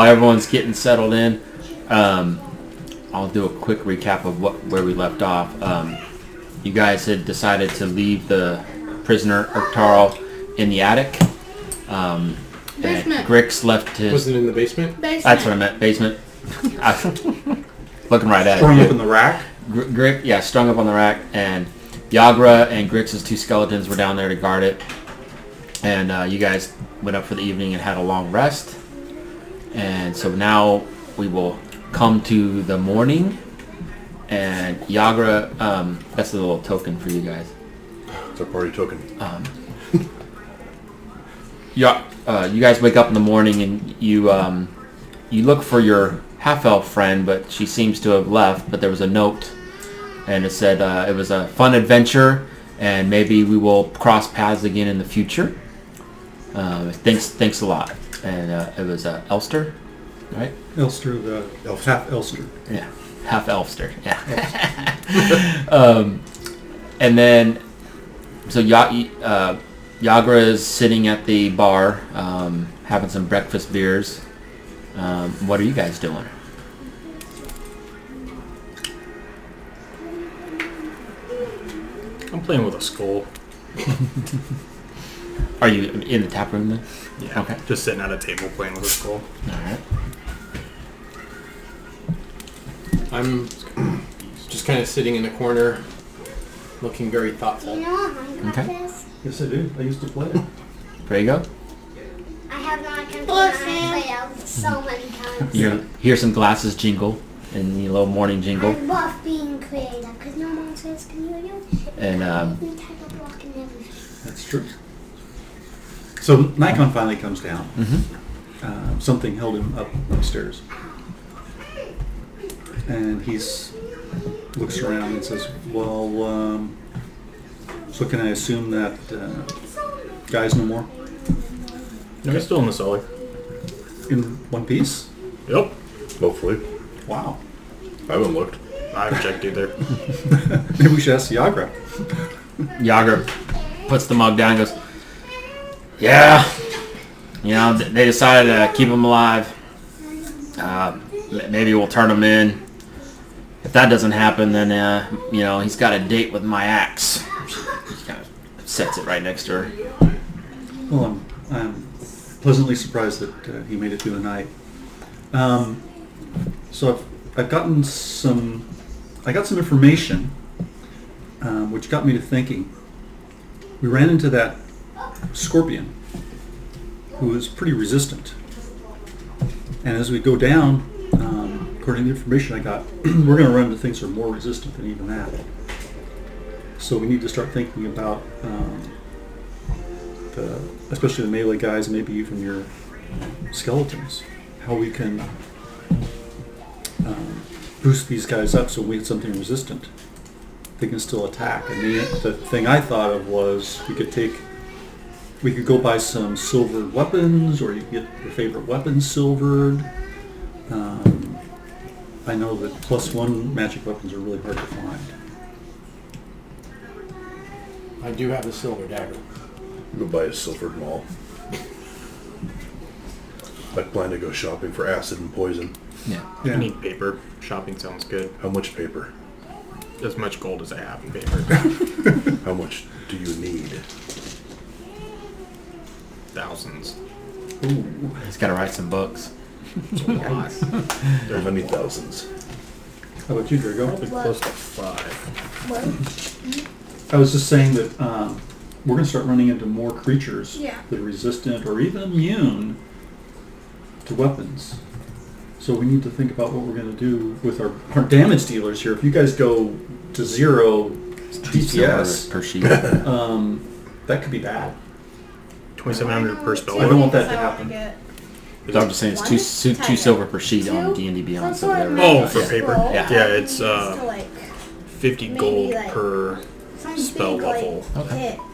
while everyone's getting settled in, I'll do a quick recap of where we left off. You guys had decided to leave the prisoner Urktaro in the attic. Basement. Grix left his... Was it in the basement? That's what I meant, basement. Looking right at it. Strung up in the rack? Strung up on the rack. And Yagra and Grix's 2 skeletons were down there to guard it. And you guys went up for the evening and had a long rest. And so now we will come to the morning. And Yagra, that's a little token for you guys. It's a party token. You guys wake up in the morning and you look for your half-elf friend, but she seems to have left. But there was a note, and it said it was a fun adventure, and maybe we will cross paths again in the future. Thanks a lot. And it was Elster, right? Elster, half Elster. Yeah, half Elfster. Yeah. And then, so Yagra is sitting at the bar, having some breakfast beers. What are you guys doing? I'm playing with a skull. Are you in the tap room then? Yeah. Okay. Just sitting at a table playing with a skull. Alright. I'm just kind of sitting in the corner, looking very thoughtful. You know I got Okay. this. Yes, I do. I used to play it. There you go. I have not come to Look, I Sam. played out so many times. You hear some glasses jingle in the little morning jingle. I love being creative because no one says can you do it? And We type a block and everything. That's true. So Nikon finally comes down. Mm-hmm. Something held him upstairs. And he's looks around and says, well, so can I assume that guy's no more? No, he's still in the cellar. In one piece? Yep. Hopefully. Wow. I haven't looked. I haven't checked either. Maybe we should ask Yagra. Yagra puts the mug down and goes, yeah, they decided to keep him alive. Maybe we'll turn him in. If that doesn't happen, then, he's got a date with my axe. She kind of sets it right next to her. Well, I'm pleasantly surprised that he made it through the night. So I got some information, which got me to thinking. We ran into that scorpion, who is pretty resistant. And as we go down, according to the information I got, we're going to run into things that are more resistant than even that. So we need to start thinking about, especially the melee guys, maybe even your skeletons, how we can boost these guys up so we get something resistant. They can still attack. And the thing I thought of was we could go buy some silvered weapons, or you could get your favorite weapons silvered. I know that +1 magic weapons are really hard to find. I do have a silver dagger. Go buy a silvered mall. I plan to go shopping for acid and poison. Yeah. I need paper. Shopping sounds good. How much paper? As much gold as I have in paper. How much do you need? Thousands. Ooh. He's got to write some books. It's a lot. There's many thousands. How about you, Drago? Probably close to 5. I was just saying that we're going to start running into more creatures Yeah. that are resistant or even immune to weapons. So we need to think about what we're going to do with our damage dealers here. If you guys go to 0 DPS per sheet. That could be bad. 2,700 per spell. I don't want that to That's all I happen. get. I'm just saying it's two silver per sheet on D&D Beyond. So whatever. Oh, for Yeah. paper? Yeah. Yeah, it's To, like, 50 maybe, gold like, per some spell big, level. Like, Okay. hit. Oh,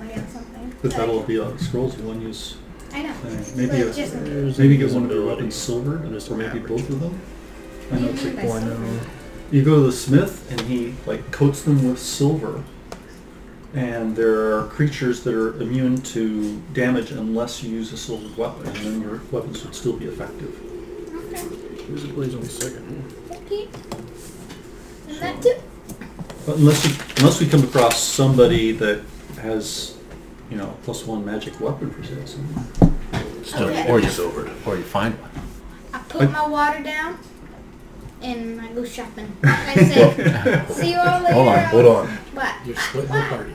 I got something. But that'll be like scrolls one use. I know. Maybe But just in case. maybe get one of your weapons silver, or maybe both of them. I know it's like Maybe by silver. you go to the smith and he like coats them with silver, And there are creatures that are immune to damage unless you use a silver weapon, and then your weapons would still be effective. Okay. Visibly is only second. Okay. And that too. But unless we come across somebody that has, +1 magic weapon for sale somewhere. Still, Okay. or you Silvered. find one. I put my water down and I go shopping. I say, see you all later. Hold on. What? You're splitting the party.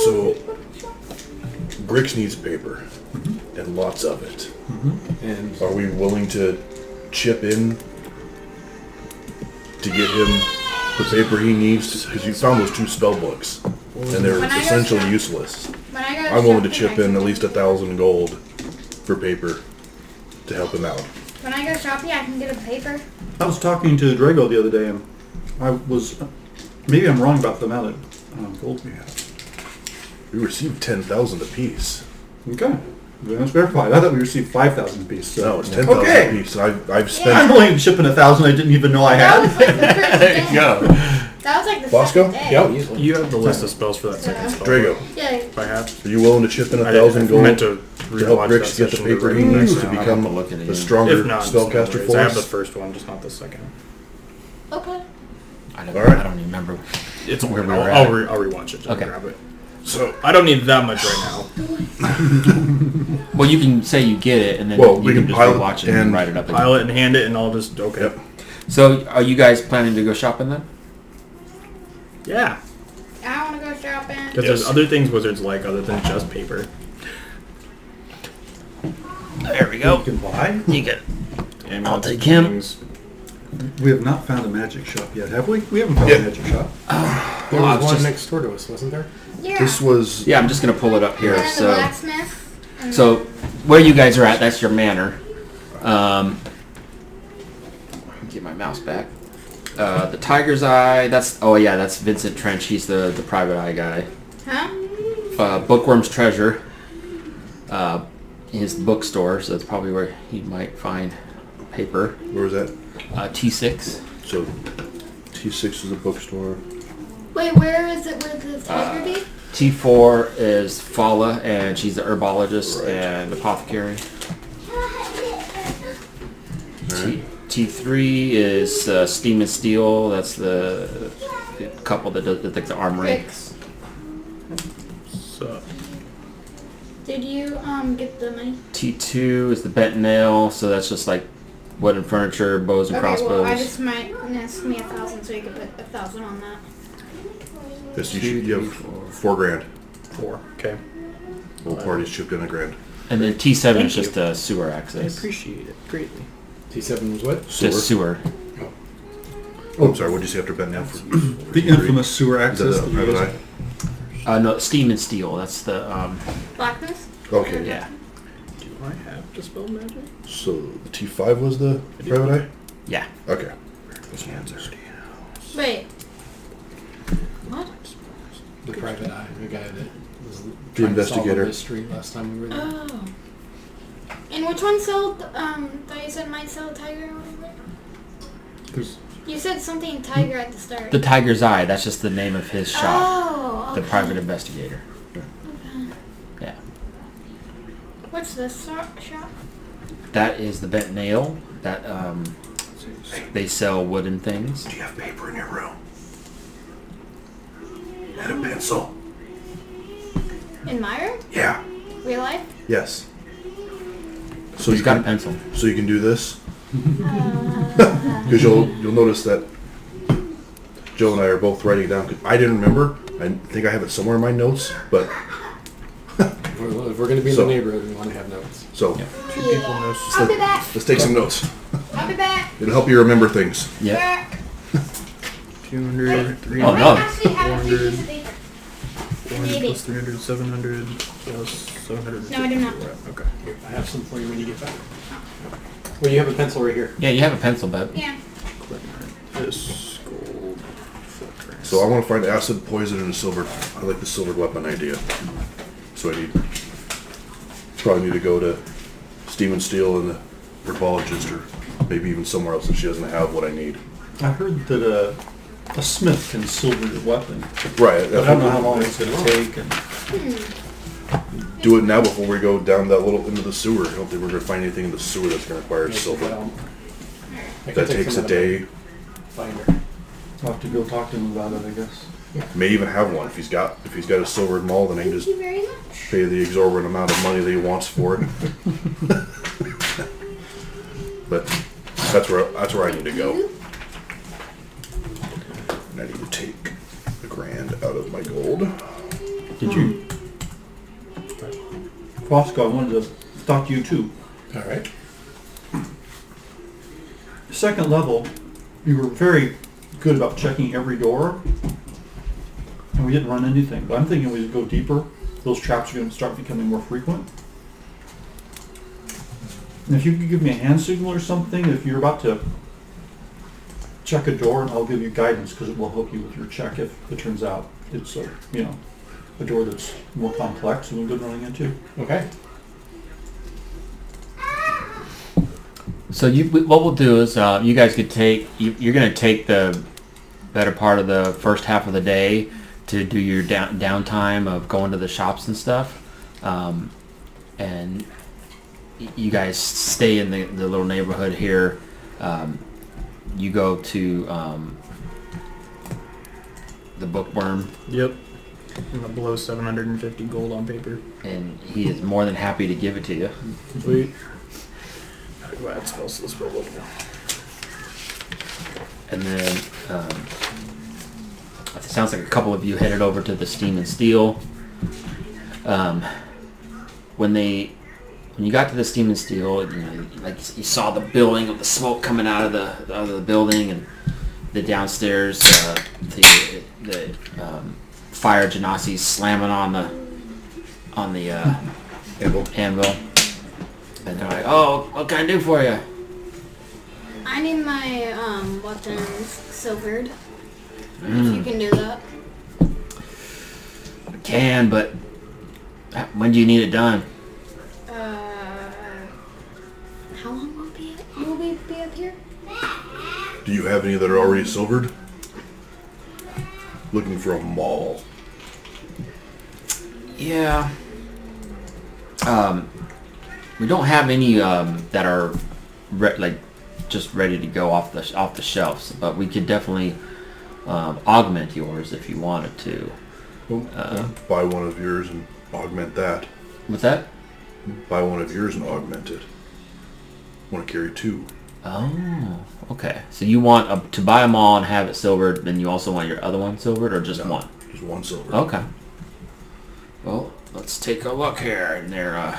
So, Grix needs paper, and lots of it. And Are we willing to chip in to get him the paper he needs? Because you found those 2 spell books, and they're When I go essentially shop- useless. When I go I'm willing to shopping, chip in at least 1,000 gold for paper to help him out. When I go shopping, I can get a paper. I was talking to Drago the other day, and I was, maybe I'm wrong about the amount of gold we have. We received 10,000 apiece. Okay, that's verified. I thought we received 5,000 apiece. So. No, it's 10,000 Okay. apiece. I've I'm spent. only shipping 1,000. I didn't even know I That was had. like the first day. Go. That was like the Bosco? second day. yeah, easily. You have the list of spells for that second spell. Drago, Yeah. If I have. are you willing to chip in I 1,000 gold meant to to help rewatch Grix that get the session paper he write needs that to down. become I'll look at it a again. stronger If not, spellcaster for I have the us? first one, just not the second. Okay. I don't, All right. I don't even remember. It's Where we I'll, were I'll, at. re- I'll rewatch it. Just Okay. grab it. So, I don't need that much right now. Well, you can say you get it, and then Well, you we can can just pile it rewatch it and and write it up again. Pile it and hand it, and I'll just okay. yep. So, are you guys planning to go shopping then? Yeah, I want to go shopping. because there's other things wizards like other than just paper. There we You go. can buy. You get. Amulets, take him. things. We have not found a magic shop yet, have we? We haven't found Yeah. a magic shop. There Well, I was was one just- next door to us, wasn't there? Yeah. This was. Yeah, I'm just gonna pull it up here. And then the So, blacksmith. And so where you guys are at, that's your manor. Get my mouse back. The Tiger's Eye. That's Vincent Trench. He's the private eye guy. Huh? Bookworm's Treasure. His bookstore. So that's probably where he might find paper. Where was that? T6. So, T6 is a bookstore. Wait, where is it? Where the tiger be? T4 is Fala, and she's the herbologist Right. and apothecary. Alright. T3 is Steam and Steel. That's the couple that does the armory. Ricks. So, Did you get the money? T2 is the Bent Nail. So that's just like wooden furniture, bows and Okay, crossbows. well, I just might ask me 1,000, so you could put 1,000 on that. Yes, you have 4 grand. 4. Okay. Both parties chipped in $1,000. And then T7 Thank is just sewer I access. appreciate it greatly. T7 was what? Just sewer. Oh, I'm sorry. What did you say after Ben now? For The infamous sewer Is that access. the that we private use. eye? No, Steam and Steel. That's the Blacksmith? Okay. yeah. Do I have Dispel Magic? So the T5 was the private eye? Yeah. Okay. Wait. What? The private eye, the guy that was trying to solve a investigator. mystery last time we were there. Oh. And which one sold, that you said might sell a tiger or whatever? Who's You said something tiger at the start. The Tiger's Eye. That's just the name of his shop. Oh, okay. The private investigator. Okay. Yeah. What's this shop? That is the Bent Nail. That they sell wooden things. Do you have paper in your room? And a pencil? In my room? Yeah. Real life? Yes. So He's you got a can, pencil. so you can do this? Because you'll notice that Joe and I are both writing it down. 'Cause I didn't remember. I think I have it somewhere in my notes, but if we're going to be in So- the neighborhood, we want to have notes. so Yeah. I'll be back. let's take some notes. I'll be back. It'll help you remember things. Yeah. Back. 200, 300, Oh, no. I actually have a piece of paper. 400 Maybe. plus 300, 700 plus 700. No, I do not. Okay. Here, I have some for you when you get back. Well, you have a pencil right here. Yeah, you have a pencil, bud. Yeah. This gold. fortress. So I want to find acid, poison, and a silver. I like the silver weapon idea. So I probably need to go to Steam and Steel and the herbologist, or maybe even somewhere else if she doesn't have what I need. I heard that a smith can silver your weapon. Right. But I don't know how long it's going to take. And Do it now before we go down that little into the sewer. I don't think we're going to find anything in the sewer that's going to require silver. I can That take takes some a of the day. binder. I'll have to go talk to him about it, I guess. May even have one if he's got a silvered maul. Then I can Thank just you very much. pay the exorbitant amount of money that he wants for it. But that's where I need to go. And I need to take $1,000 out of my gold. Did you? Fosco, I wanted to talk to you too. All right. Second level, you were very good about checking every door, and we didn't run anything. But I'm thinking we go deeper. Those traps are going to start becoming more frequent. And if you could give me a hand signal or something, if you're about to check a door, and I'll give you guidance because it will help you with your check if it turns out it's a door that's more complex than we've been running into. Okay. So what we'll do is you guys could take. You're going to take the better part of the first half of the day to do your downtime of going to the shops and stuff, and you guys stay in the little neighborhood here. You go to the bookworm. Yep. I'm gonna blow 750 gold on paper. And he is more than happy to give it to you. Sweet. Go add spells to the spell book now. And then it sounds like a couple of you headed over to the Steam and Steel. When you got to the Steam and Steel, you saw the building of the smoke coming out of the building, and the downstairs the fire genasi slamming on the anvil. And they're like, "Oh, what can I do for you?" I need my weapons silvered. If you can do that. I can, but when do you need it done? How long will we be up here? Do you have any that are already silvered? Looking for a maul. Yeah. We don't have any that are just ready to go off the shelves, but we could definitely augment yours if you wanted to. Buy one of yours and augment that. What's that? Buy one of yours and augment it. Want to carry 2. Oh, okay. So you want to buy them all and have it silvered, then you also want your other one silvered, or just one? Just one silver. Okay. Well, let's take a look here. And they're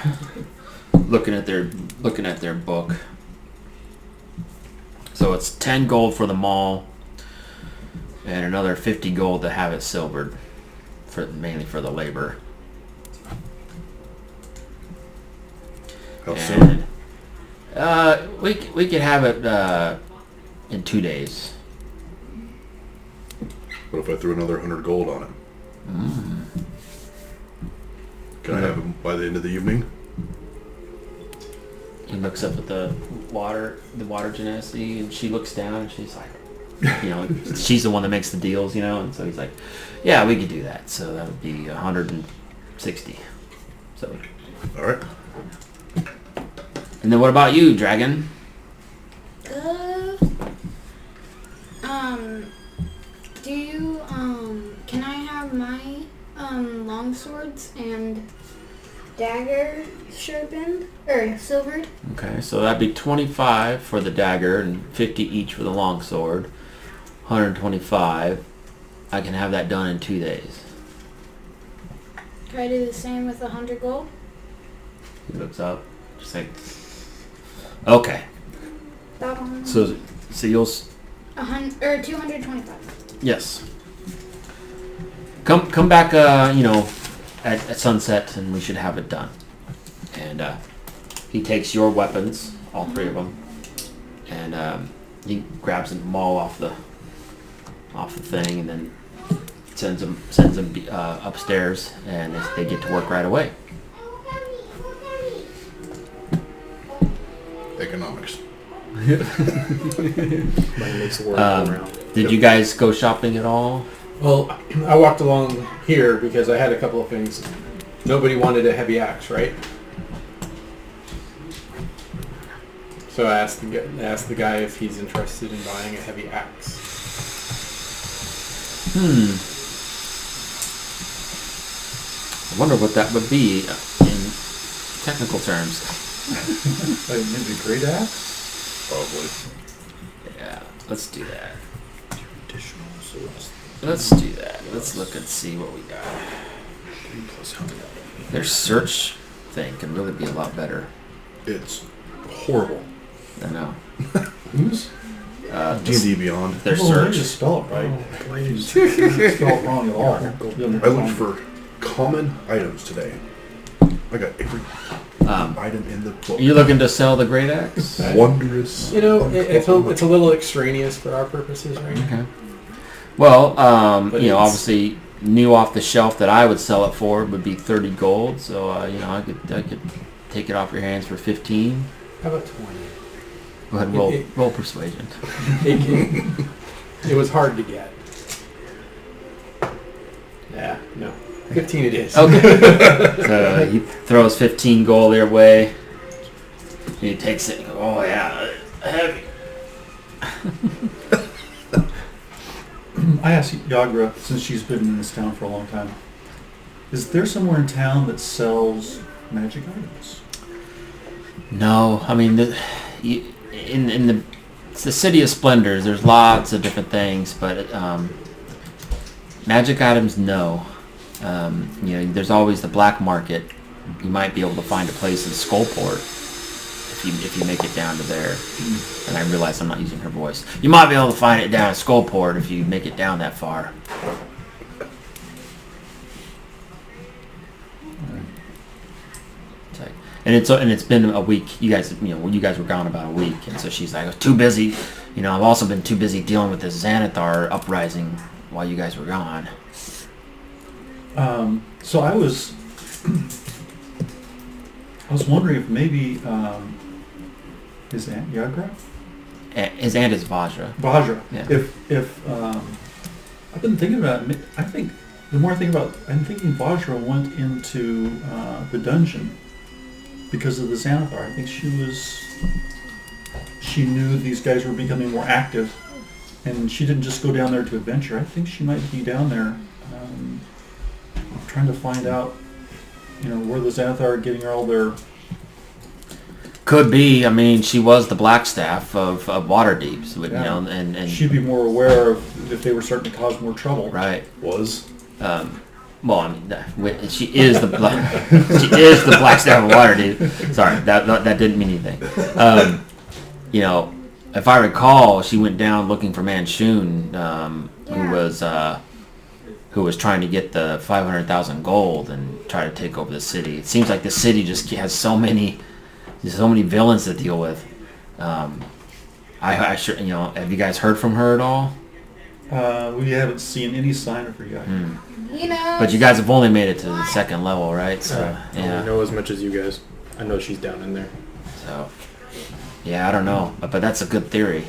looking at their book. So it's 10 gold for the mall, and another 50 gold to have it silvered, mainly for the labor. How soon? We could have it in 2 days. What if I threw another 100 gold on it? Can I have it by the end of the evening? He looks up at the water genasi, and she looks down, and she's like, she's the one that makes the deals, and so he's like, yeah, we could do that. So that would be 160. So. All right. And then what about you, Dragon? Do you, can I have my, long swords and dagger sharpened, or silvered? Okay, so that'd be 25 for the dagger and 50 each for the longsword. 125. I can have that done in 2 days. Can I do the same with 100 gold? He looks up, just like, okay. So you'll 225. yes. Come back, at sunset, and we should have it done. And he takes your weapons, all 3 of them, and he grabs them all off the thing, and then sends them upstairs, and they get to work right away. Economics. Might makes the world go around. Did you guys go shopping at all? Well, I walked along here because I had a couple of things. Nobody wanted a heavy axe, right? So I asked the guy if he's interested in buying a heavy axe. I wonder what that would be in technical terms. Maybe a great axe? Probably. Yeah, let's do that. Additional, so it's Let's do that. Let's look and see what we got. 3 plus how many? Their search thing can really be a lot better. It's horrible. I know. Who's? D&D Beyond. Their Well, search. you just spell it right. Why You did just spell it wrong at all. I looked for common items today. I got every item in the book. You looking to sell the great axe? Wondrous. You know, it's a little extraneous for our purposes, right? Okay. Well, But you know, it's- obviously, new off the shelf that I would sell it for would be 30 gold. So, you know, I could take it off your hands for 15. How about 20? Go ahead and It- roll persuasion. It was hard to get. Yeah, no. 15 it is. Okay. So he throws 15 gold their way. He takes it and goes, oh yeah, heavy. I asked Yagra, since she's been in this town for a long time, is there somewhere in town that sells magic items? No, I mean, in the it's the city of splendors, there's lots of different things, but magic items, no. You know, there's always the black market. You might be able to find a place in Skullport if you make it down to there. And I realize I'm not using her voice. You might be able to find it down in Skullport if you make it down that far. It's like- And it's been a week. You guys were gone about a week, and so she's like, I was too busy. You know, I've also been too busy dealing with this Xanathar uprising while you guys were gone. So I was wondering if maybe his aunt Yagra? His aunt is Vajra. Vajra. Yeah. If I've been thinking about it, I think the more I think about it, I'm thinking Vajra went into the dungeon because of the Xanathar. I think she knew these guys were becoming more active, and she didn't just go down there to adventure. I think she might be down there trying to find out, you know, where the Xanathar are getting all their... Could be. I mean, she was the Blackstaff of Waterdeep, so you know, and she'd be more aware of if they were starting to cause more trouble. right. Was. Well, I mean, she is the Blackstaff of Waterdeep. Sorry, that didn't mean anything. You know, if I recall, she went down looking for Manchun, who was trying to get the 500,000 gold and try to take over the city. It seems like the city just has so many villains to deal with. I sure, you know, have you guys heard from her at all? We haven't seen any sign of her yet. You know. But you guys have only made it to the second level, right? So I yeah. don't know as much as you guys. I know she's down in there. So yeah, I don't know, but that's a good theory.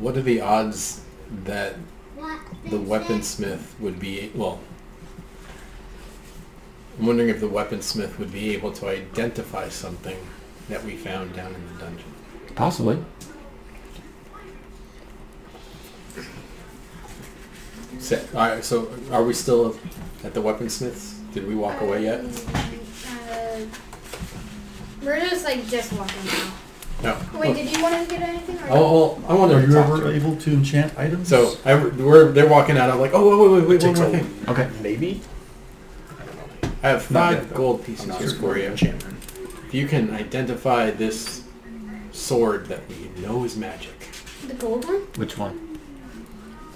What are the odds that the weaponsmith would be... Well, I'm wondering if the weaponsmith would be able to identify something that we found down in the dungeon. Possibly. Alright, so are we still at the weaponsmith's? Did we walk away yet? We're just walking out. No. Wait, did you want to get anything? Or Oh, I wanted Are to you talk ever to her. able to enchant items? So they're walking out. I'm like, oh, wait, one Takes more a- thing. Okay. Maybe? I have Not 5 yet, though. gold I'm pieces not here as for good you. at enchantment. If you can identify this sword that we know is magic. the gold one? Which one?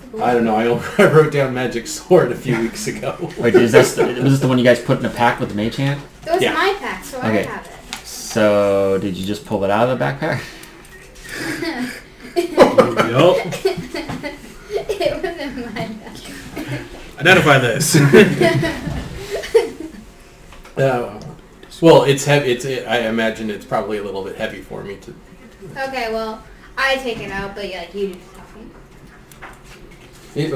The gold I don't know. I wrote down magic sword a few weeks ago. Wait, was this the one you guys put in a pack with the mage hand? It was Yeah. my pack, so Okay. I have it. So did you just pull it out of the backpack? Yup. It was in my pack. Identify this. Well, it's heavy. I imagine it's probably a little bit heavy for me to. Okay, well, I take it out, but yeah, you do talking.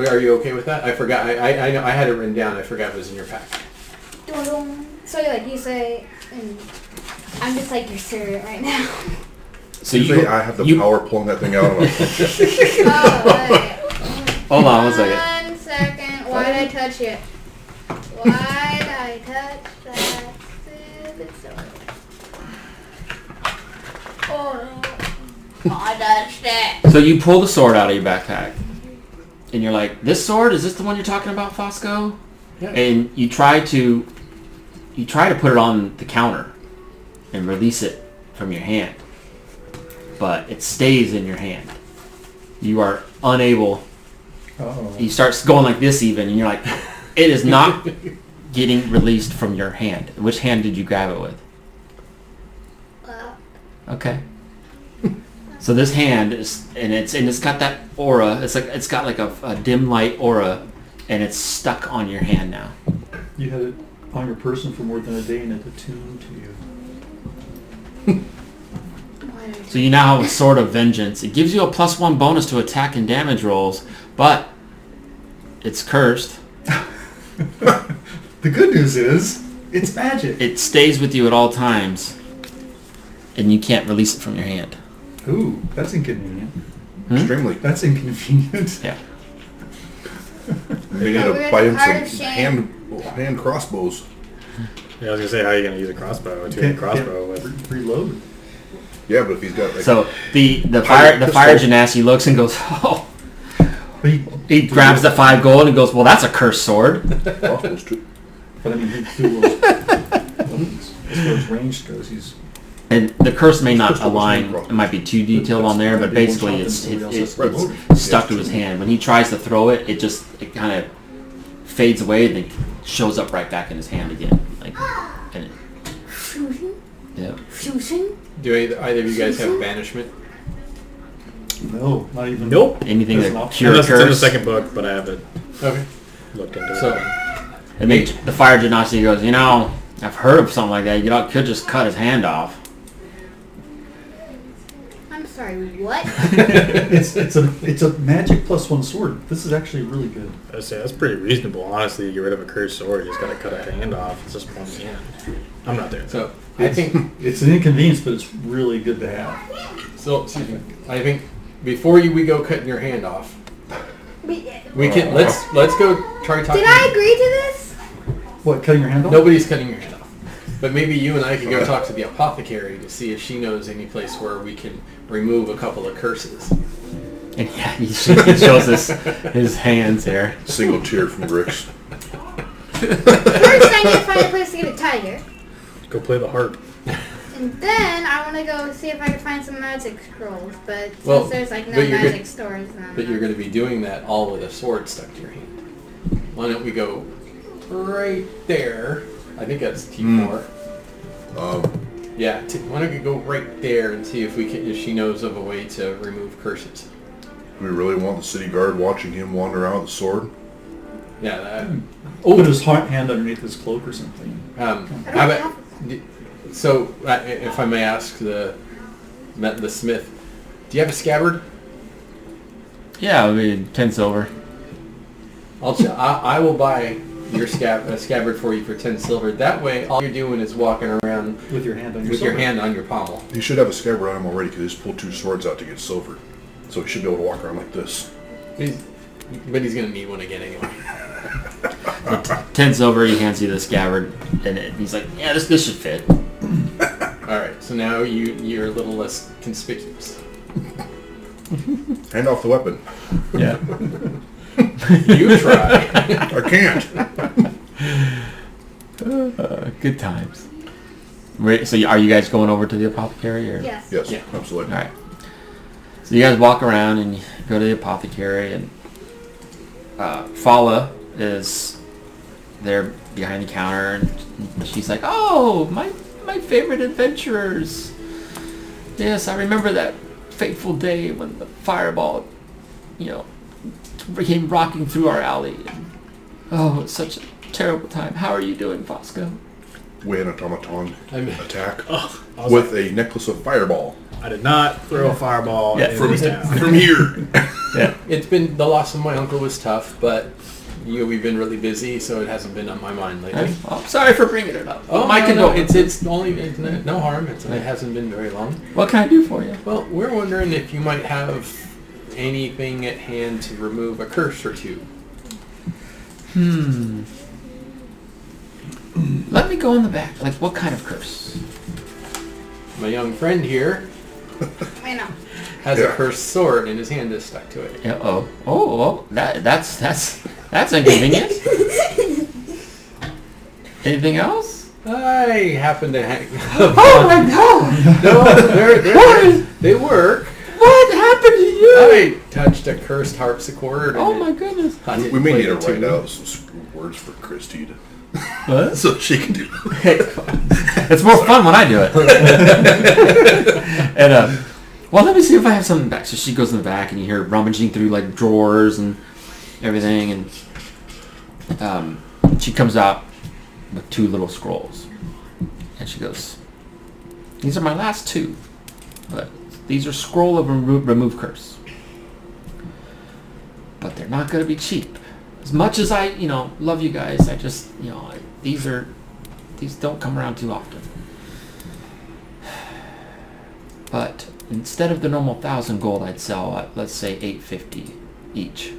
Are you okay with that? I forgot. I know I had it written down. I forgot it was in your pack. So like you say, and I'm just like your servant right now. So you say I have the power pulling that thing out. I'm like, hold on 1 second. 1 second. Why did I touch it? Why did I touch that stupid sword? Oh no. I touched it. So you pull the sword out of your backpack, and you're like, "This sword, is this the one you're talking about, Fosco?" Yeah. And you try to put it on the counter and release it from your hand, but it stays in your hand. You are unable. Oh. You start going like this even, and you're like, it is not getting released from your hand. Which hand did you grab it with? Okay. So this hand is, and it's got that aura. It's got like a dim light aura, and it's stuck on your hand now. You had it on your person for more than a day and it's attuned to you. So you now have a Sword of Vengeance. It gives you a +1 bonus to attack and damage rolls, but it's cursed. The good news is, it's magic. It stays with you at all times, and you can't release it from your hand. Ooh, that's inconvenient. extremely. That's inconvenient. Yeah. We need to buy him some hand crossbows. Yeah, I was gonna say, how are you gonna use a crossbow? A two-handed crossbow with Reload. Yeah, but if he's got like So the fire genasi looks and goes, oh. He grabs the 5 gold and goes, well, that's a cursed sword. crossbows too. But I mean, he threw those weapons. As far as range goes, he's... And the curse may not Crystal was align. named It might be too detailed on there, but basically it's stuck to his hand. When he tries to throw it, it kind of fades away and then shows up right back in his hand again. And Fusion? yeah. Fusion? Do either of you guys have banishment? No, not even... Nope. Anything That's that not- cure Unless it's in the curse. second book, but I haven't Okay. looked into So, it. And then the fire genasi goes, I've heard of something like that. You could just cut his hand off. I'm sorry, what? it's a magic +1 sword. This is actually really good. I'd say that's pretty reasonable, honestly, to get rid of a cursed sword. You just gotta cut a hand off. It's just one hand. I'm not there. so I think It's an inconvenience, but it's really good to have. excuse me. I think before we go cutting your hand off, we can let's go try talking. Did I agree to this? What, cutting your hand off? Nobody's cutting your hand off. But maybe you and I could go talk to the apothecary to see if she knows any place where we can remove a couple of curses. And yeah, he shows us his hands here. Single tear from Grix. First, I need to find a place to get a tiger. Go play the harp. And then I want to go see if I can find some magic scrolls. But Well, since there's like no but you're magic good- stores, then But you're going to be doing that all with a sword stuck to your hand. Why don't we go right there? I think that's T4. Yeah, why don't we go right there and see if she knows of a way to remove curses? Do we really want the city guard watching him wander around with a sword? Yeah. That, Put his hand underneath his cloak or something. how about, so if I may ask the smith, do you have a scabbard? Yeah, 10 silver. I will buy your scabbard for you for 10 silver. That way, all you're doing is walking around With your hand on your with your sword. hand on your pommel. He should have a scabbard on him already because he just pulled 2 swords out to get silver. So he should be able to walk around like this. But he's going to need one again anyway. 10 silver, he hands you the scabbard, and he's like, yeah, this should fit. All right, so now you're a little less conspicuous. Hand off the weapon. Yeah. You try. I can't. Good times. So are you guys going over to the apothecary? Or? yes. Yes, Yeah. absolutely. All right. So you guys walk around and you go to the apothecary, and Fala is there behind the counter, and she's like, "Oh, my favorite adventurers! Yes, I remember that fateful day when the fireball, came rocking through our alley. And Oh, it's such a terrible time. How are you doing, Fosco? We had an automaton I'm- attack Oh, I was with like, a necklace of fireball I did not throw a fireball Yeah, in from this town. from here. Yeah. It's been the loss of my uncle was tough, but we've been really busy, so it hasn't been on my mind lately. I'm sorry for bringing it up. Oh, my no, condolences. it's only no harm. It hasn't been very long. What can I do for you? Well, we're wondering if you might have anything at hand to remove a curse or two. Let me go in the back. Like, what kind of curse? My young friend here I know. has a Yeah. cursed sword, and his hand is stuck to it. Yeah, oh, that's inconvenient. Anything else? I happen to hang. Oh my God! No, they work. What happened to you? I touched a cursed harpsichord. Oh and my goodness! We may need to to write out some words for Christy to, What? so she can do. It's more fun when I do it. And well, let me see if I have something back. So she goes in the back, and you hear rummaging through like drawers and everything, and she comes out with 2 little scrolls, and she goes, "These are my last 2, but these are scroll of remove curse. But they're not going to be cheap. As much as I, love you guys, I just, these don't come around too often. But instead of the normal 1,000 gold, I'd sell at, let's say, 850 each."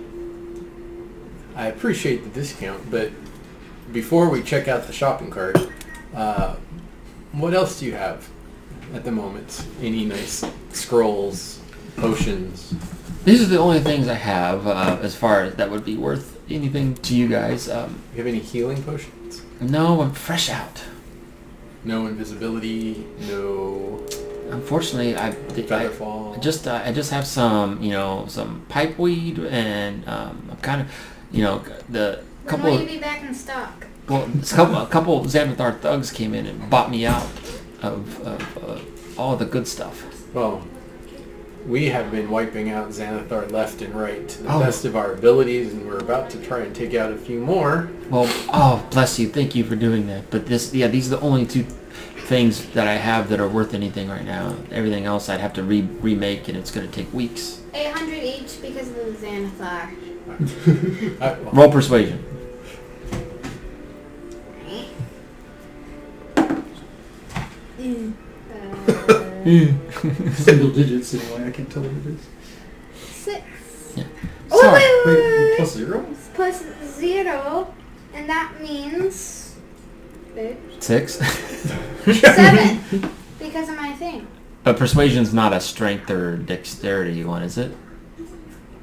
I appreciate the discount, but before we check out the shopping cart, what else do you have at the moment? Any nice scrolls, potions? These are the only things I have as far as that would be worth anything to you guys. You have any healing potions? No, I'm fresh out. No invisibility, no Unfortunately, I featherfall. just have some some pipeweed and I'm kind of the When couple will you of, be back in stock? well a couple of Xanathar thugs came in and bought me out of all the good stuff. Well, we have been wiping out Xanathar left and right to the Oh. best of our abilities, and we're about to try and take out a few more. Well, oh bless you, thank you for doing that. But these are the only 2 things that I have that are worth anything right now. Everything else I'd have to remake, and it's going to take weeks. 800 each because of the Xanathar. Roll persuasion. Single digits anyway. I can't tell what it is. 6. Yeah. Oh, Sorry. wait. Plus 0? Plus 0, and that means 6. 7 because of my thing. But persuasion's not a strength or dexterity one, is it?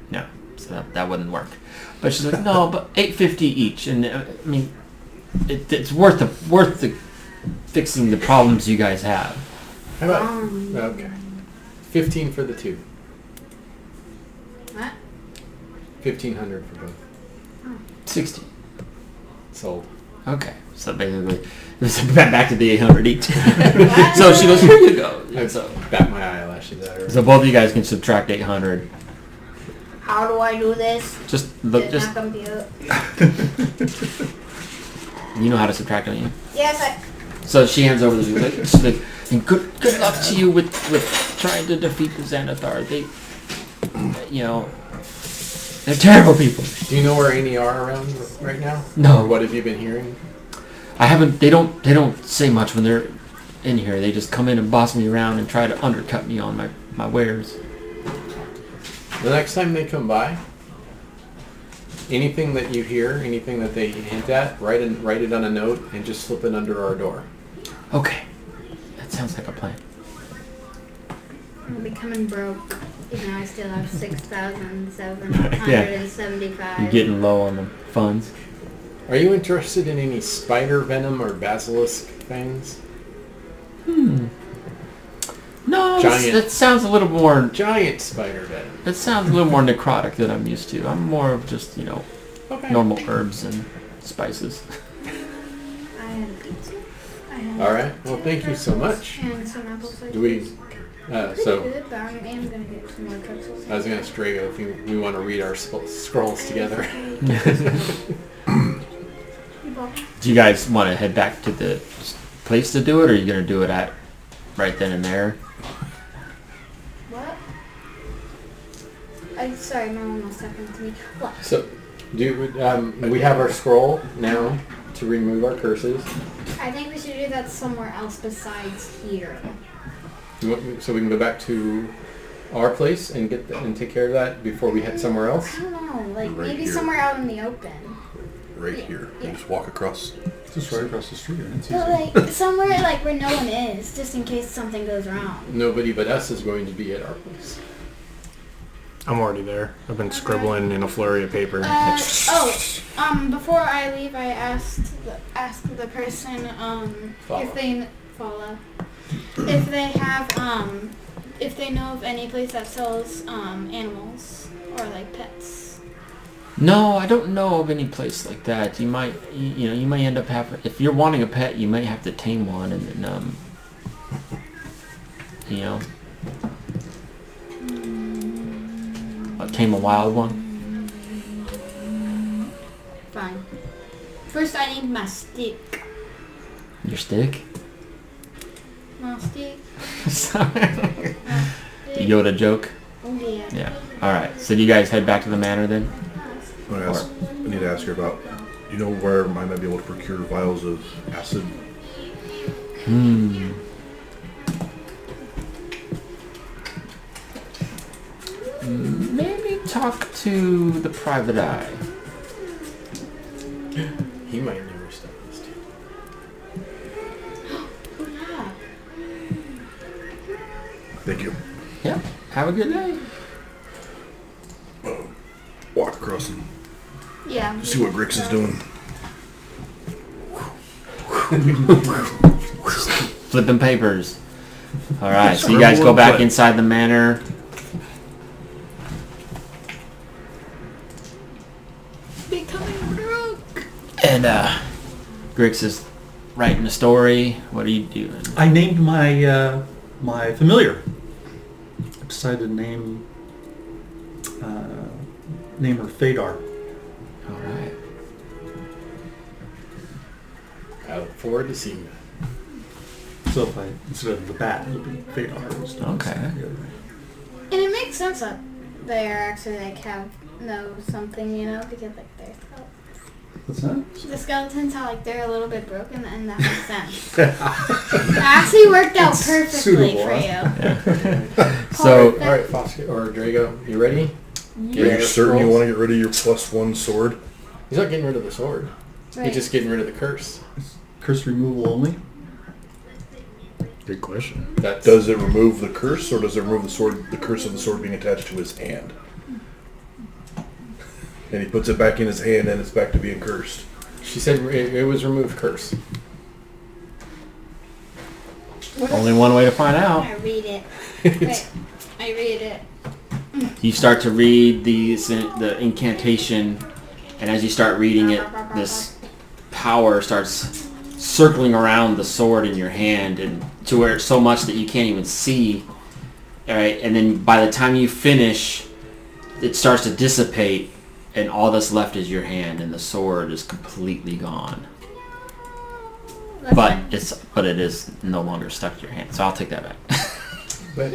No, so that wouldn't work. But she's like, no, but 850 each, and I mean, it's worth the fixing the problems you guys have. How about okay, 15 for the 2. What? 1,500 for both. 60. Sold. Okay, so basically, back to the 800 each. So she goes, here you go. I So, bat my eyelashes at her. so both of you guys can subtract 800. How do I do this? Just look, Did just not compute. you know how to subtract, don't you? Yes, So she hands over the she's like, and good luck to you with trying to defeat the Xanathar. They, they're terrible people. Do you know where any are around right now? No. Or what have you been hearing? I haven't. They don't say much when they're in here. They just come in and boss me around and try to undercut me on my wares. The next time they come by, anything that you hear, anything that they hint at, write it on a note and just slip it under our door. Okay, that sounds like a plan. I'm becoming broke. Even though I still have 6,775. You're getting low on the funds. Are you interested in any spider venom or basilisk things? No, Giant. that sounds a little more. Giant spider venom. That sounds a little more necrotic than I'm used to. I'm more of just Okay. normal herbs and spices. I had a pizza. I had All right. Well, thank you so much. And some apple slices. Do we? So Good, but I am going to get some more pretzels. I was gonna stray if we want to read our scrolls together. Do you guys want to head back to the place to do it, or are you going to do it at right then and there? What? Sorry, my mom was talking to me. What? So, we have our scroll now to remove our curses. I think we should do that somewhere else besides here. So we can go back to our place and and take care of that before we head somewhere else. I don't know, like Right maybe here. somewhere out in the open. Right here. Yeah. You just walk across. Just right across the street. It's But easy. like somewhere like where no one is, just in case something goes wrong. Nobody but us is going to be at our place. I'm already there. I've been scribbling in a flurry of paper. Before I leave, I asked the person Follow. if they follow, if they know of any place that sells animals or like pets. No, I don't know of any place like that. You might end up having, if you're wanting a pet, you might have to tame one and then, tame a wild one. Fine. First, I need my stick. Your stick? My stick. Sorry. My stick. Yoda joke? Oh yeah. Yeah. Alright, so do you guys head back to the manor then? I need to ask her about, you know where I might be able to procure vials of acid? Maybe talk to the private eye. He might never stop this too. Oh yeah. Thank you. Yeah. Have a good day. Walk across and Yeah. see what Grix is doing. Flipping papers. Alright, so you guys go back inside the manor. Becoming drunk. And Grix is writing a story. What are you doing? I named my my familiar. I decided to name her Fadar. Alright. I look forward to seeing that. So if instead of the bat, it'll be Fadar. Okay. And it makes sense that they are actually like know something, because like they're What's that? the skeletons are like they're a little bit broken, and that makes sense. That actually worked out perfectly suitable, for you. So, Alright, Foster or Drago, you ready? Are you certain you want to get rid of your +1 sword? He's not getting rid of the sword. Right. He's just getting rid of the curse. Curse removal only? Good question. That's Does it remove the curse, or does it remove the curse of the sword being attached to his hand? And he puts it back in his hand, and it's back to being cursed. She said it was remove curse. only one way to find out. I read it. Wait, I read it. You start to read the incantation, and as you start reading it, this power starts circling around the sword in your hand, and to where it's so much that you can't even see. All right, and then by the time you finish, it starts to dissipate, and all that's left is your hand, and the sword is completely gone. That's But fine. it is no longer stuck to your hand, so I'll take that back. But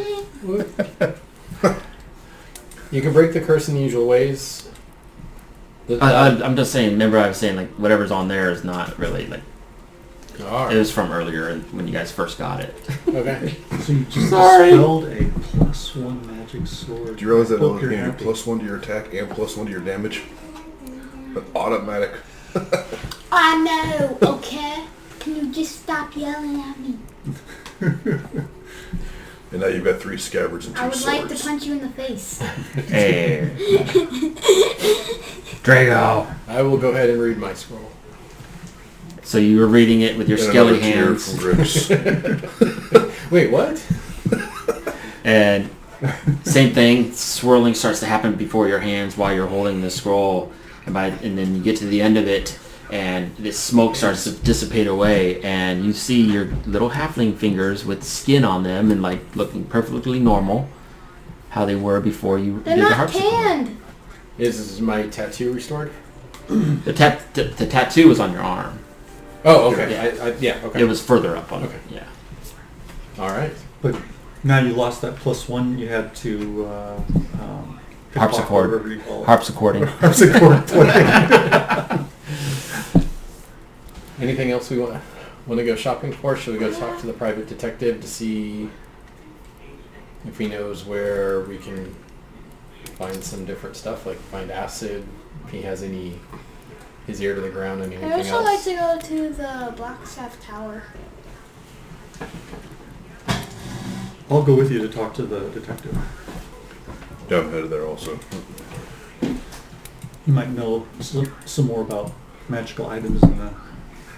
you can break the curse in the usual ways. I'm just saying. Remember, I was saying like whatever's on there is not really like. Alright. It was from earlier when you guys first got it. Okay. So you just Sorry. dispelled a +1 magic sword. Do you realize that Hope it'll you're give you happy. +1 to your attack and +1 to your damage? An automatic. I know. Okay. Can you just stop yelling at me? And now you've got 3 scabbards and 2 I would swords. like to punch you in the face. Hey, Drago. I will go ahead and read my scroll. So you were reading it with your And skelly another tear hands, from Grix. Wait, what? and same thing. Swirling starts to happen before your hands while you're holding the scroll, and then you get to the end of it, and this smoke starts to dissipate away, and you see your little halfling fingers with skin on them and like looking perfectly normal, how they were before you They're did the not harpsichord. tanned. Is my tattoo restored? The tattoo was on your arm. Oh, okay. Yeah, okay. It was further up on. Okay. Yeah. All right. But now you lost that +1 you had to Harpsichord. whatever you call it. Harpsichording. Harpsichord play. Anything else we want to go shopping for? Should we go talk to the private detective to see if he knows where we can find some different stuff, like find acid, if he has his ear to the ground and anything I also else? like to go to the Blackstaff Tower. I'll go with you to talk to the detective. Yeah, I'm headed there also. You might know some more about magical items in the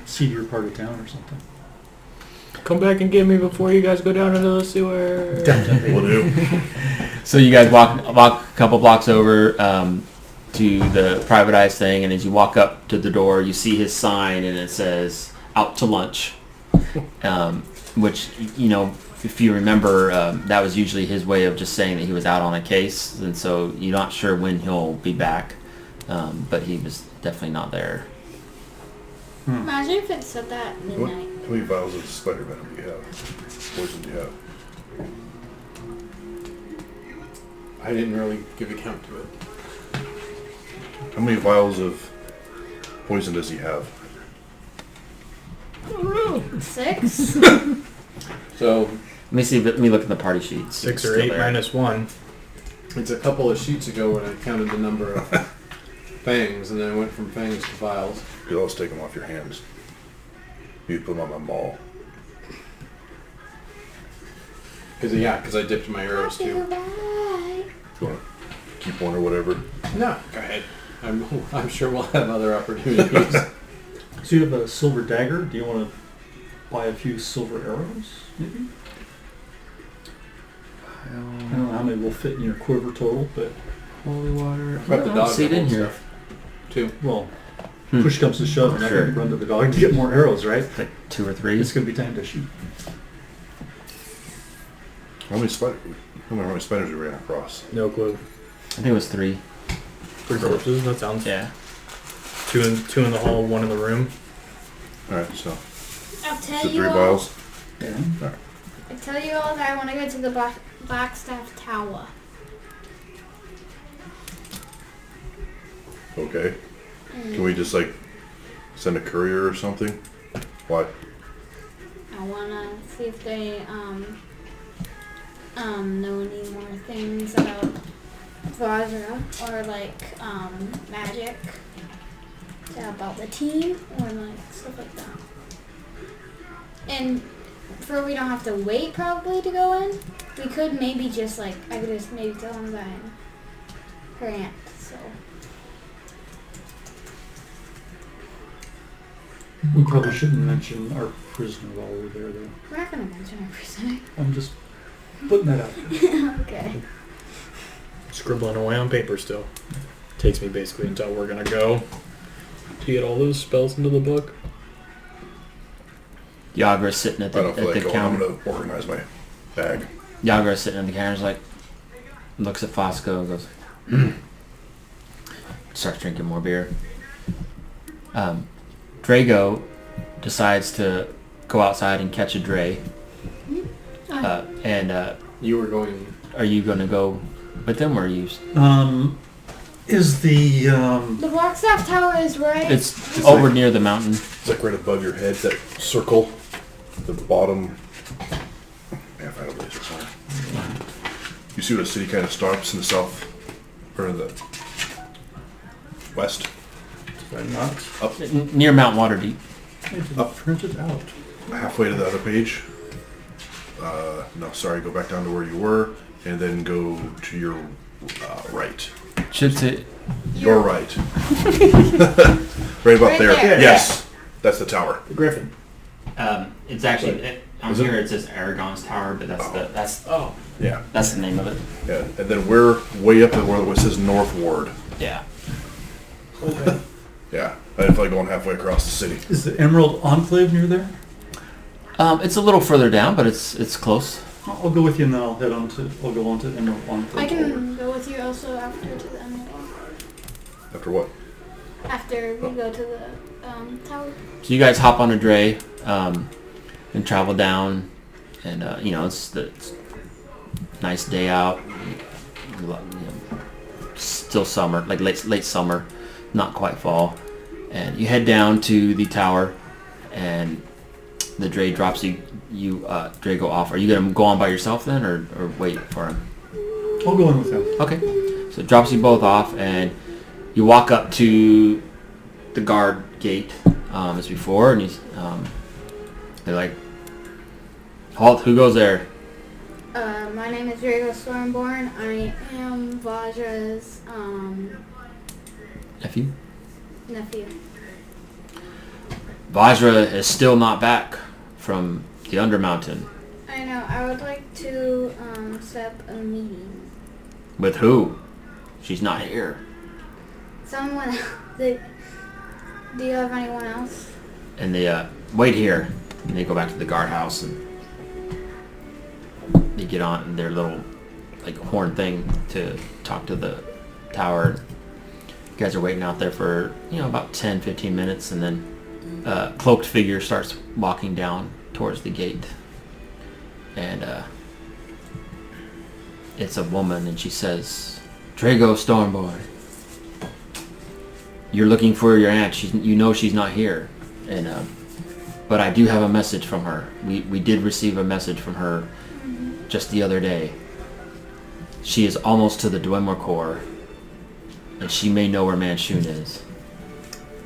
seedier part of town or something. Come back and get me before you guys go down into the sewer. Will do. So you guys walk a couple blocks over to the privatized thing, and as you walk up to the door, you see his sign, and it says "Out to lunch," which, you know, if you remember, that was usually his way of just saying that he was out on a case, and so you're not sure when he'll be back, but he was definitely not there. Imagine if it said that at midnight. How many vials of spider venom do you have? Poison do you have? I didn't really give account to it. How many vials of poison does he have? 6? So Let me see. Let me look at the party sheets. 6 It's or still 8 there. minus 1. it's a couple of sheets ago when I counted the number of fangs, and then I went from fangs to vials. You'll always take them off your hands. You put them on my maul. Because I dipped my arrows too. Goodbye. If you want to keep one or whatever. No, go ahead. I'm sure we'll have other opportunities. So you have a silver dagger. Do you want to buy a few silver arrows, maybe? I don't know how many will fit in your quiver total, but, Holy water. But the I don't dog see it in nibble here. stuff, too. well, push comes to shove, and I Sure. can run to the dog to get more arrows, right? Like 2 or 3. It's going to be time to shoot. How many spiders we ran across? No clue. I think it was 3. 3 corpses. That sounds. Yeah. 2 in the hall, 1 in the room. Alright, so I'll tell the you 3 all. vials. Yeah. I tell you all that I want to go to the Blackstaff Tower. Okay. Can we just like send a courier or something? Why? I want to see if they know any more things about Vajra or like magic. Yeah, about the team or like stuff like that. And we don't have to wait probably to go in. We could maybe just like I could just maybe tell them that I'm her aunt. So We probably shouldn't mention our prisoner while we're there, though. we're not gonna mention our person. I'm just putting that out there. Okay. Scribbling away on paper still. Takes me basically until we're gonna go to get all those spells into the book. Yagra's sitting at I the, don't feel at like the going. I'm counter. going to organize my bag. Yagra's sitting at the counter, like, looks at Fosco and goes, starts drinking more beer. Drago decides to go outside and catch a dray. You were going... Are you going to go with them, or are you? Is the The Blackstaff Tower is right. It's over near the mountain. It's like right above your head, that circle, the bottom. Yeah, if I have a laser pointer. You see where the city kind of stops in the south, or in the west? not Up Near Mount Waterdeep. up printed out? halfway to the other page. No, sorry, go back down to where you were, and then go to your right. Should say Your right. Right about Right there. there. Yes, that's the tower. The Griffin. it's actually on Is it? here. It says Aragon's Tower, but that's Yeah, the name of it. yeah. And then we're way up at where it says North Ward. Yeah. Okay. Yeah, I didn't feel like going halfway across the city. Is the Emerald Enclave near there? It's a little further down, but it's close. I'll go with you, and then I'll go on to Emerald Enclave. I can go with you also after to the Emerald. After what? After we go to the tower. So you guys hop on a dray and travel down, and it's nice day out. Still summer, like late summer, not quite fall. And you head down to the tower, and the dray drops you. Dray go off. Are you gonna go on by yourself then, or wait for him? I'll go in with him. Okay. So it drops you both off, and you walk up to the guard gate as before, and they're like, "Halt! Who goes there?" My name is Drago Stormborn. I am Vajra's Nephew. nephew. Vajra is still not back from the Undermountain. I know. I would like to set up a meeting. With who? She's not here. Someone. Do you have anyone else? And they wait here, and they go back to the guardhouse, and they get on their little horn thing to talk to the tower. You guys are waiting out there for about 10-15 minutes, and then a cloaked figure starts walking down towards the gate, and it's a woman, and she says, "Drago Stormborn, you're looking for your aunt. She's not here, and but I do have a message from her. We did receive a message from her just the other day. She is almost to the Dwemer core, and she may know where Manshun is.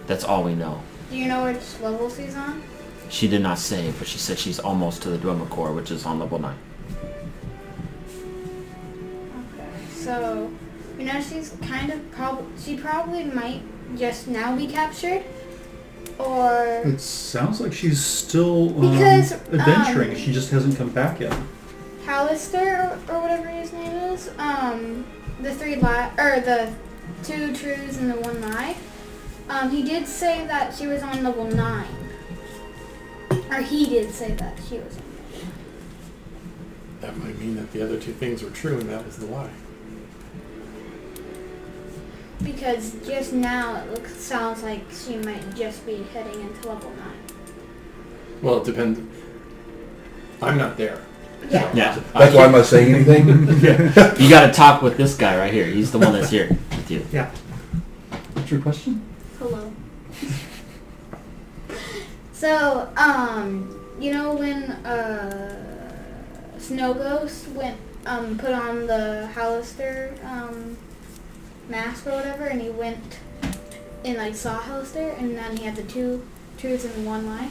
That's all we know. Do you know which level she's on? She did not say, but she said she's almost to the Dwemer core, which is on level 9. Okay, so she's kind of she probably might just now be captured, or It sounds like she's still Because, adventuring. She just hasn't come back yet. Hallister or whatever his name is. The 2 truths and the 1 lie. He did say that she was on level 9. Or he did say that she was on level 9. That might mean that the other 2 things were true and that was the lie. Because just now sounds like she might just be heading into level 9. Well, it depends. I'm not there. Yeah. Yeah. That's why I'm not saying anything. You got to talk with this guy right here. He's the one that's here with you. Yeah. What's your question? Hello. So, when Snow Ghost went put on the Hallister mask or whatever, and he went and saw Hallister, and then he had the 2 truths and 1 lie.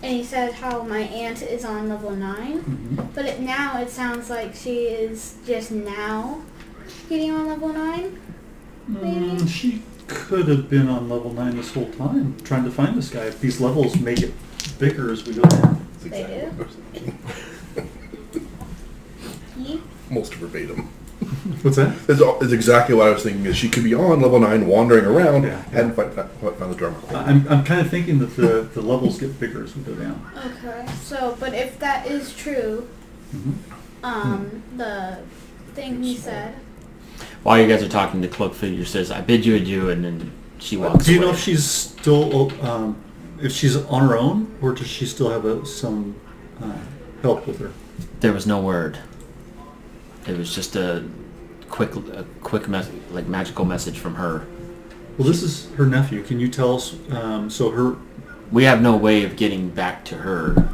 And he said how my aunt is on level 9, but now it sounds like she is just now getting on level 9. Maybe. She could have been on level 9 this whole time, trying to find this guy. If these levels make it bigger as we go on. They do. what I was thinking. Ye? Almost verbatim. What's that? It's exactly what I was thinking. Is she could be on level 9, wandering around, Yeah. hadn't found the drummer. I'm kind of thinking that the levels get bigger as we go down. Okay. So, but if that is true, the thing he said. While you guys are talking, the cloaked figure says, "I bid you adieu," and then she walks Do you know away. if she's still, if she's on her own, or does she still have some help with her? There was no word. It was just a quick magical message from her. Well, this is her nephew. Can you tell us? We have no way of getting back to her.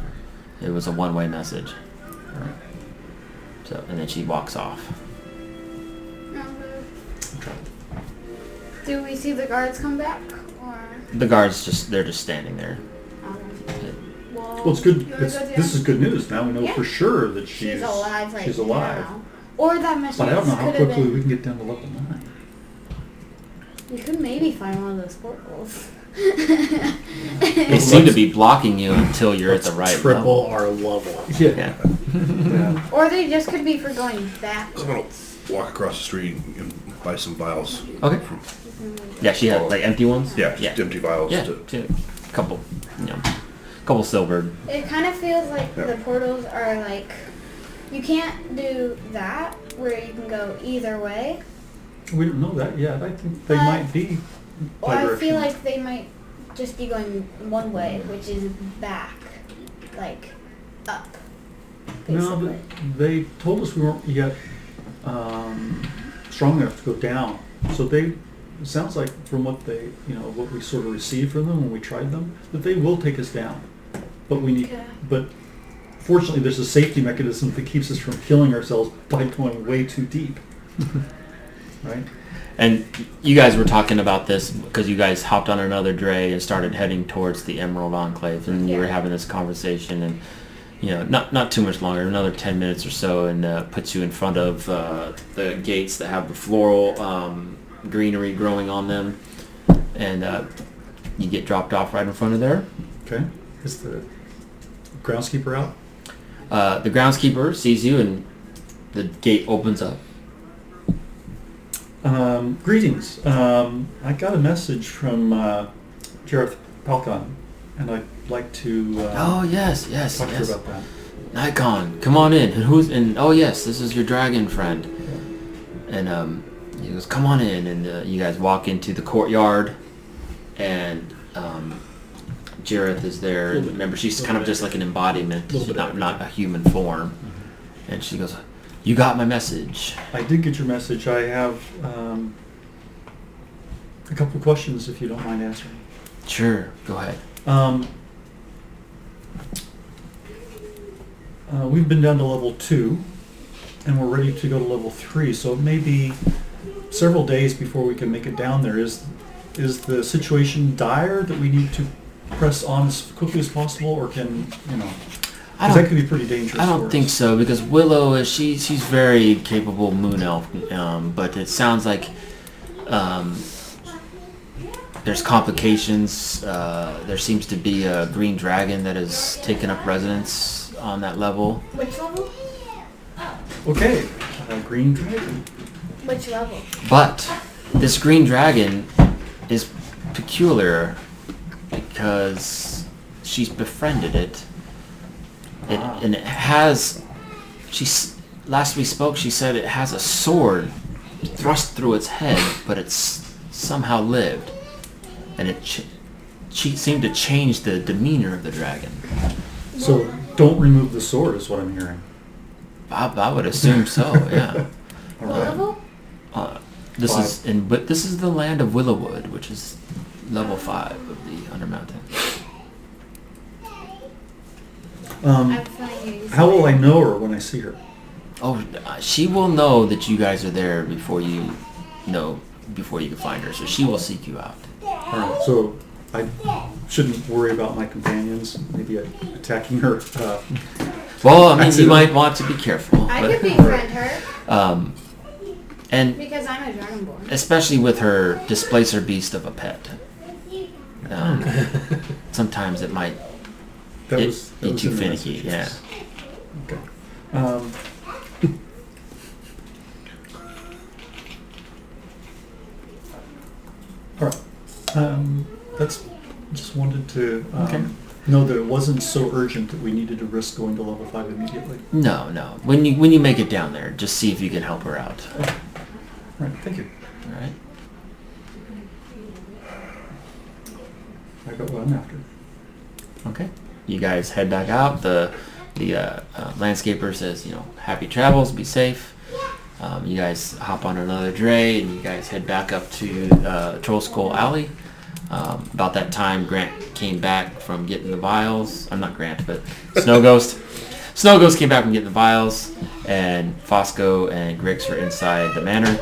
It was a one-way message. So, and then she walks off. Do we see the guards come back, or? The guards they're just standing there. Well, it's good. You wanna go down? This is good news. Now we know Yeah. for sure that She's alive right she's alive. now. Or that message But I don't know how could have quickly been. we can get down to level 9. We could maybe find one of those portals. They seem to be blocking you until you're at the right Triple level. our level. Yeah. Yeah. Or they just could be for going I'm backwards. gonna walk across the street and buy some vials. Okay. Yeah, she had empty ones. Yeah, just empty vials. Yeah, a couple, couple silver. It kind of feels like Yeah. the portals are you can't do that where you can go either way. We don't know that yet. I think they But- might be. Or I feel bi-directional. like they might just be going one way, which is back, like up. No, Basically. but they told us we weren't yet strong enough to go down. So it sounds like from what what we sort of received from them when we tried them, that they will take us down. But but fortunately there's a safety mechanism that keeps us from killing ourselves by going way too deep. Right? And you guys were talking about this because you guys hopped on another dray and started heading towards the Emerald Enclave, and you were having this conversation, and not too much longer, another 10 minutes or so, and puts you in front of the gates that have the floral greenery growing on them, and you get dropped off right in front of there. Okay. Is the groundskeeper out? The groundskeeper sees you, and the gate opens up. Greetings. I got a message from Jareth Palcon, and I'd like to Oh yes, talk to you about that. Nikon, come on in. And oh yes, this is your dragon friend. And he goes, come on in, and you guys walk into the courtyard, and Jareth is there. And remember, she's kind of just like an embodiment, not a human form. And she goes, you got my message. I did get your message. I have a couple of questions, if you don't mind answering. Sure, go ahead. We've been down to level 2, and we're ready to go to level 3. So it may be several days before we can make it down there. Is the situation dire that we need to press on as quickly as possible, or can that could be pretty dangerous? I don't think so, because Willow is she's very capable moon elf, but it sounds like there's complications. There seems to be a green dragon that has taken up residence on that level. Which level? Okay, green dragon. Which level? But this green dragon is peculiar because she's befriended it. And it has. Last we spoke, she said it has a sword thrust through its head, but it's somehow lived, and she seemed to change the demeanor of the dragon. So don't remove the sword, is what I'm hearing. I would assume so. Yeah. All What right. level? But this is the land of Willowwood, which is level 5 of the Undermountain. I'm finding you. How will I know her when I see her? Oh, she will know that you guys are there before you can find her. So she will seek you out. All right, so I shouldn't worry about my companions maybe attacking her. Well, I mean, you might want to be careful. I could befriend her And because I'm a dragonborn. especially with her displacer beast of a pet. Sometimes it might That be was too in the finicky. message, Yeah. yes. Okay. All right. That's just wanted to know that it wasn't so urgent that we needed to risk going to level 5 immediately. No. When you make it down there, just see if you can help her out. All right. Thank you. All right. I got what I'm after. Okay. You guys head back out. The landscaper says, happy travels, be safe. You guys hop on another dray, and you guys head back up to Troll Skull Alley. About that time, Grant came back from getting the vials. I'm not Grant, but Snow Ghost. Snow Ghost came back from getting the vials, and Fosco and Grix were inside the manor.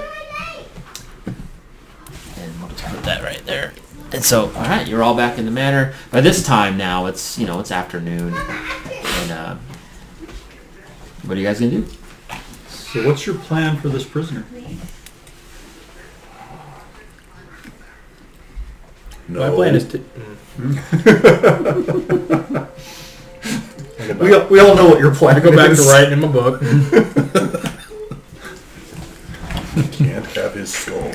And we'll just put that right there. And so, all right, you're all back in the manor. By this time now, it's it's afternoon, and what are you guys gonna do? So what's your plan for this prisoner? No. My plan is to. We all know what your plan I go back to is. writing in my book. Can't have his skull.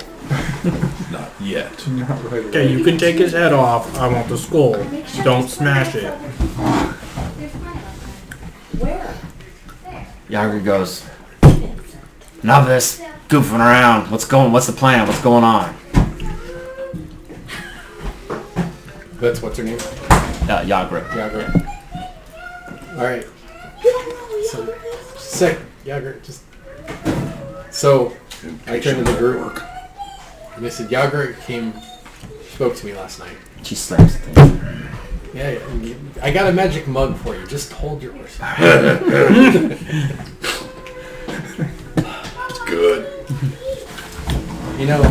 Not yet. Not right away. Okay, you can take his head off. I want the skull. Don't smash it. Where? Yager goes, novice, goofing around. What's the plan? What's going on? That's what's her name? Yagra. Yager. Alright. So, sick. Yager, just... So, I turned to the group, and they said, Yager spoke to me last night. She slaps the thing. Yeah, I got a magic mug for you. Just hold yours. It's good. You know,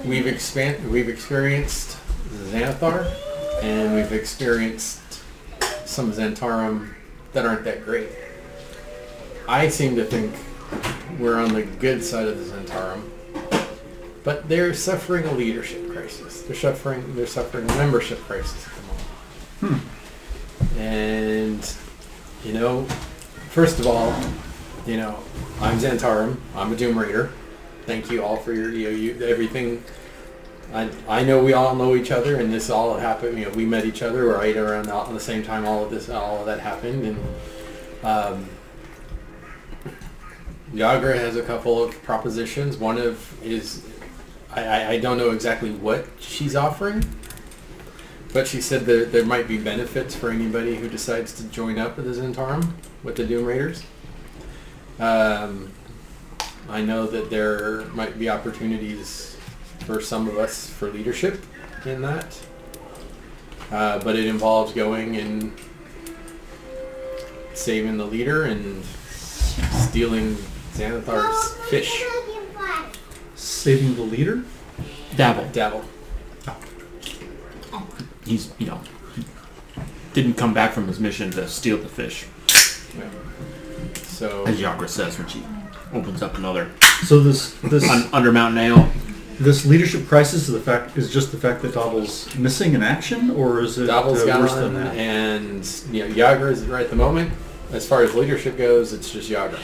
we've experienced Xanathar, and we've experienced some Xantarum that aren't that great. I seem to think we're on the good side of the Xantarum, but they're suffering a leadership crisis. They're suffering a membership crisis at the moment. And you know, first of all, you know, I'm Xantarum. I'm a Doom Raider. Thank you all for your everything. I know we all know each other, and this all happened. You know, we met each other right around at the same time. All of that happened, and Yagra has a couple of propositions. One is I don't know exactly what she's offering, but she said that there might be benefits for anybody who decides to join up with the Xantarum, with the Doom Raiders. I know that there might be opportunities for some of us for leadership in that, but it involves going and saving the leader and stealing Xanathar's fish. Saving the leader? Dabble. He's, didn't come back from his mission to steal the fish. Yeah. So As Yagra says when she opens up another So this Undermountain Ale. this leadership crisis is just the fact that Dabble's missing in action, or is it Dabble's worse gone, than that? and Yagra is right at the moment. As far as leadership goes, it's just Yagra.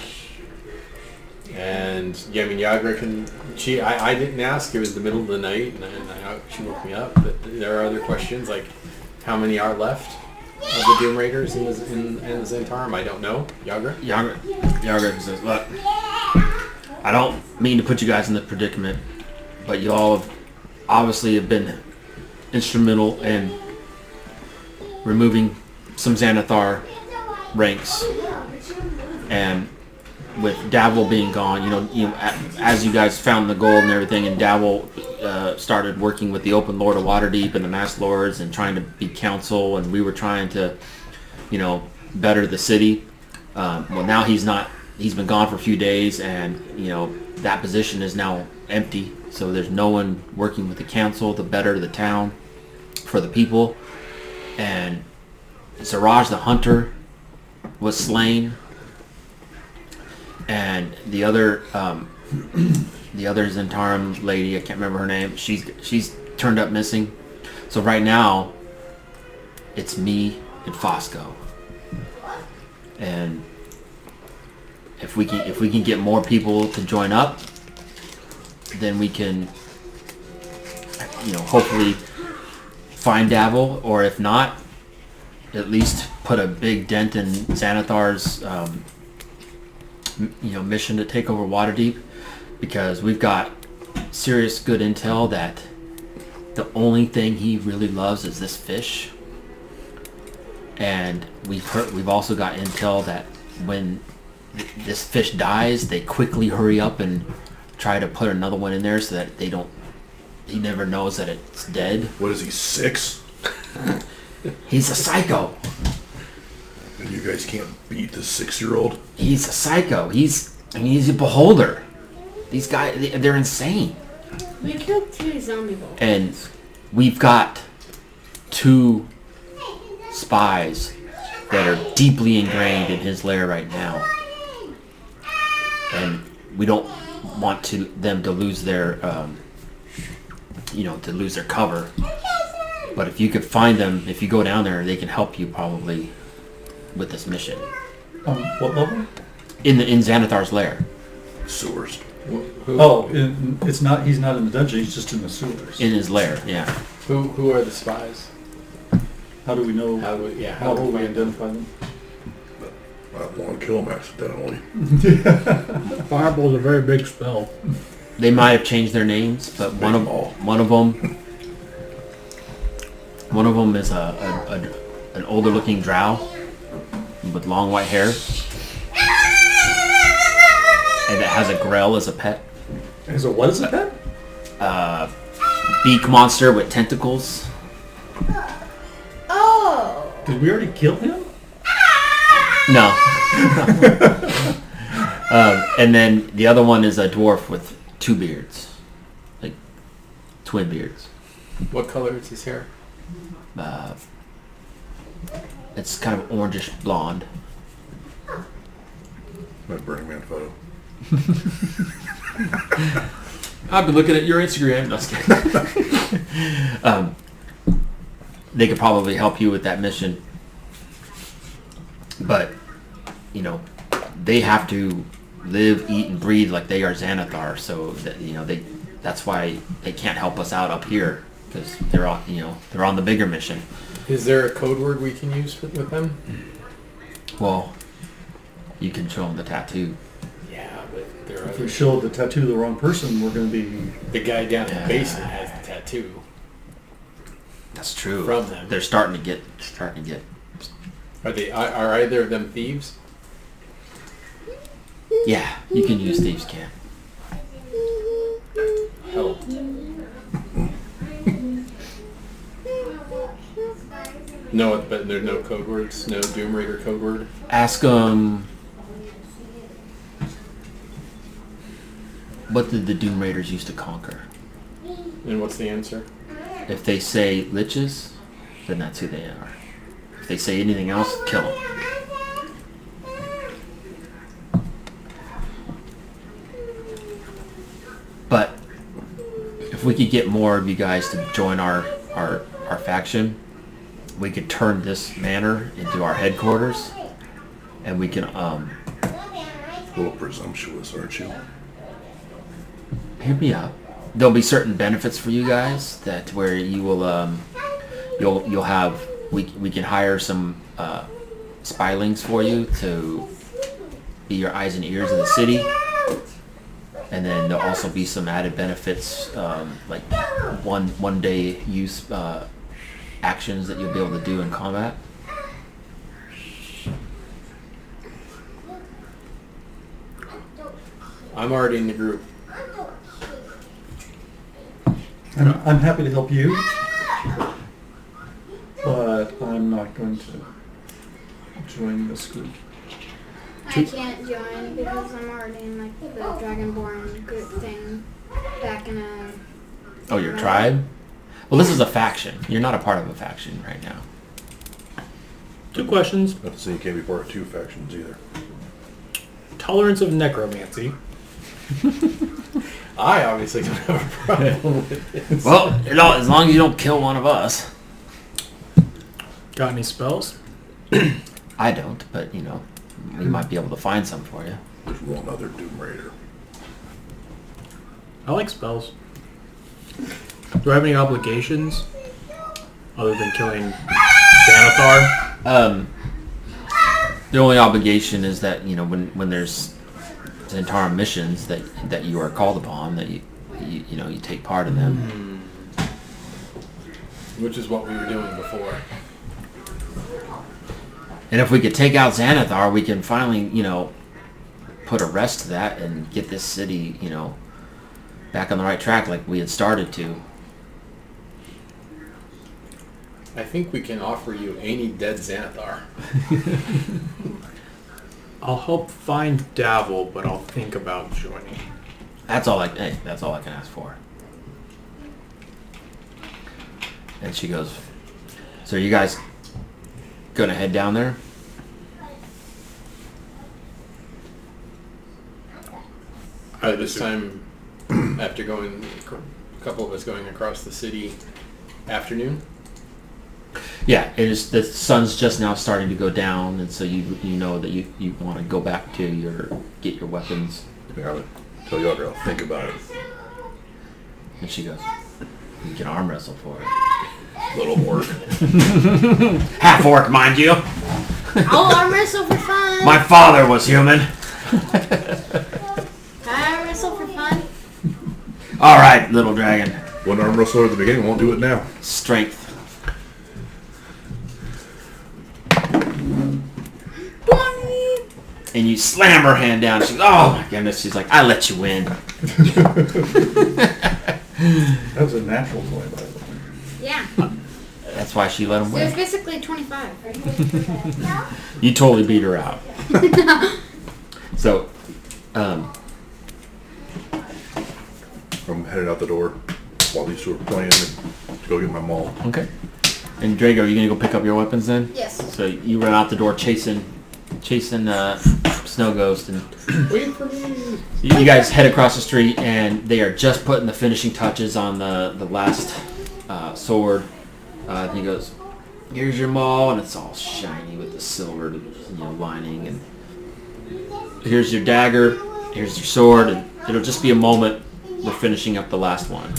And Yagra can. I didn't ask. It was the middle of the night, and she woke me up. But there are other questions like how many are left of the Doom Raiders in the Xantarum. I don't know. Yagra says, "Look, I don't mean to put you guys in the predicament, but you all obviously have been instrumental in removing some Xanathar ranks, and with Dabble being gone, as you guys found the gold and everything, and Dabble started working with the Open Lord of Waterdeep and the Mass Lords and trying to be council, and we were trying to, better the city. Well, now he's not. He's been gone for a few days, and that position is now empty. So there's no one working with the council to better the town for the people. And Siraj the Hunter was slain, and the other Xantarum lady, I can't remember her name. She's turned up missing. So right now, it's me and Fosco. And if we can get more people to join up, then we can, hopefully find Dabble, or if not, at least put a big dent in Xanathar's, mission to take over Waterdeep, because we've got serious good intel that the only thing he really loves is this fish. And we've also got intel that when this fish dies, they quickly hurry up and try to put another one in there so that he never knows that it's dead. What is he, 6? He's a psycho. And you guys can't beat the 6-year-old? He's a psycho. He's a beholder. These guys, they're insane. We killed 2 zombie bolts. And we've got 2 spies that are deeply ingrained in his lair right now. And we don't want them to lose their, to lose their cover. But if you could find them, if you go down there, they can help you probably with this mission. What level? In Xanathar's lair. Sewers. It's not. He's not in the dungeon. He's just in the sewers. In his lair, yeah. Who are the spies? How do we know? How do we How will we identify them? I want to kill him accidentally. Fireball is a very big spell. They might have changed their names, but one of them is an older looking drow with long white hair, and it has a grell as a pet. So what is a pet? Beak monster with tentacles. Oh! Did we already kill him? No. And then the other one is a dwarf with 2 beards, like twin beards. What color is his hair? It's kind of orangish blonde. My Burning Man photo. I've been looking at your Instagram. No, just kidding. They could probably help you with that mission, but you know they have to live, eat, and breathe like they are Xanathar. So that that's why they can't help us out up here because they're on the bigger mission. Is there a code word we can use with them? Well, you can show them the tattoo. Yeah, but there are If we show the tattoo to the wrong person, we're going to be... the guy down in the basement has the tattoo. That's true. From them. They're starting to get. Are either of them thieves? Yeah, you can use thieves' camp. Help. No, but there's no code words. No Doom Raider code word. Ask them. What did the Doom Raiders used to conquer? And what's the answer? If they say liches, then that's who they are. If they say anything else, kill them. But if we could get more of you guys to join our faction, we could turn this manor into our headquarters, and we can A little presumptuous, aren't you? hear me out. There'll be certain benefits for you guys that where you will you'll have we can hire some spylings for you to be your eyes and ears in the city, and then there'll also be some added benefits like one day use actions that you'll be able to do in combat. I'm already in the group. I'm happy to help you, but I'm not going to join this group. I can't join because I'm already in like the Dragonborn group thing back in a... Oh, your tribe? Well, this is a faction. You're not a part of a faction right now. 2 questions. Not to say you can't be part of 2 factions either. Tolerance of necromancy. I obviously don't have a problem with it. Well, as long as you don't kill one of us. Got any spells? I don't, but we might be able to find some for you. There's one other Doom Raider. I like spells. Do I have any obligations other than killing Xanathar? The only obligation is that when there's Xanathar missions that you are called upon, that you take part in them. Which is what we were doing before. And if we could take out Xanathar, we can finally put a rest to that and get this city back on the right track like we had started to. I think we can offer you any dead Xanathar. I'll help find Davil, but I'll think about joining. That's all I can ask for. And she goes, so are you guys gonna head down there? This time, after a couple of us going across the city, afternoon? Yeah, it is. The sun's just now starting to go down, and so you know that you want to go back to get your weapons. Yeah, I would tell you I'll think about it. And she goes, you can arm wrestle for it. Little work. Half orc, mind you. I'll arm wrestle for fun. My father was human. I arm wrestle for fun. All right, little dragon. One arm wrestler at the beginning won't do it now. Strength. And you slam her hand down. She's, oh my goodness. She's like, I let you win. That was a natural 20, by the way. Yeah. That's why she let him So it's win. basically 25. You totally beat her out. So, I'm headed out the door while these two are playing and to go get my maul. okay. And Drago, are you gonna go pick up your weapons then? Yes. So you run out the door chasing Snow Ghost, and Wait for me. you guys head across the street, and they are just putting the finishing touches on the last sword. He goes, "Here's your maul," and it's all shiny with the silver, lining. And here's your dagger. Here's your sword, and it'll just be a moment. We're finishing up the last one,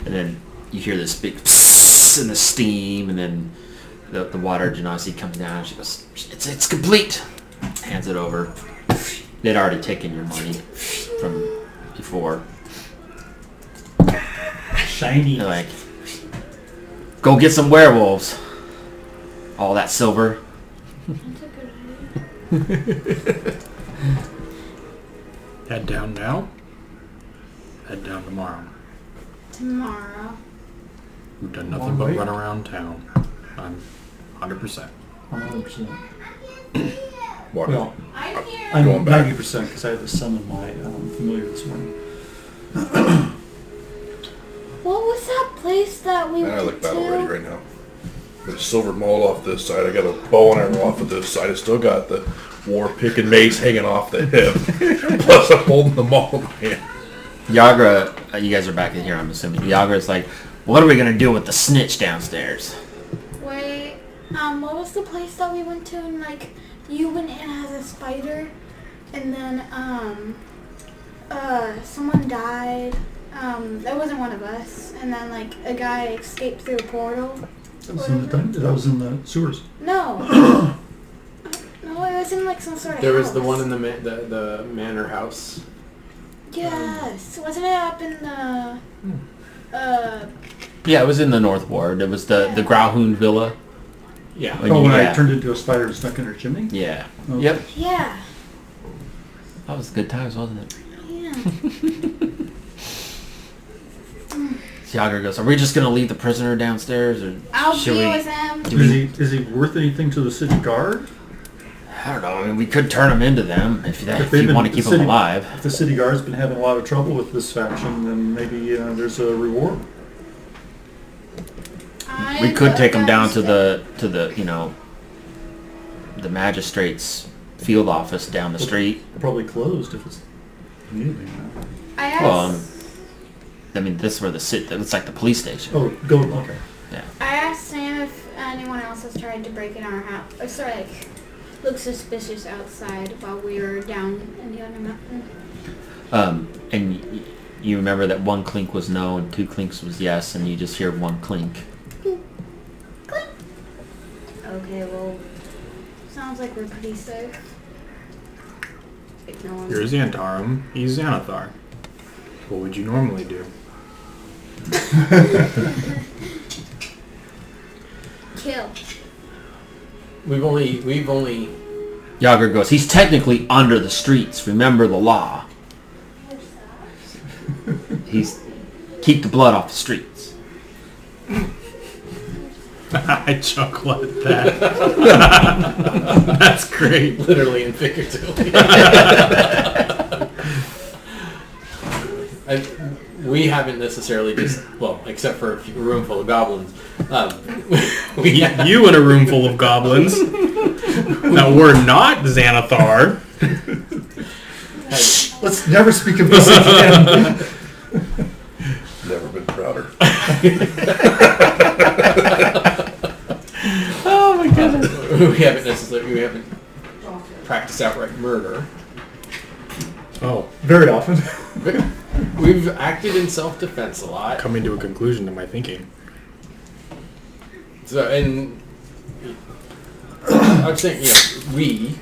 and then you hear this big psss and the steam, and then the water genasi comes down. She goes, "It's complete." Hands it over. They'd already taken your money from before. Shiny. They're like, "Go get some werewolves." All that silver. Head down now. Head down tomorrow. Tomorrow. We've done nothing but run around town. I'm 100%. 100%. Water. Well, I'm I'm Going back. 90% because I had to summon my familiar this morning. What was that place that we And I went look to? battle ready right now. Got a silver maul off this side. I got a bow and arrow off of this side. I still got the war pick and mace hanging off the hip. Plus I'm holding the maul in my hand. Yagra, you guys are back in here, I'm assuming. Yagra's like, "What are we gonna do with the snitch downstairs?" Wait, what was the place that we went to and like you went in as a spider and then someone died. That wasn't one of us. And then like a guy escaped through a portal. That was in the sewers. No. No, it was in like some sort of There was house. the one in the manor house. Yes. Wasn't it up in the Yeah, it was in the North Ward. It was the Grauhund Villa. Yeah. When Oh, when yeah. I turned into a spider and stuck in her chimney? Yeah. Okay. Yep. yeah. That was good times, wasn't it? Yeah. Yagra goes, "Are we just gonna leave the prisoner downstairs, or I'll should be we?" with them. Do we? Is he worth anything to the city guard? I don't know. I mean, we could turn him into them if they've you been- want to keep the him city- alive. If the city guard's been having a lot of trouble with this faction, then maybe there's a reward. We could take him down to the the magistrate's field office down the street. Probably closed if it's community. I asked, Well, I mean, this is where the it's like the police station. Oh, go. Okay. I asked Sam if anyone else has tried to break in our house. Or sorry, like, look suspicious outside while we were down in the other mountain. And you remember that one clink was no and two clinks was yes, and you just hear one clink. Okay, well, sounds like we're pretty safe. Like no one's- You're Xantarum. He's Xanathar. What would you normally do? Kill. We've only Yager goes, "He's technically under the streets. Remember the law. He's keep the blood off the streets." I chuckle at that. That's great. literally and figuratively. We haven't necessarily just, well, except for a room full of goblins. You in a room full of goblins. Now we're not Xanathar. Let's never speak of this again. Never been prouder. Oh my goodness. we haven't practiced outright murder. Oh, Very often. We've acted in self-defense a lot. coming to a conclusion to my thinking. So, and I'm saying we,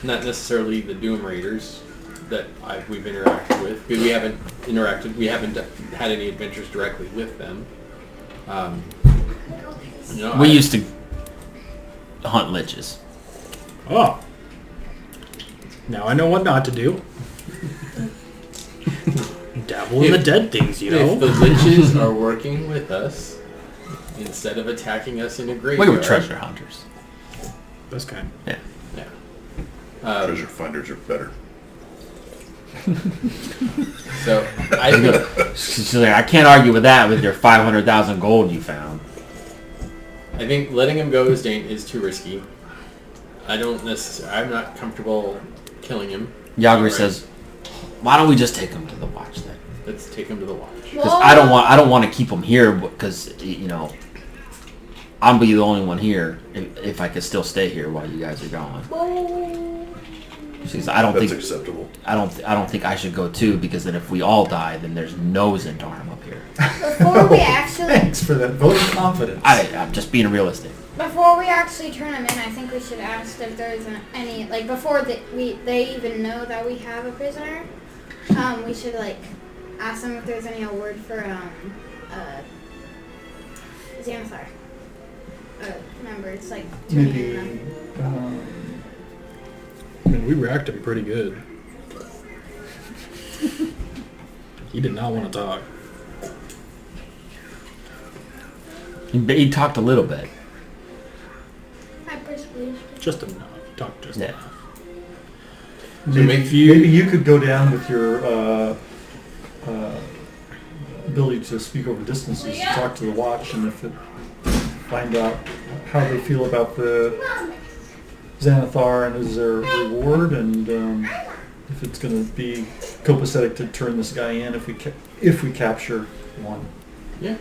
not necessarily the Doom Raiders that we've interacted with. We haven't interacted. We haven't had any adventures directly with them. We used to hunt liches. Oh. Now I know what not to do. Dabble in the dead things, you know. If the liches are working with us, instead of attacking us in a graveyard... We were treasure hunters. This kind. Yeah. Treasure finders are better. So, I think... She's like, I can't argue with that with your 500,000 gold you found. I think letting him go is too risky. I'm not comfortable killing him. Yagri says, why don't we just take him to the watch then? Let's take him to the watch. Because I don't want to keep him here because, I'll be the only one here if I could still stay here while you guys are gone. She says, That's acceptable. I don't think I should go too because then if we all die, then there's no Xanathar up here. Before we actually... Thanks for that vote of confidence. I'm just being realistic. Before we actually turn them in, I think we should ask if there's any, like, before they even know that we have a prisoner, we should, like, ask them if there's any word for, Xanathar. Remember, it's, like, Maybe. I mean, we were acting pretty good. He did not want to talk. He talked a little bit. I persuaded. Just enough. He talked just enough. Maybe you could go down with your ability to speak over distances, talk to the watch, and find out how they feel about the Xanathar and is there a reward, and if it's going to be copacetic to turn this guy in if we capture one. Yeah.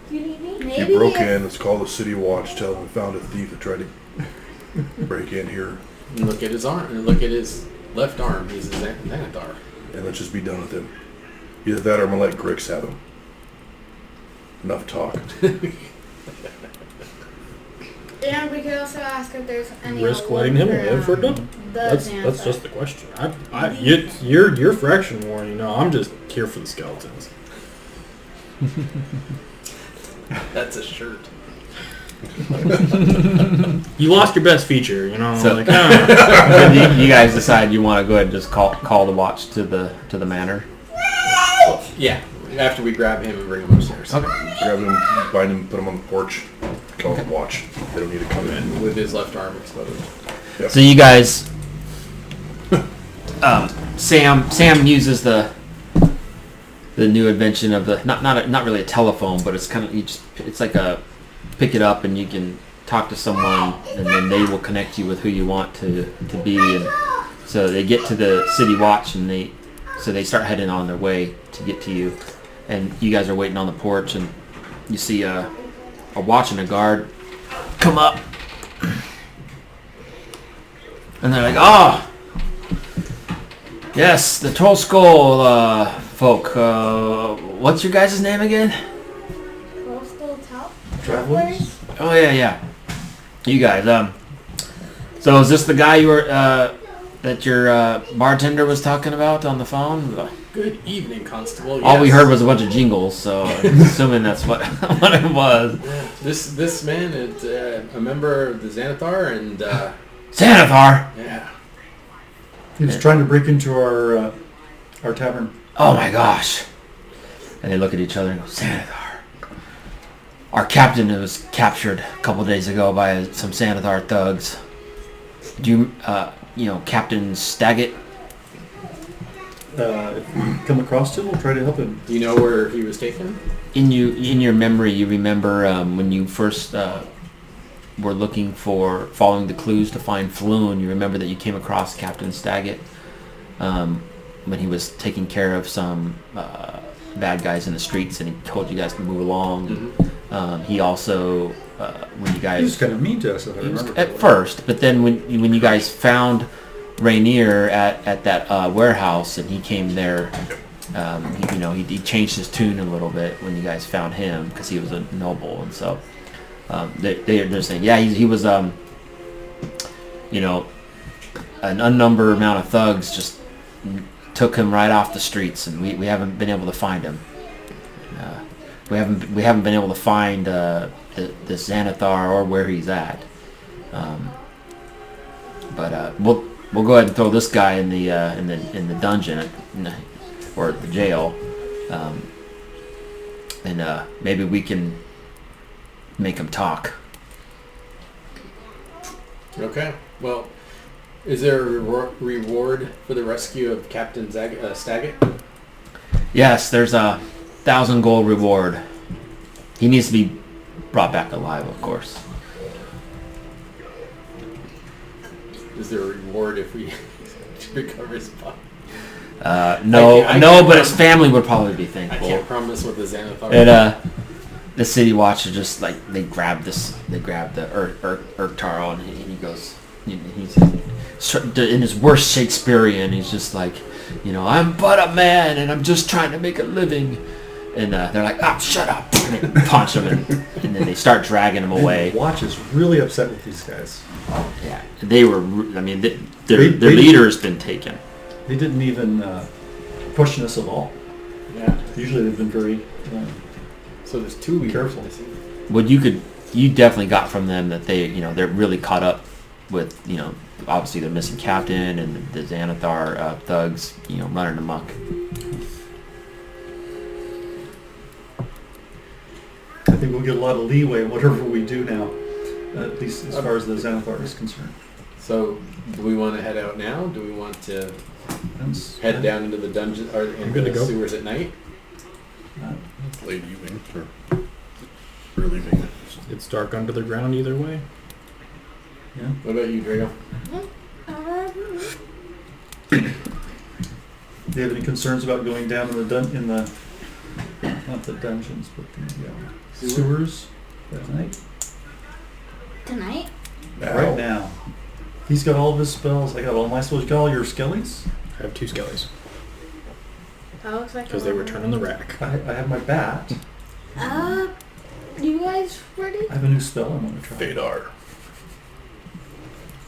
Maybe You broke in. Let's call the city watch. Tell them we found a thief that tried to break in here. And look at his arm. And look at his left arm. He's a Xanathar. And let's just be done with him. Either that or I'm going to let Grix have him. Enough talk. And we could also ask if there's any Risk letting him live for them? That's just the question. You're fraction war, I'm just here for the skeletons. That's a shirt. You lost your best feature, So- you guys decide you want to go ahead and just call the watch to the manor. Yeah. After we grab him and bring him upstairs. Okay. Grab him, bind him, put him on the porch. Call the watch. They don't need to come in. With his left arm exposed. Yep. So you guys, Sam uses the new invention of the not really a telephone, but it's kind of it's like a pick it up and you can talk to someone and then they will connect you with who you want to be, and so they get to the city watch and they start heading on their way to get to you, and you guys are waiting on the porch and you see a watch and a guard come up. And they're like, oh, yes, the Troll Skull folk. What's your guys' name again? Travelers? Oh, yeah. You guys, so is this the guy you were, that your bartender was talking about on the phone? Good evening, Constable. All we heard was a bunch of jingles, so I'm assuming that's what it was. Yeah. This man is a member of the Xanathar, and Xanathar? yeah. He was trying to break into our tavern. Oh my gosh. And they look at each other and go, Xanathar. Our captain was captured a couple days ago by some Xanathar thugs. Do you, Captain Staggett? If we come across him, we'll try to help him. Do you know where he was taken? In your memory, you remember when you first were looking for following the clues to find Floon. You remember that you came across Captain Staggett when he was taking care of some bad guys in the streets, and he told you guys to move along. Mm-hmm. He also, when you guys, He was kind of mean to us, if I remember. at first, but then when you guys found Rainier at that warehouse, and he came there. He changed his tune a little bit when you guys found him because he was a noble, and so they're saying, yeah, he was an unnumbered amount of thugs just took him right off the streets, and we haven't been able to find him. We haven't been able to find this Xanathar or where he's at. But we'll go ahead and throw this guy in the dungeon or the jail, and maybe we can make him talk. Okay. Well, is there a reward for the rescue of Captain Staggett? Yes, there's a 1,000 gold reward. He needs to be brought back alive, of course. Is there a reward if we recover his body? No, but his family would probably be I thankful. can't promise what the Xanathar. And the city watcher just they grab the Urktaro, and he goes, he's in his worst Shakespearean. He's just like, I'm but a man, and I'm just trying to make a living. And they're like, shut up! And they punch him, and then they start dragging him away. Watch is really upset with these guys. Yeah, they were. I mean, their leader has been taken. They didn't even question us at all. Yeah. Usually they've been very So there's two leaders. careful. What you definitely got from them that they're really caught up with, obviously the missing captain and the Xanathar thugs, running amok. I think we'll get a lot of leeway whatever we do now, at least as far as the Xanathar is concerned. So, do we want to head out now? Do we want to head down into the dungeon or into gonna the go. sewers at night? Late evening or early evening. It's dark under the ground either way. Yeah. What about you, Drago? Do you have any concerns about going down in the not the dungeons, but the sewers at night? Tonight? Right now. He's got all of his spells. I got all my spells. You got all your skellies? I have 2 skellies That looks like because they return on the rack. I have my bat. You guys ready? I have a new spell I'm going to try. Fadar.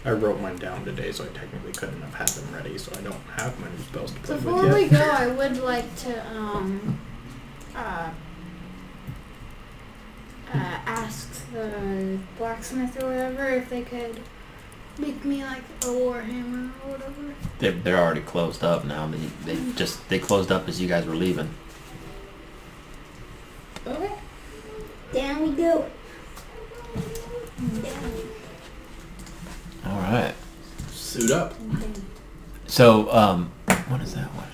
I wrote mine down today, so I technically couldn't have had them ready, so I don't have my new spells to play with Before yet. we go, I would like to ask the blacksmith or whatever if they could make me like a warhammer or whatever. They're already closed up now. They closed up as you guys were leaving. Okay. Down we go. Down. All right. Suit up. So, what is that one?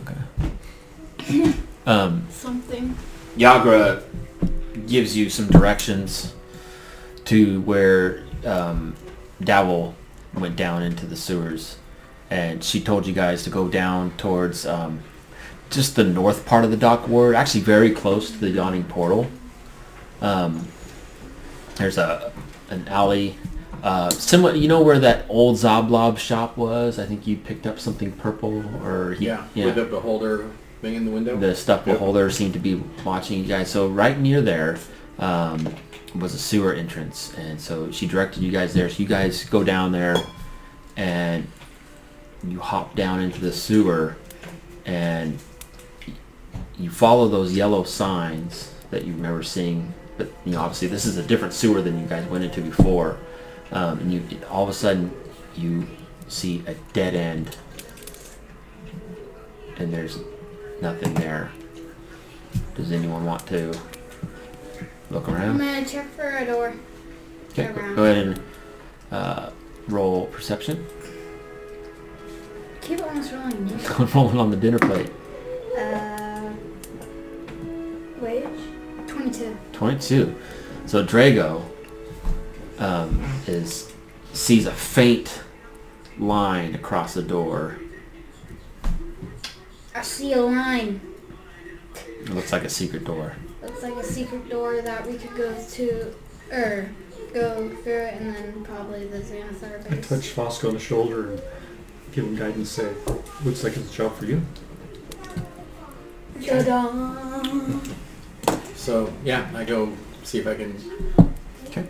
Okay. Something. Yagra gives you some directions to where Dowell went down into the sewers, and she told you guys to go down towards just the north part of the dock ward, actually very close to the yawning portal. There's an alley similar, where that old Zoblob shop was? I think you picked up something purple, or With the beholder thing in the window. the stuff beholder seemed to be watching you guys. So right near there was a sewer entrance, and so she directed you guys there. So you guys go down there, and you hop down into the sewer, and you follow those yellow signs that you remember seeing. But obviously this is a different sewer than you guys went into before. And you all of a sudden you see a dead end, and there's nothing there. Does anyone want to look I'm around? gonna check for a door. Okay, around. go ahead and roll perception. Keep almost rolling. Rolling on the dinner plate. Wage? 22. 22. So Drago sees a faint line across the door. I see a line. It looks like a secret door. Looks like a secret door that we could go to, or go through it, and then probably the Xanathar I base. touch Fosco on the shoulder and give him guidance. Say, looks like it's a job for you. Ta-da! So yeah, I go see if I can. Okay.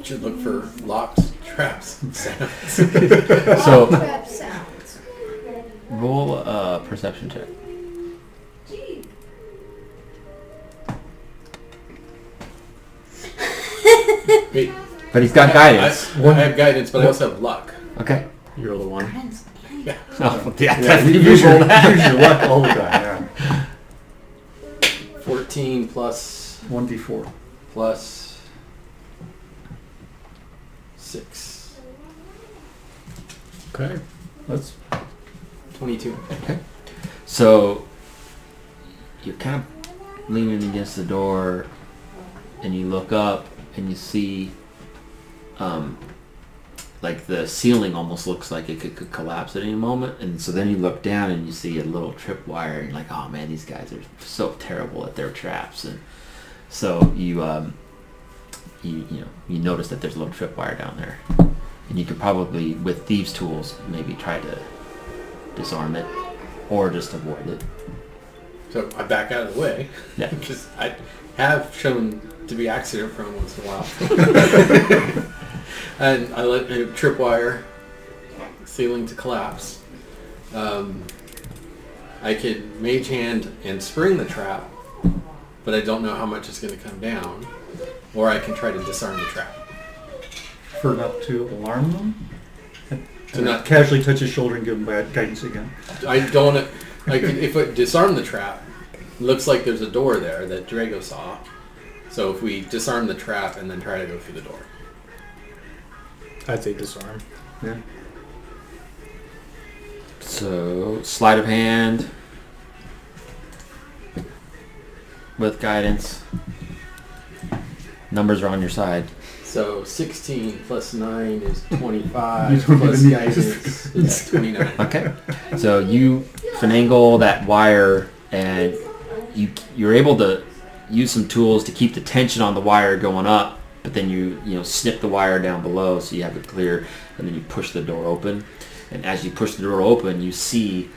Should look for locks, Traps. So Trap sounds. roll a perception check. Wait, But he's got guidance. I have guidance, but I also have luck. Okay. You're the one. Oh, yeah, Yeah, you you use your that. luck all the time. Yeah. 14 plus 1d4. plus 6. Okay. That's 22. So you're kind of leaning against the door, and you look up and you see, like the ceiling almost looks like it could collapse at any moment. And so then you look down and you see a little tripwire, and you're like, oh man, these guys are so terrible at their traps. And so you notice that there's a little tripwire down there, and you could probably, with thieves' tools, maybe try to disarm it or just avoid it. So I back out of the way. Yeah. Because I have shown to be accident prone once in a while. And I let a tripwire ceiling to collapse. I could mage hand and spring the trap, but I don't know how much it's going to come down. Or I can try to disarm the trap. for not to alarm them. To not casually touch his shoulder and give him bad guidance again. I don't. Like if I disarm the trap, it looks like there's a door there that Drago saw. So if we disarm the trap and then try to go through the door. I'd say disarm. Yeah. So, sleight of hand with guidance. Numbers are on your side. So 16 plus 9 is 25. You don't Plus even need guidance is 29. Okay. So you finagle that wire, and you're able to use some tools to keep the tension on the wire going up, but then you snip the wire down below so you have it clear, and then you push the door open. And as you push the door open, you see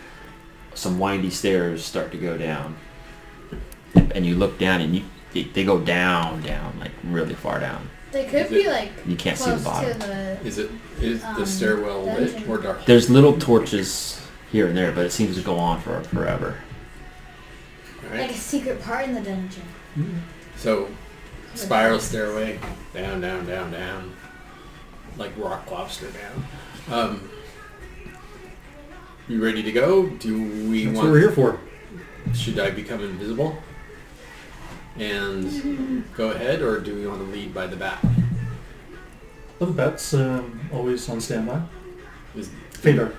some windy stairs start to go down. And you look down, and they go down, like really far down. They could be like You can't see the close bottom. to the. Is the stairwell lit dungeon. or dark? There's little torches here and there, but it seems to go on for forever. All Like right. a secret part in the dungeon. So spiral stairway down, down, down, down, like rock lobster down. You ready to go? Do we That's want? what we're here for. Should I become invisible and go ahead, or do we want to lead by the bat? Oh, the bat's always on standby. Is Fadar.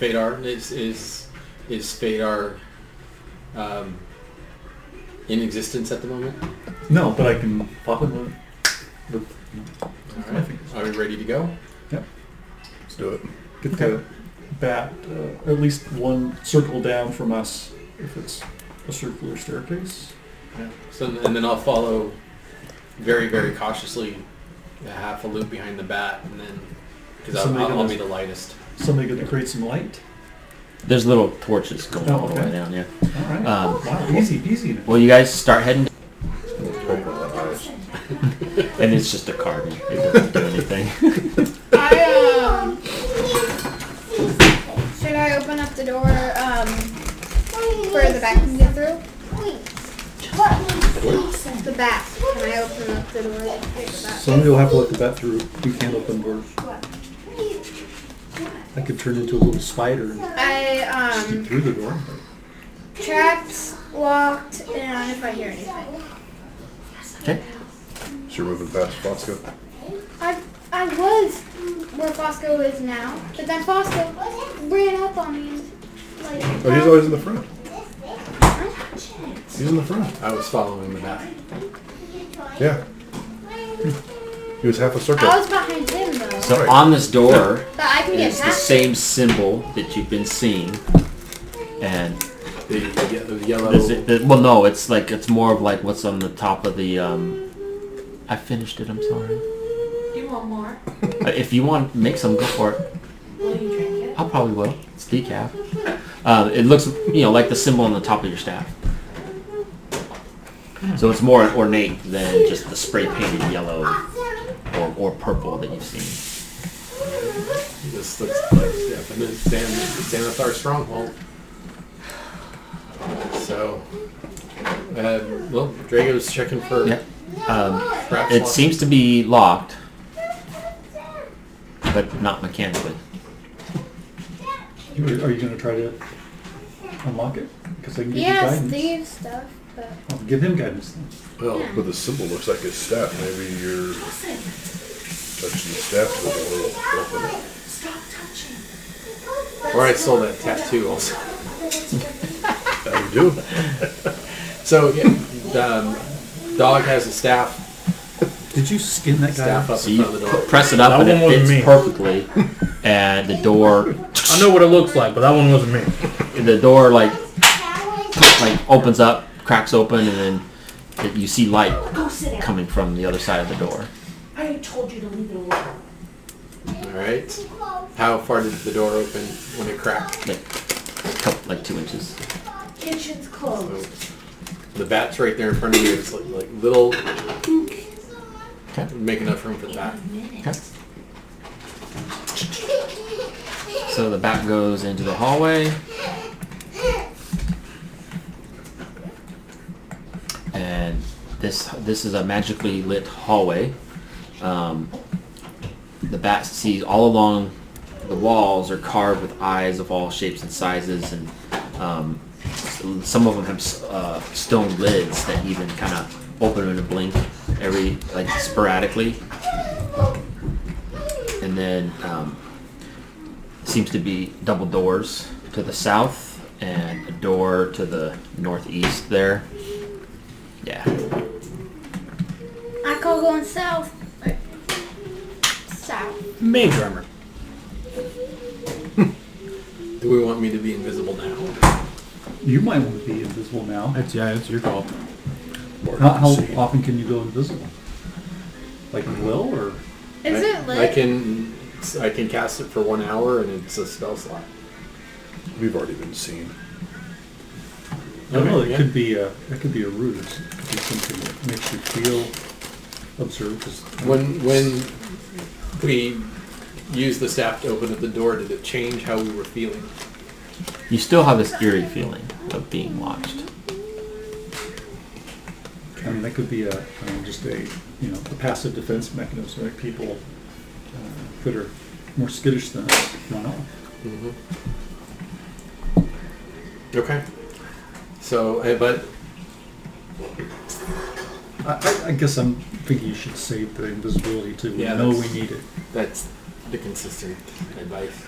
Fadar is Fadar in existence at the moment? No, but I can pop in the All right. Are we ready to go? Let's do it. get the bat at least one circle down from us if it's a circular staircase. Yeah. So and then I'll follow very, very cautiously, half a loop behind the bat, and then because I'll be the lightest. Somebody going to create some light. There's little torches going all the okay. way down, yeah. All right. Um, Wow, easy peasy. Well, you guys start heading, Open the eyes. and it's just a carbon. It doesn't do anything. Should I open up the door for the bat can get through? The bat. Can I open up the door for the bat? Somebody will have to let the bat through. You can't open doors. I could turn into a little spider and I sneak through the door. traps locked, and if I hear anything, Okay. So you're moving past Fosco. I was where Fosco is now, but then Fosco ran up on me and like. Oh, he's always in the front. He's in the front. I was following the bat. Yeah. He was half a circle. I was behind him though. So on this door But I can get is the past same symbol that you've been seeing, and The yellow. well, no, it's more of like what's on the top of the. I finished it. I'm sorry. You want more? If you want, make some. Go for it. Will you drink it? I probably will. It's decaf. It looks, like the symbol on the top of your staff. So it's more ornate than just the spray painted yellow or purple that you've seen. This looks like definite Xanathar stronghold. So, well, Drago's checking for Yep. traps. It locked. seems to be locked, but not mechanically. Are you going to try to unlock it? Because I can give you Yeah, guidance. Steve stuff, but I'll give him guidance then. Well, but the symbol looks like his staff. Maybe you're touching the staff to the door will open it. Stop touching. Or I stole that tattoo also. That would do. So, yeah, dog has a staff. Did you skin that guy? Staff up So in you front of the door. press it up That and one it wasn't fits me. perfectly, and the door I know what it looks like, but that one wasn't me. like opens up, cracks open, and then you see light Go sit down. coming from the other side of the door. I already told you to leave it alone. Alright. How far did the door open when it cracked? Like 2 inches. Kitchen's So, closed. the bat's right there in front of you. It's like little... Okay. Make enough room for the bat. Okay. So the bat goes into the hallway. And this is a magically lit hallway. The bat sees all along the walls are carved with eyes of all shapes and sizes, and some of them have stone lids that even kind of open in a blink sporadically. And then seems to be double doors to the south and a door to the northeast there. Yeah. I call going south. South. Mage armor. Do we want me to be invisible now? You might want to be invisible now. It's your call. How often can you go invisible? Like will or? Is it I lit? can cast it for 1 hour and it's a spell slot. We've already been seen. I don't know. Okay, It could be a ruse. It could be something that makes you feel observed. When we used the staff to open up the door, did it change how we were feeling? You still have this eerie feeling of being watched. I mean, that could be just a passive defense mechanism. Like people that are more skittish than us run off. Mm-hmm. Okay. So, but I guess I'm thinking you should save the invisibility too. We Yeah, know that's- we need it. that's the consistent advice.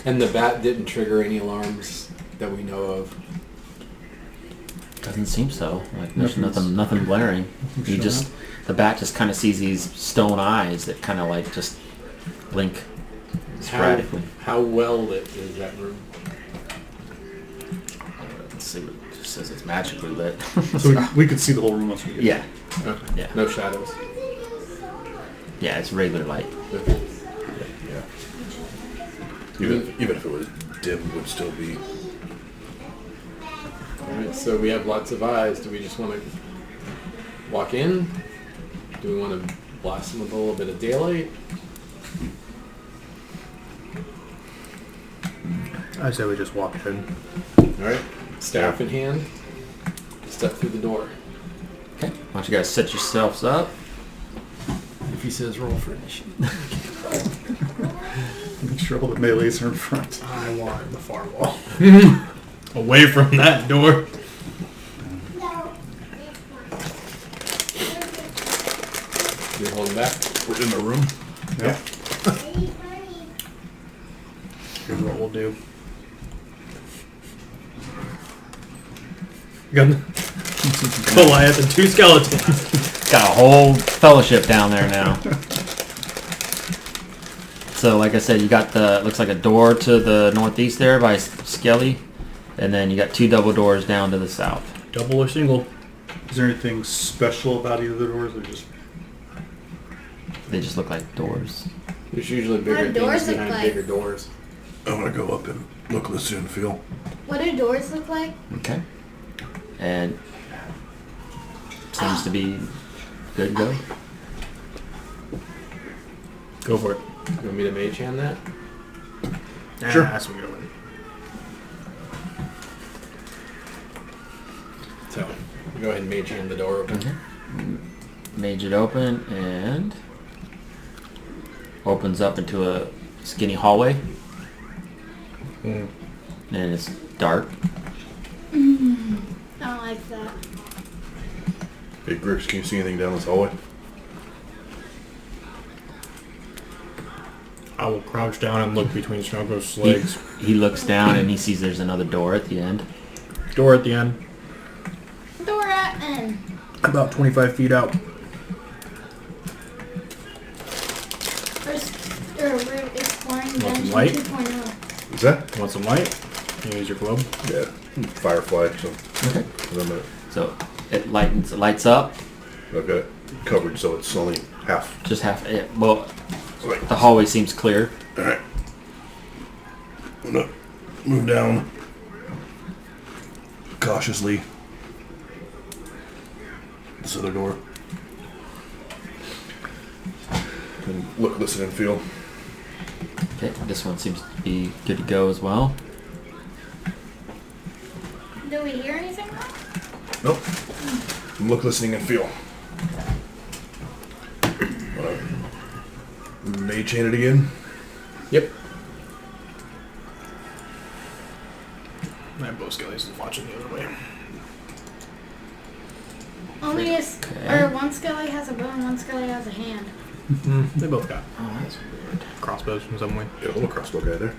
And the bat didn't trigger any alarms that we know of. Doesn't seem so. Like there's Nothing's- nothing blaring. Nothing showing up. The bat just kind of sees these stone eyes that kind of like just blink sporadically. How well lit is that room? Let's see what it just says. It's magically lit. So we could see the whole room once we get yeah, Okay. Yeah. No shadows. yeah, it's regular light. Okay. Yeah. Even if it was dim, it would still be. Alright, so we have lots of eyes. Do we just want to walk in? Do we want to blast them with a little bit of daylight? I say we just walk in. Alright, staff in hand. Step through the door. Okay, why don't you guys set yourselves up? If he says roll for initiative. Make sure all the melees are in front. I want the far wall. Away from that door. You're holding back. We're in the room. Yeah. Here's what we'll do. Got Goliath and 2 skeletons. Got a whole fellowship down there now. So, like I said, you got looks like a door to the northeast there by Skelly, and then you got 2 double doors down to the south. Double or single? Is there anything special about either of the doors, or just They just look like doors. There's usually bigger What do doors things look behind like? bigger doors. I'm gonna go up and look, listen, and feel. What do doors look like? Okay. And seems to be good to go. Go for it. You want me to mage hand that? Sure. That's what we go in. So, go ahead and mage hand the door open. Mage it open and opens up into a skinny hallway. Mm. And it's dark. I don't like that. Hey, Grix, can you see anything down this hallway? I will crouch down and look between Snowghost's legs. He looks down and he sees there's another door at the end. Door at the end. Door at end. About 25 feet out. We're exploring Want some Dungeon light? 2.0. Is that? Want some light? Can you use your globe? Yeah. Firefly, so. Okay. I'm So it lights up. I've got it covered, so it's only half. Just half. Well, Right. the hallway seems clear. Alright. I'm gonna move down cautiously. This other door. And look, listen, and feel. Okay, this one seems to be good to go as well. Do we hear anything wrong? Nope. Look, listening, and feel. Mage hand it again. Yep. My bow skellies is watching the other way. Only is, or one skelly has a bow and one skelly has a hand. They both got Oh, that's weird. crossbows in some way. Yeah, a little crossbow guy there.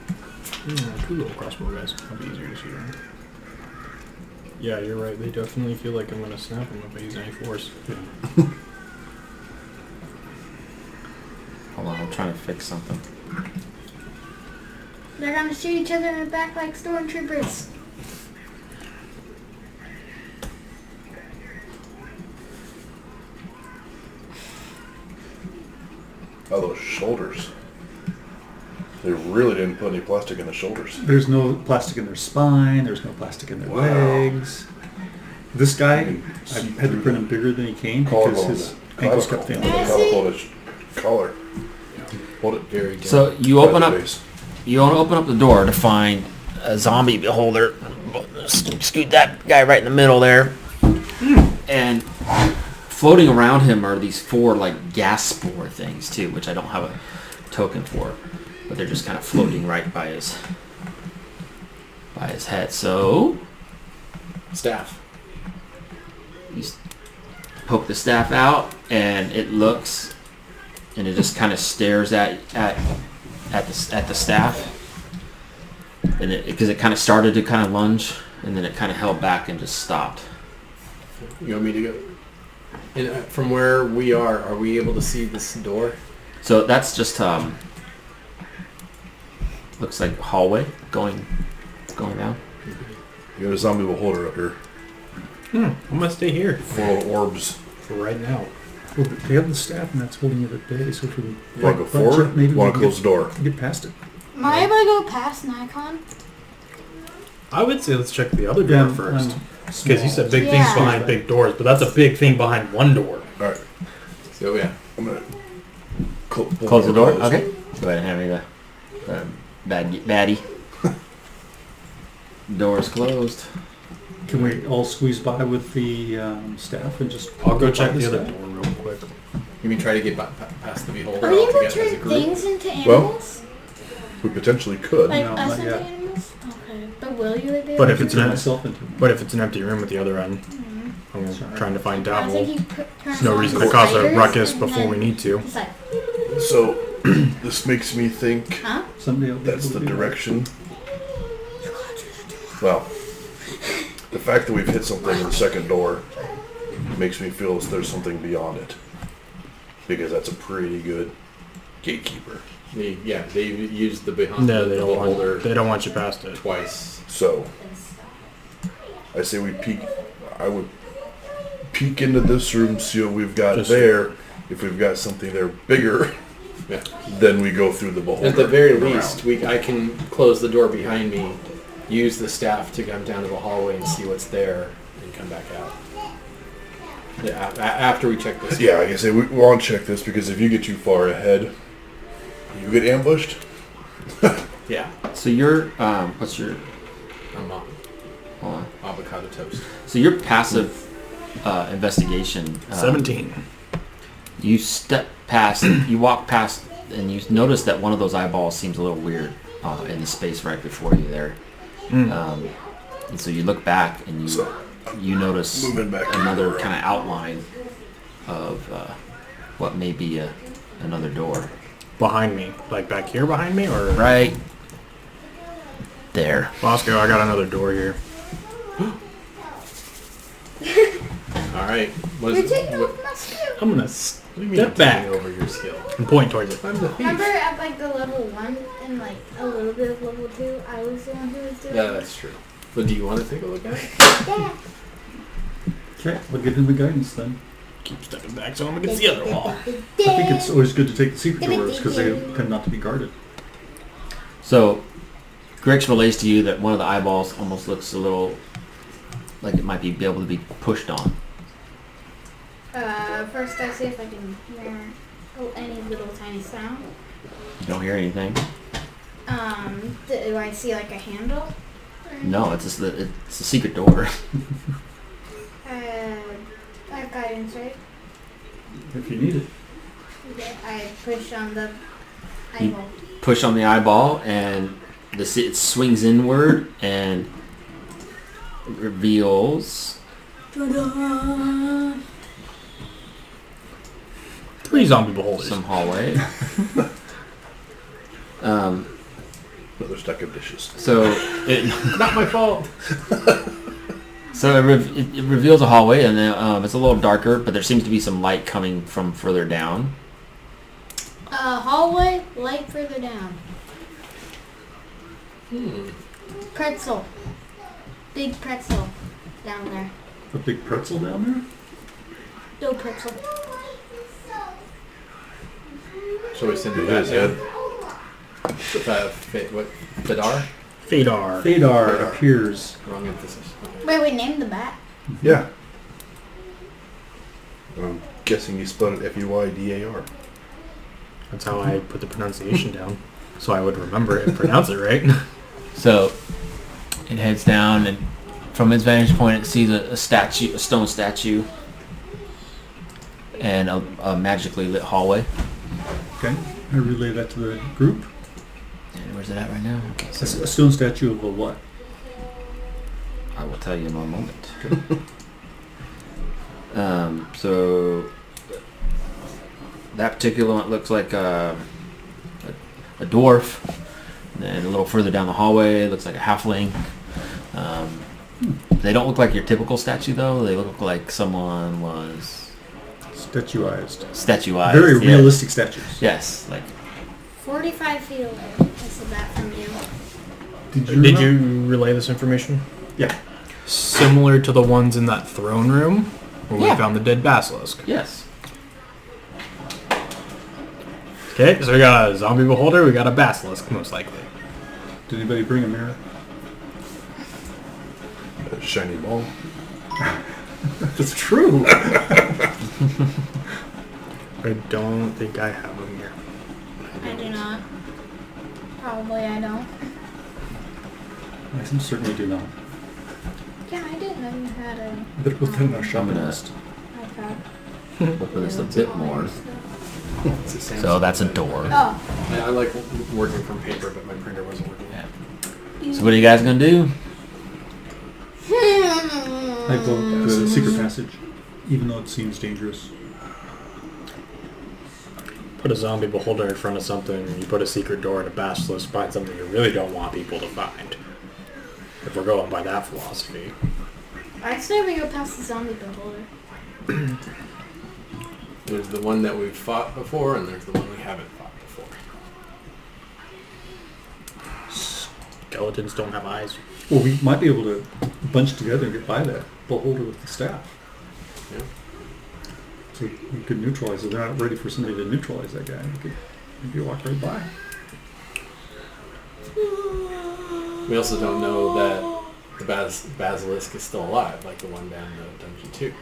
Two little crossbow guys. That'll be easier to see around. Yeah, you're right. They definitely feel like I'm going to snap them if I use any force. Hold on, I'm trying to fix something. They're gonna shoot each other in the back like stormtroopers. Oh, those shoulders. They really didn't put any plastic in the shoulders. There's no plastic in their spine. There's no plastic in their Wow. legs. This guy, You can I see had to through print him bigger than he came because collarbone, his the ankles clavicle, kept the failing. clavicle, the collar. Hold it. Very good. So you open up. Base. You want to open up the door to find a zombie beholder. Scoot that guy right in the middle there. And floating around him are these 4 like gas spore things too, which I don't have a token for, but they're just kind of floating right by his head. So Staff. you poke the staff out, and it looks, and it just kind of stares at the staff, and because it kind of started to kind of lunge, and then it kind of held back and just stopped. You want me to go? And from where we are we able to see this door? So that's just looks like a hallway going down. You got a zombie beholder up here. I'm going to stay here 4 little orbs. for right now. Well, they have the staff, and that's holding it at bay. So if we Want to go forward? maybe Want to we close the door? can get past it. Am I able to go past Nikon? I would say let's check the other door Yeah, first. Because you said big things Yeah. behind big doors, but that's a big thing behind one door. All right. So yeah. I'm gonna pull Close the door. closed. Okay. Go ahead and hand me the baddie. Door's closed. Can we all squeeze by with the staff and just? I'll go check by the this other guy? door real quick. You mean try to get past the beholder Are you able to altogether as a turn group? things into Well, animals? We potentially could. Like No, us not into yet. animals? Okay. But will you be But able if it's to? an myself into. But if it's an empty room at the other end, Mhm. I'm Sorry. trying to find I think Dabble. you turn There's no on reason the to cause a spiders ruckus and before we then need to. decide. So this makes me think Huh? Someday I'll be that's able the to do that. direction. Well, the fact that we've hit something in the second door makes me feel as there's something beyond it, because that's a pretty good gatekeeper. They used the behind No, the they don't beholder want. They don't want you past it. twice. So I say we peek. I would peek into this room, see what we've got Just- there. If we've got something there bigger, Yeah. then we go through the beholder. At the very around. least, I can close the door behind me, use the staff to come down to the hallway and see what's there, and come back out. Yeah, after we check this. Yeah, like I say, we want to check this, because if you get too far ahead, You get ambushed? Yeah. So you're what's your I'm on hold on. avocado toast. So your passive investigation 17. You step past, you walk past, and you notice that one of those eyeballs seems a little weird in the space right before you there. And so you look back and you notice Moving back another around. kind of outline of what may be another door. Behind me. Like back here behind me? Or Right there. Bosco, I got another door here. All right. What You're is taking what, over my skill. I'm going to what do you mean step I'm taking back over your skill? and point towards it. I'm the thief. Remember at like the level 1 and like a little bit of level 2, I was the one who was doing Yeah, it. that's true. But do you want to take a look at it? Yeah. Okay, we'll give him the guidance then. Keep stepping back so I'm against the other wall. I think it's always good to take the secret doors because they tend not to be guarded. So Grix relays to you that one of the eyeballs almost looks a little like it might be able to be pushed on. First I see if I can hear any little tiny sound. You don't hear anything? Do I see like a handle? No, it's a secret door. I have guidance, right? If you need it. I push on the You- eyeball. Push on the eyeball and it swings inward and reveals 3 zombie beholders. some hallway. Another stack of dishes. So it Not my fault. so it reveals a hallway and then it's a little darker, but there seems to be some light coming from further down. Hallway, light further down. Pretzel. Big pretzel down there. A big pretzel down No pretzel. So we send It it is, back Ed. what? Fedar? Fadar. there. Fadar appears. Wrong emphasis. Okay. Wait, we named the bat. Yeah. I'm guessing you spelled it F-U-Y-D-A-R. That's how I put the pronunciation down. So I would remember it and pronounce it right. So it heads down and from its vantage point it sees a stone statue and a magically lit hallway. Okay, I relay that to the group. And where's it at right now? Okay, A so stone statue of a what? I will tell you in a moment. So that particular one looks like a dwarf. And then a little further down the hallway, it looks like a halfling. They don't look like your typical statue, though. They look like someone was Statuized. statuized. Very yeah. realistic statues. Yes, like 45 feet away. I said that from you. Did you relay this information? Yeah. Similar to the ones in that throne room where Yeah. we found the dead basilisk. yes. Okay, so we got a zombie beholder, we got a basilisk, most likely. Did anybody bring a mirror? A shiny ball. That's true. I don't think I have them here. I do not. Probably I don't. I certainly do not. Yeah, I didn't know you had a But within our shopping gonna- list. iPad. Open this a bit more. It's a Samsung. So that's a door. Oh. I like working from paper, but my printer wasn't working. Yeah. So what are you guys gonna do? I vote the secret passage, even though it seems dangerous. Put a zombie beholder in front of something, you put a secret door and a basilisk, find something you really don't want people to find. If we're going by that philosophy. I say we go past the zombie beholder. There's the one that we've fought before, and there's the one we haven't fought before. Skeletons don't have eyes. Well, we might be able to bunch together and get by that beholder with the staff. Yeah. So we could neutralize it. They're not ready for somebody to neutralize that guy. We could maybe walk right by. We also don't know that the basilisk is still alive, like the one down the dungeon 2.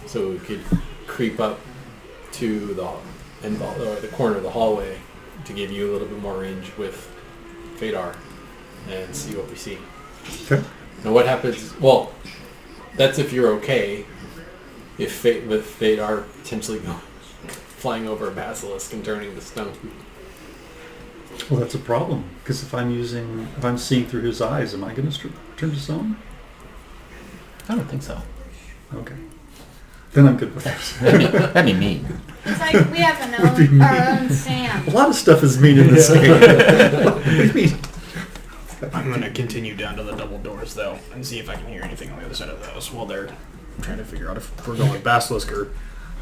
So we could creep up to the corner of the hallway to give you a little bit more range with Fadar and see what we see. Okay. Now what happens, well, that's if you're okay. If with Fadar potentially flying over a basilisk and turning to stone. Well, that's a problem, because if I'm seeing through his eyes, am I going to turn to stone? I don't think so. Okay. Then I'm good with that. That'd be mean. It's like we have our own Sam. A lot of stuff is mean in this game. What do you mean? I'm going to continue down to the double doors, though, and see if I can hear anything on the other side of those while they're trying to figure out if we're going Basilisk or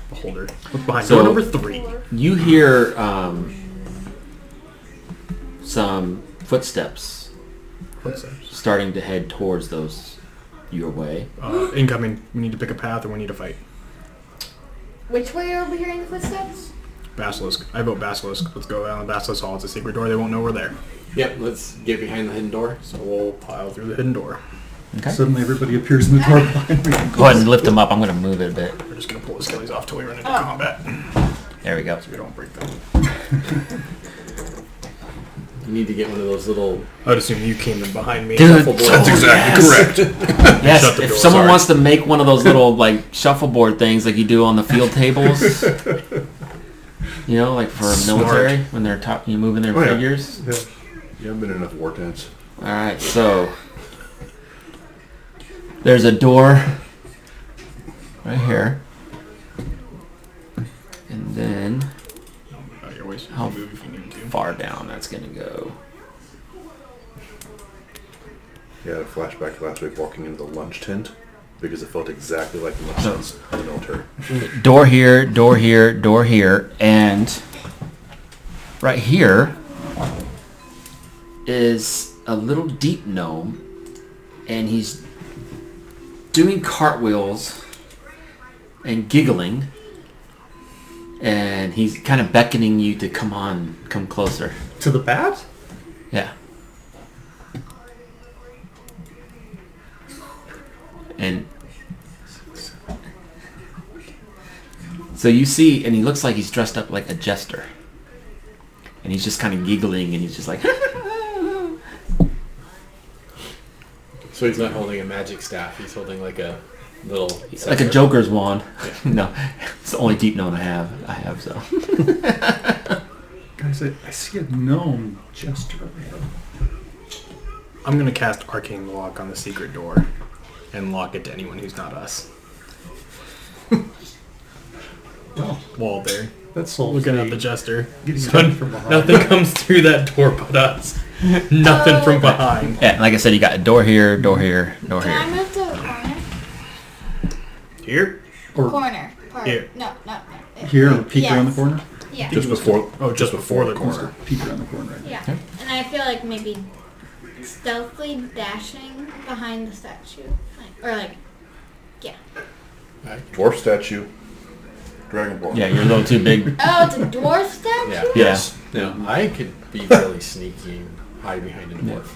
Beholder. What's behind door number 3? You hear some footsteps starting to head towards your way. Incoming. We need to pick a path or we need to fight. Which way are we hearing the footsteps? Basilisk. I vote Basilisk. Let's go down the Basilisk Hall. It's a secret door. They won't know we're there. Yep, let's get behind the hidden door. So we'll pile through the hidden door. Okay. Suddenly everybody appears in the door behind me. Go ahead and lift them up. I'm going to move it a bit. We're just going to pull the skellies off till we run into combat. There we go. So we don't break them. You need to get one of those little... I would assume you came in behind me. Dude, Shuffleboard. That's exactly correct. Yes, Shut the if door, someone sorry. wants to make one of those little like shuffleboard things like you do on the field tables, you know, like for Smart. military when they're moving their Oh, yeah. figures. Yeah. You haven't been in enough war tents. All right, so there's a door right here, and then Your waist. How Move if you need to. far down that's gonna go. Yeah, I had a flashback last week walking into the lunch tent because it felt exactly like the lunch tents in the military. Door here, door here, door here, and right here is a little deep gnome, and he's doing cartwheels and giggling, and he's kind of beckoning you to come closer. To the bat? Yeah. And so you see, and he looks like he's dressed up like a jester. And he's just kind of giggling, and he's just like... So he's not holding a magic staff, he's holding like a little... like a Joker's wand. No, it's the only deep gnome I have, so... Guys, I see a gnome jester over here. I'm going to cast Arcane Lock on the secret door and lock it to anyone who's not us. Oh, Wall there. that's all. Looking at the jester. Getting But cut from behind. nothing comes through that door but us. Nothing from behind. Yeah, like I said, you got a door here, door here, door Can I here. move to the corner? Here? Or Corner part. Here. No. here, or peek around the Yes. corner? Yeah. Just before. Oh, just before the corner. Peek around the corner. Right? Yeah. And I feel like maybe stealthily dashing behind the statue. Yeah. Dwarf statue. Dragonborn. Yeah, you're a little too big. Oh, it's a dwarf statue? Yeah. Yes. No, I could be really sneaky and hide behind a dwarf.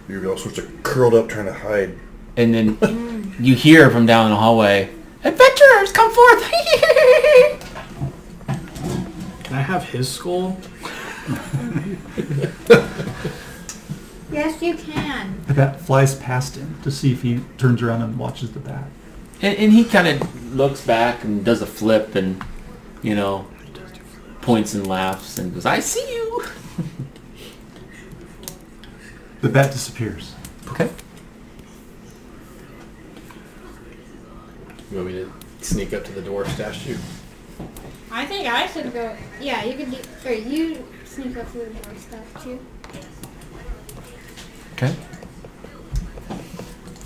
You're all sorts of curled up trying to hide. And then you hear from down the hallway, "Adventurers, come forth!" Can I have his skull? Yes, you can. The bat flies past him to see if he turns around and watches the bat. And he kind of looks back and does a flip and, you know, points and laughs and goes, "I see you." The bat disappears. Okay. You want me to sneak up to the dwarf statue? I think I should go. Yeah, you could do. Or you sneak up through the dwarf statue. Okay.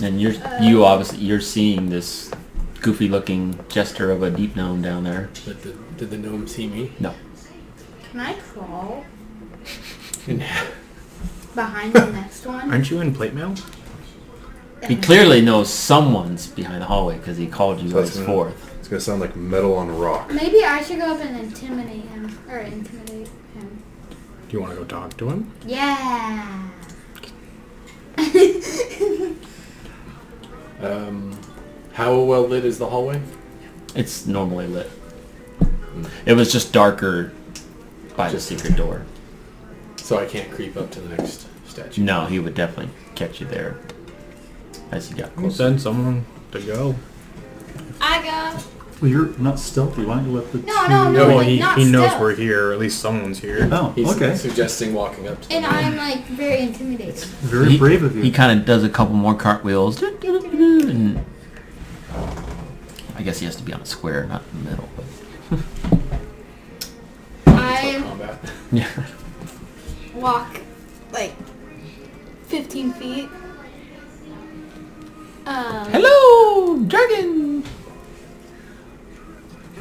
And you're seeing this goofy looking jester of a deep gnome down there. Did the gnome see me? No. Can I crawl And behind the next one? Aren't you in plate mail? He clearly knows someone's behind the hallway because he called you So as that's fourth. It's going to sound like metal on rock. Maybe I should go up and intimidate him. Or intimidate him. Do you want to go talk to him? Yeah. How well lit is the hallway? It's normally lit. It was just darker by the secret door. So I can't creep up to the next statue. No, he would definitely catch you there as you got You closer. send someone to go. I got. Well, you're not stealthy. Why don't you let the No, two... no, No, like, well, he not knows stealth. we're here, or at least someone's here. Oh, He's okay. suggesting walking up to And them. I'm like very intimidated. Very brave of you. He kind of does a couple more cartwheels, and I guess he has to be on a square, not in the middle. But I Combat. yeah. walk like 15 feet. Hello, dragon.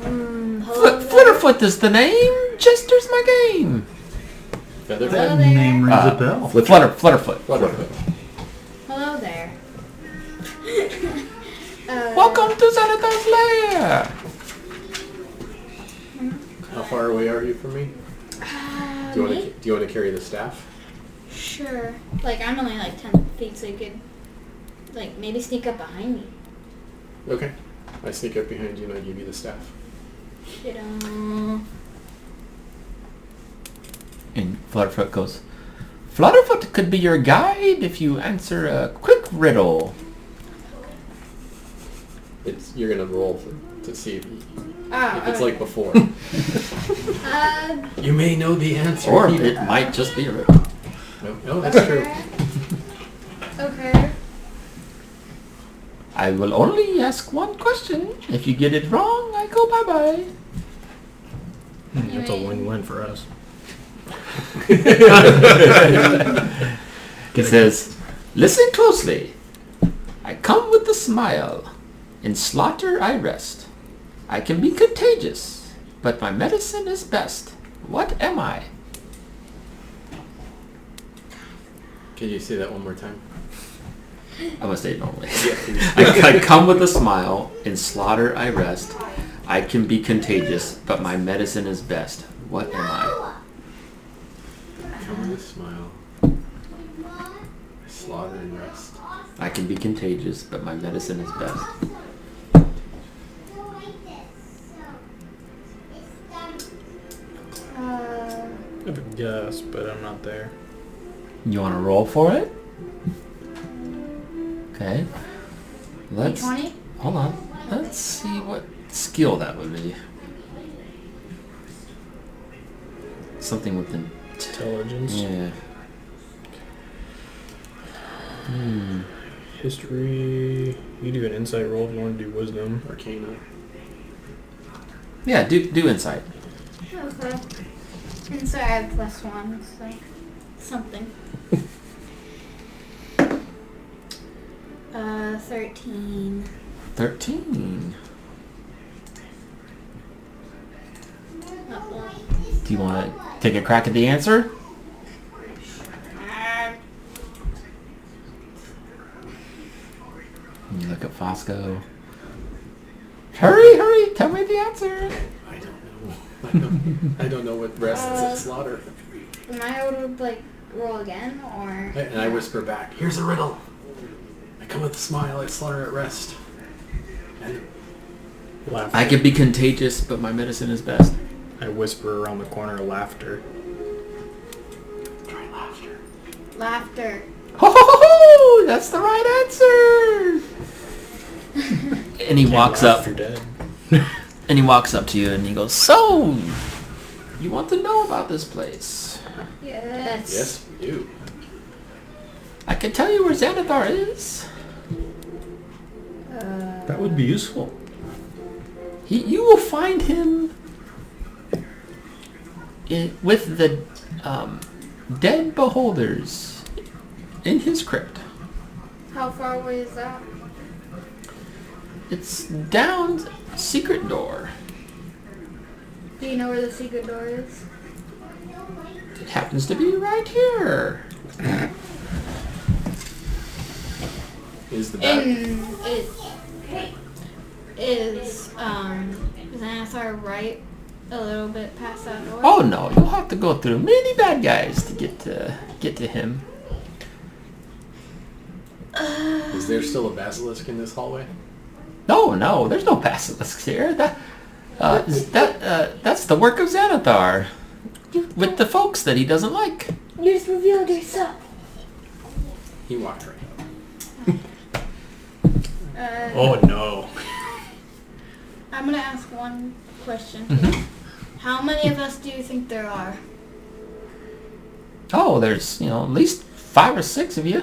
Hello there. Flitterfoot is the name. Jester's my game. Featherfoot. That Hello there. name rings a bell. Flutterfoot. Flutterfoot. Hello there. Welcome to Xanathar's lair. How far away are you from me? Do you want to carry the staff? Sure. Like I'm only like 10 feet, so you could like maybe sneak up behind me. Okay. I sneak up behind you and I give you the staff. Shit. And Flutterfoot goes, Flutterfoot could be your guide if you answer a quick riddle. You're gonna roll to see if it's okay. like before. Uh, You may know the answer. Or here. it might just be a riddle. No, that's true. Okay. I will only ask one question. If you get it wrong, I go bye-bye. That's a win-win for us. It says, listen closely. I come with a smile. In slaughter I rest. I can be contagious, but my medicine is best. What am I? Can you say that one more time? I'm going to say it normally. Yeah. I come with a smile. In slaughter I rest. I can be contagious, but my medicine is best. What am I? Come with a smile. Slaughter and rest. I can be contagious, but my medicine is best. I have a guess, but I'm not there. You want to roll for it? Okay. Let's... D20? Hold on. Let's see what skill that would be. Something with Intelligence. yeah. History. You do an insight roll if you want to do wisdom. Arcana. Yeah, do insight. Okay. And so I have +1, so something. 13. 13. Uh-oh. Do you want to take a crack at the answer? You look at Fosco. Hurry, tell me the answer. I don't know. I don't know what rests at slaughter. Am I able to like roll again or? And I whisper back, here's a riddle. I come with a smile, I slaughter at rest. And Laughter. I can be contagious, but my medicine is best. I whisper around the corner, laughter. try laughter. Laughter. Ho ho ho ho! That's the right answer. And he walks Laugh up. if you're dead. And he walks up to you and he goes, so, you want to know about this place? Yes. Yes, we do. I can tell you where Xanathar is. That would be useful. You will find him with the dead beholders in his crypt. How far away is that? It's down secret door. Do you know where the secret door is? It happens to be right here. Is the back. And is Xanathar right a little bit past that door? Oh no, you'll have to go through many bad guys to get to him. Is there still a basilisk in this hallway? No, there's no basilisks here. That's the work of Xanathar with the folks that he doesn't like. You just revealed yourself. He walked right up. Oh no. I'm gonna ask one question. Mm-hmm. How many of us do you think there are? Oh, there's, at least 5 or 6 of you.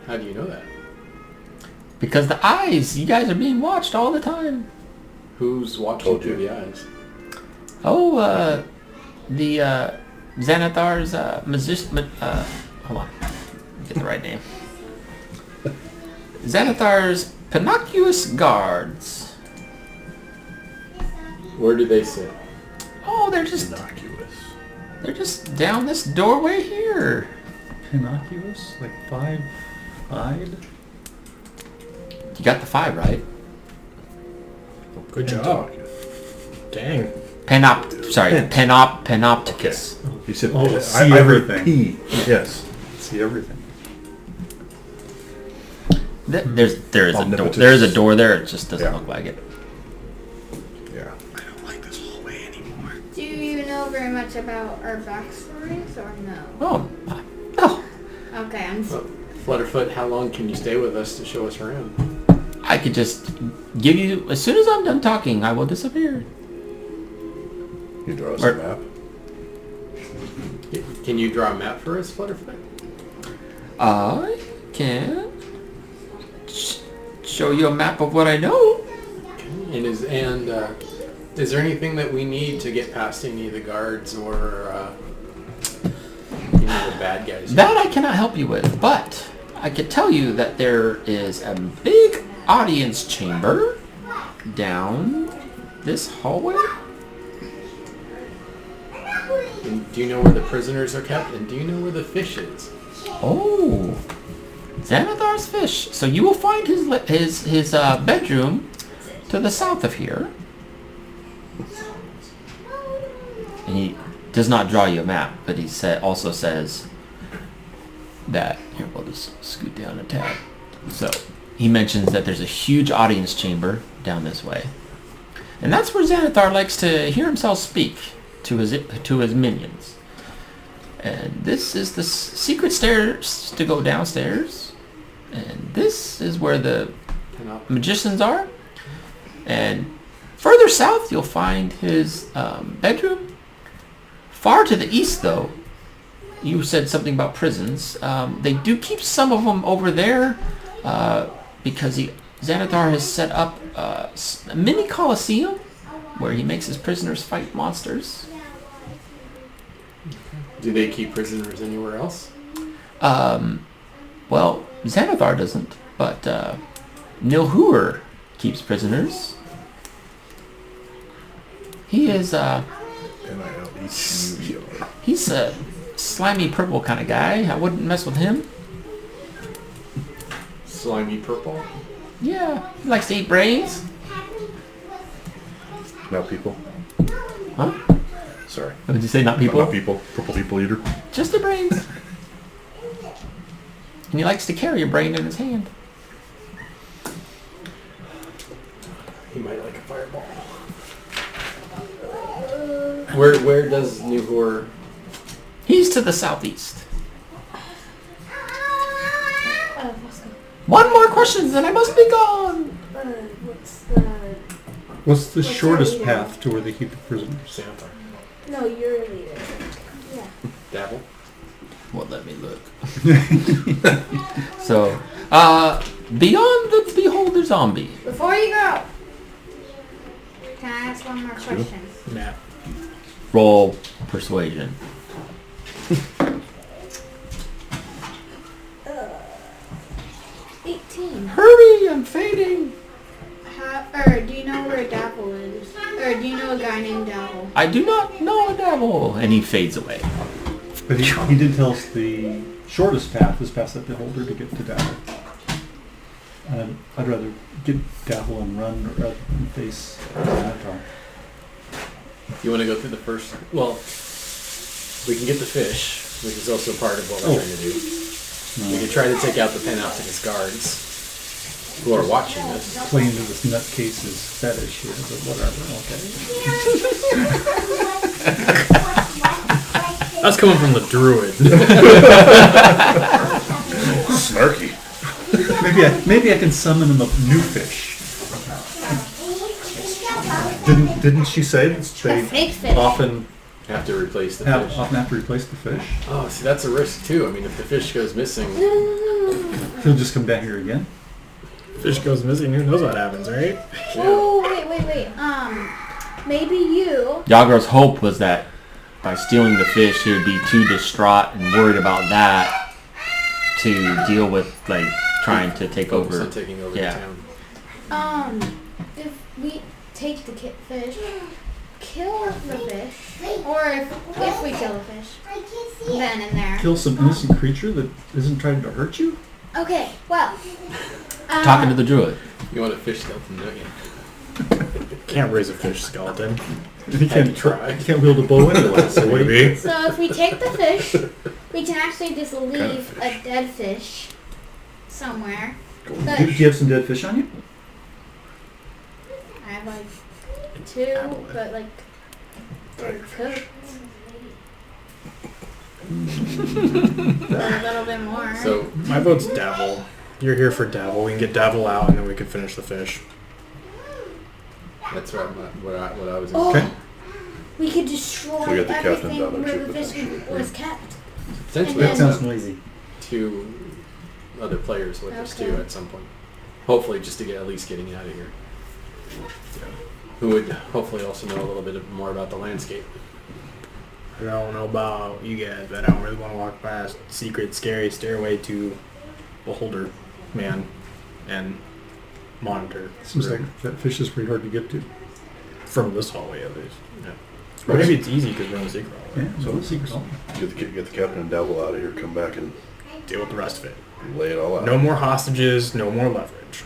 How do you know that? Because the eyes, you guys are being watched all the time. Who's watching Told through you. the eyes? Oh, the Xanathar's magician. Hold on, get the right name. Xanathar's Pinocchio's guards. Where do they sit? Oh, they're just down this doorway here. Innocuous? Like 5-eyed? You got the 5 right. Good job. Dang. Panopticus. He said, Oh, see I heard everything. P. Yes. See everything. There is a door. Omnipotent. There is a door there. It just doesn't Yeah. look like it. Yeah. I don't like this hallway anymore. Do you know very much about our backstories or no? Oh, no. Okay, I'm. Well, Flutterfoot, how long can you stay with us to show us around? I could just give you as soon as I'm done talking. I will disappear. You draw us Or- a map. Can you draw a map for us, Flutterfoot? I can show you a map of what I know. And is there anything that we need to get past any of the guards or any of the bad guys? That I cannot help you with, but I can tell you that there is a big audience chamber down this hallway. And do you know where the prisoners are kept? And do you know where the fish is? Oh, Xanathar's fish. So you will find his bedroom to the south of here. And he does not draw you a map, but he also says that here. We'll just scoot down a tad. So he mentions that there's a huge audience chamber down this way, and that's where Xanathar likes to hear himself speak to his minions. And this is the secret stairs to go downstairs. And this is where the magicians are. And further south, you'll find his bedroom. Far to the east, though, you said something about prisons. They do keep some of them over there because Xanathar has set up a mini coliseum where he makes his prisoners fight monsters. Do they keep prisoners anywhere else? Well, Xanathar doesn't, but Nilhur keeps prisoners. He is Nilhur. he's a slimy purple kind of guy. I wouldn't mess with him. Slimy purple? Yeah, he likes to eat brains. Not people. Huh? Sorry. What did you say? Not people? Not people. Purple people eater. Just the brains. And he likes to carry a brain in his hand. He might like a fireball. Where does Nilhur... He's to the southeast. Let's go. One more question, then I must be gone. What's What's the shortest our leader? path to where they keep the prisoners? Xanathar. No, you're a leader. Yeah. Dabble? Well, let me look. So, beyond the beholder zombie. Before you go, can I ask one more question? Nah. Roll persuasion. 18. Hurry, I'm fading. Do you know where Dapple is? Or do you know a guy named Dapple? I do not know a devil. And he fades away. But he did tell us the shortest path is past that beholder to get to Dapple. I'd rather get Dapple and run rather than face Xanathar. You want to go through the first... Well, we can get the fish, which is also part of what we're trying to do. We can try to take out the Panopticus guards who are watching us. Play into this nutcase's fetish here, but whatever, okay. That's coming from the druid. Snarky. Maybe I can summon him a new fish. Didn't she say that A fake they fish. often Have to replace the fish. have to replace the fish? Oh, see, that's a risk too. I mean, if the fish goes missing, He'll just come back here again. Fish goes missing. Who knows what happens, right? Oh, wait. Maybe you. Yagra's hope was that by stealing the fish, he would be too distraught and worried about that to deal with like trying to take focus over. on taking over Yeah. the town. If we take the fish, kill the fish, or if we kill the fish, then and there. Kill some innocent creature that isn't trying to hurt you? Okay, well. Talking to the druid. You want a fish skeleton, don't you? Can't raise a fish skeleton. He Had to can't try. He can't wield a bow anyway. So what do you? So if we take the fish, we can actually just leave a dead fish somewhere. Do you have some dead fish on you? I have like 2, but like they're cooked. So a little bit more. So My vote's Devil. You're here for Devil. We can get Devil out, and then we can finish the fish. that's right. What I was. Oh, Okay. we could destroy We got the captain everything down there where too, the fish potentially. was kept. Potentially, And That then- also sounds noisy. 2 other players with us Okay. too at some point. Hopefully, just to get at least getting out of here. Who would hopefully also know a little bit more about the landscape. I don't know about you guys, but I don't really want to walk past secret, scary stairway to Beholder Man and Monitor. Seems room. like that fish is pretty hard to get to. From this hallway, at least. Yeah. Or maybe it's easy because we're in the secret hallway. Yeah, so the secret's all. Get the captain and devil out of here. Come back and Deal with the rest of it. lay it all out. No more hostages, no more leverage.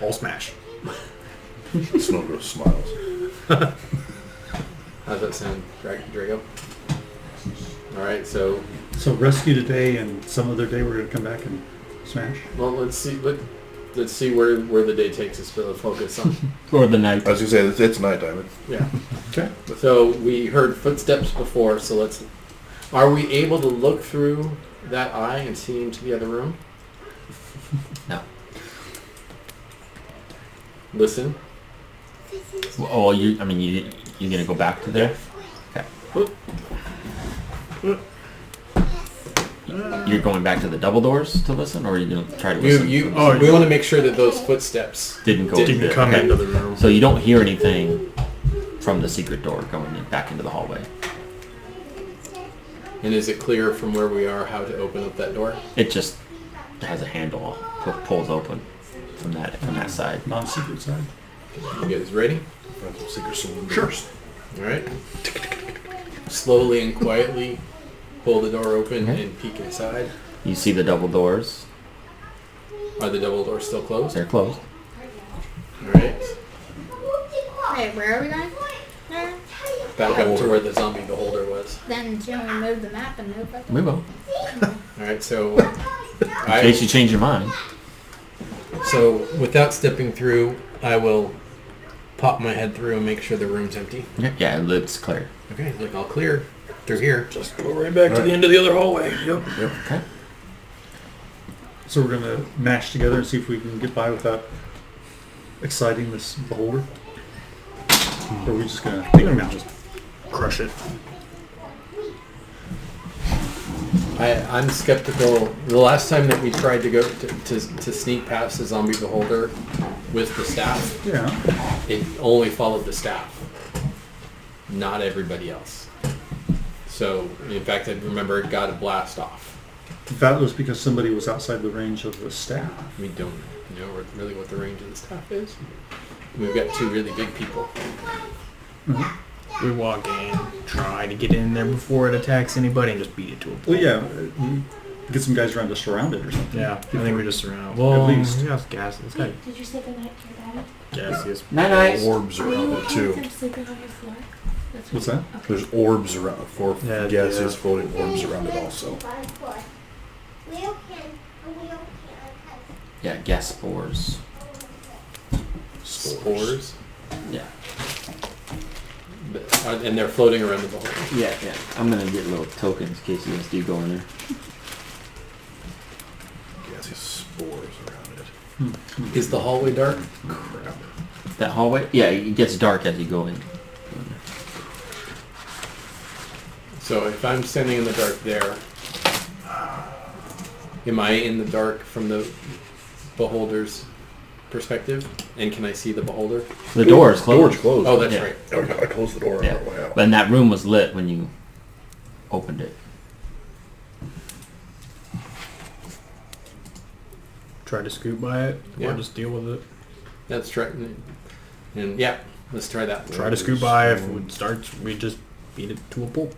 All smash. Snowgirl smiles. How's that sound, Drago? All right, so So rescue today, and some other day we're gonna come back and smash. well, let's see where the day takes us. For the focus on. Or the night. I was gonna say it's nighttime. Yeah. Okay. So we heard footsteps before. So let's. Are we able to look through that eye and see into the other room? No. Listen. Oh, you're gonna go back to there? Okay. You're going back to the double doors to listen, or are you gonna try to listen? We want to make sure that those footsteps didn't go didn't there. Come Okay. into the room. So you don't hear anything from the secret door going back into the hallway. And is it clear from where we are how to open up that door? It just has a handle, pulls open from that side. Non-secret side. You guys ready? Secret saloon. Sure. All right. Slowly and quietly pull the door open Okay. and peek inside. You see the double doors. Are the double doors still closed? They're closed. All right. Wait, where are we going? There? Back up to where the zombie beholder was. Then shall we move the map and move up? We will. All right. So, In case you change your mind. so without stepping through, I will pop my head through and make sure the room's empty. Yeah, it's clear. Okay. Look, all clear through here. Just go right back to the end of the other hallway. Yep. Okay. So we're gonna mash together and see if we can get by without exciting this beholder. Or are we just gonna take him out? Just crush it. I'm skeptical. The last time that we tried to go to sneak past the zombie beholder with the staff, Yeah. it only followed the staff, not everybody else. So, in fact, I remember it got a blast off. That was because somebody was outside the range of the staff. We don't know really what the range of the staff is. We've got 2 really big people. We walk in, try to get in there before it attacks anybody, and just beat it to a pulp. Well, yeah, we get some guys around to surround it or something. Yeah, I think we just surround. Well, At least. yeah, it's gas. It's got Did you say goodnight to your daddy? gaseous. Night. Orbs around it too. I'm sleeping on your floor. That's What's that? There's orbs around 4 Yeah, gaseous yeah. floating orbs around it also. Yeah, gas spores. Spores. Yeah. And they're floating around the beholder. Yeah. I'm gonna get little tokens in case you guys do go in there. Yeah, I see spores around it. Is the hallway dark? Crap. That hallway? Yeah, it gets dark as you go in. So if I'm standing in the dark there, am I in the dark from the beholder's perspective? And can I see the beholder? The door is closed. Door's closed. Oh, that's Yeah. right. Okay, I closed the door on Yeah. our way out. But that room was lit when you opened it. Try to scoot by it, Yeah. or just deal with it. That's right. And yeah, let's try that. Try to scoot by. If it starts, we just beat it to a pulp.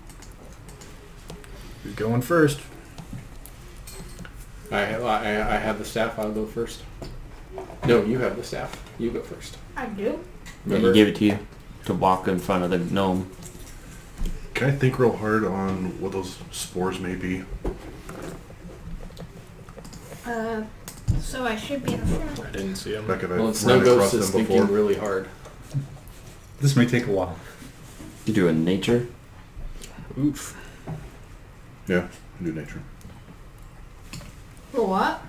Who's going first? I have the staff. I'll go first. No, you have the staff. You go first. I do. Yeah, Remember? you gave it to you to walk in front of the gnome. Can I think real hard on what those spores may be? So I should be in front. I didn't see him. Like if Well, I've Snow run Ghost across is them thinking before. really hard. This may take a while. You do a nature. Oof. Yeah, new nature. For what?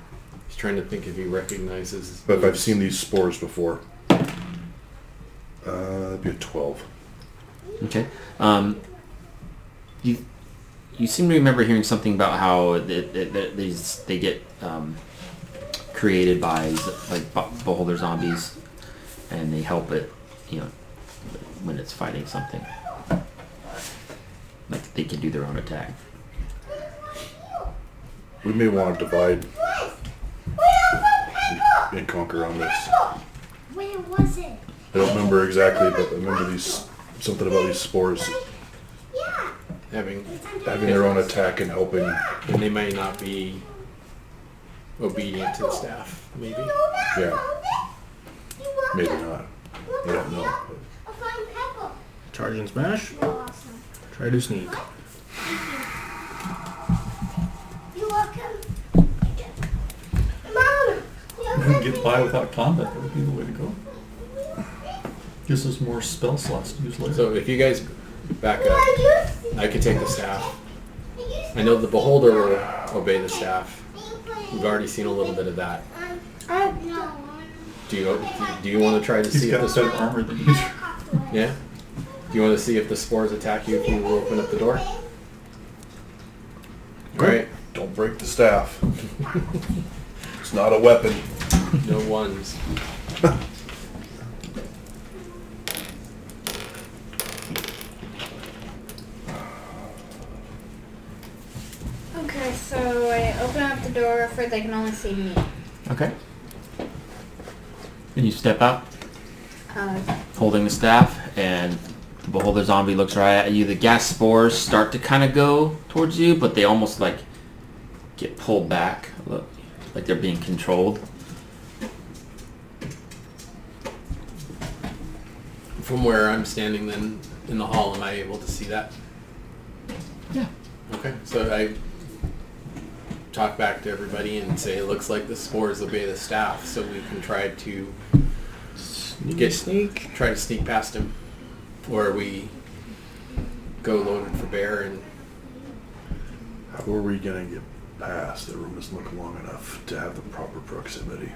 He's trying to think if he recognizes. But if I've seen these spores before, that'd be a 12. Okay. You seem to remember hearing something about how they get created by beholder zombies, and they help it, when it's fighting something. Like they can do their own attack. We may want to divide and conquer on this. Where was it? I don't remember exactly, but I remember something about these spores having their own attack and helping. and they may not be obedient to the staff. Maybe. Yeah, maybe not. I don't know. Charge and smash. Try to sneak. You're welcome. If we can get by without combat, that would be the way to go. Gives us more spell slots to use later. So if you guys back up, I can take the staff. I know the beholder will obey the staff. We've already seen a little bit of that. Do you want to try to He's see got if better the armor than you. yeah? Do you want to see if the spores attack you if you open up the door? All right. Don't break the staff. It's not a weapon. No ones. Okay, so I open up the door for they can only see me. Okay. And you step out, Uh, holding the staff, and the beholder zombie looks right at you. The gas spores start to kind of go towards you, but they almost get pulled back, like they're being controlled. From where I'm standing then in the hall, am I able to see that? Yeah. Okay, so I talk back to everybody and say it looks like the spores obey the staff, so we can try to try to sneak past him, or we go loaded for bear and. How are we gonna get past? The room doesn't look long enough to have the proper proximity.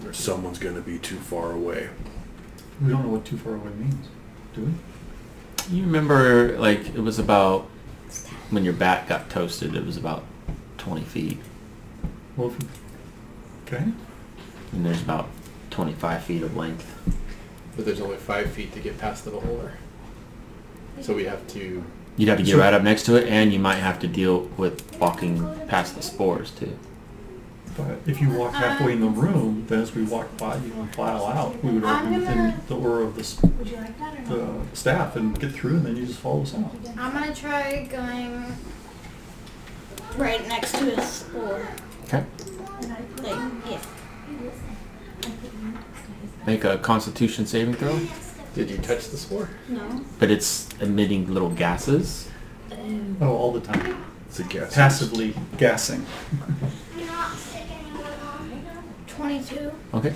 Or someone's gonna be too far away. We don't know what too far away means, do we? You remember, it was about when your bat got toasted. It was about 20 feet, Well, okay. and there's about 25 feet of length. But there's only 5 feet to get past the beholder. So we have to. You'd have to get right up next to it, and you might have to deal with walking past the spores too. But if you walk halfway in the room, then as we walk by, you can file out. We would all be within the aura of Would you like that or not? the staff and get through, and then you just follow us out. I'm gonna try going right next to his spore. Okay. Yeah. Make a Constitution saving throw. Did you touch the spore? No. But it's emitting little gases. Oh, all the time. It's a gas. Passively gassing. 22. Okay.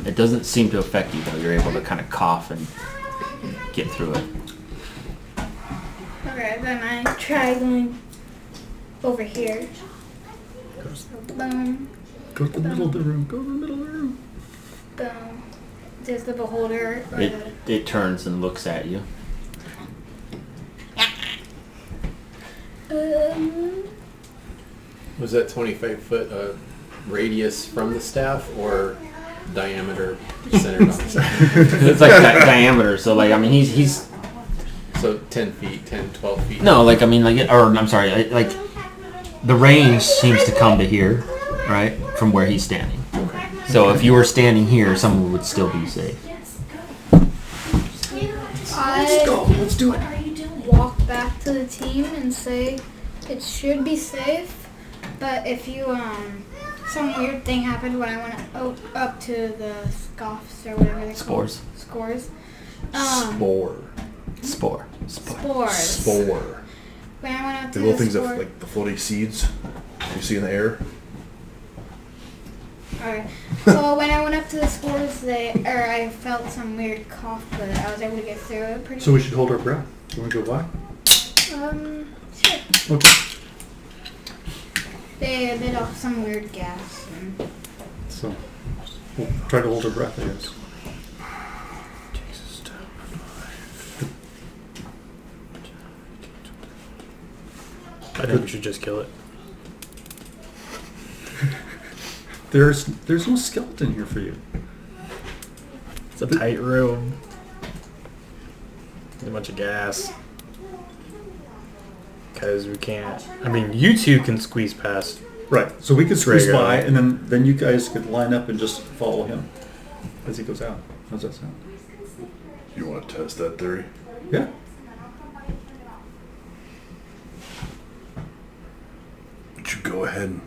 It doesn't seem to affect you though. You're able to kind of cough and get through it. Okay, then I try going over here. So, boom, Go to the middle of the room. Go to the middle of the room. boom. Does the beholder or It turns and looks at you. Was that 25-foot radius from the staff or diameter centered on the staff? It's like diameter, so like I mean he's So 10 feet, 10, 12 feet. no, like I mean like or I'm sorry, like the range seems to come to here, right? From where he's standing. So if you were standing here, someone would still be safe. Let's do it. walk back to the team and say it should be safe, but if you some weird thing happened when I went up to the scoffs or whatever they call Spores. Scores. Spore. Spores. Spore. When I went up The to little the things that spore. like the floaty seeds you see in the air. Alright. Well, when I went up to the spores, I felt some weird cough, but I was able to get through it pretty. So we should hold our breath. You want to go by? Sure. Okay. They let off some weird gas. So we'll try to hold our breath, I guess. I think we should just kill it. There's no skeleton here for you. It's a tight room. There's a bunch of gas. Because we can't. I mean, you two can squeeze past. Right. So we could squeeze Drago. by, and then you guys could line up and just follow him as he goes out. How's that sound? You want to test that theory? Yeah. But you go ahead and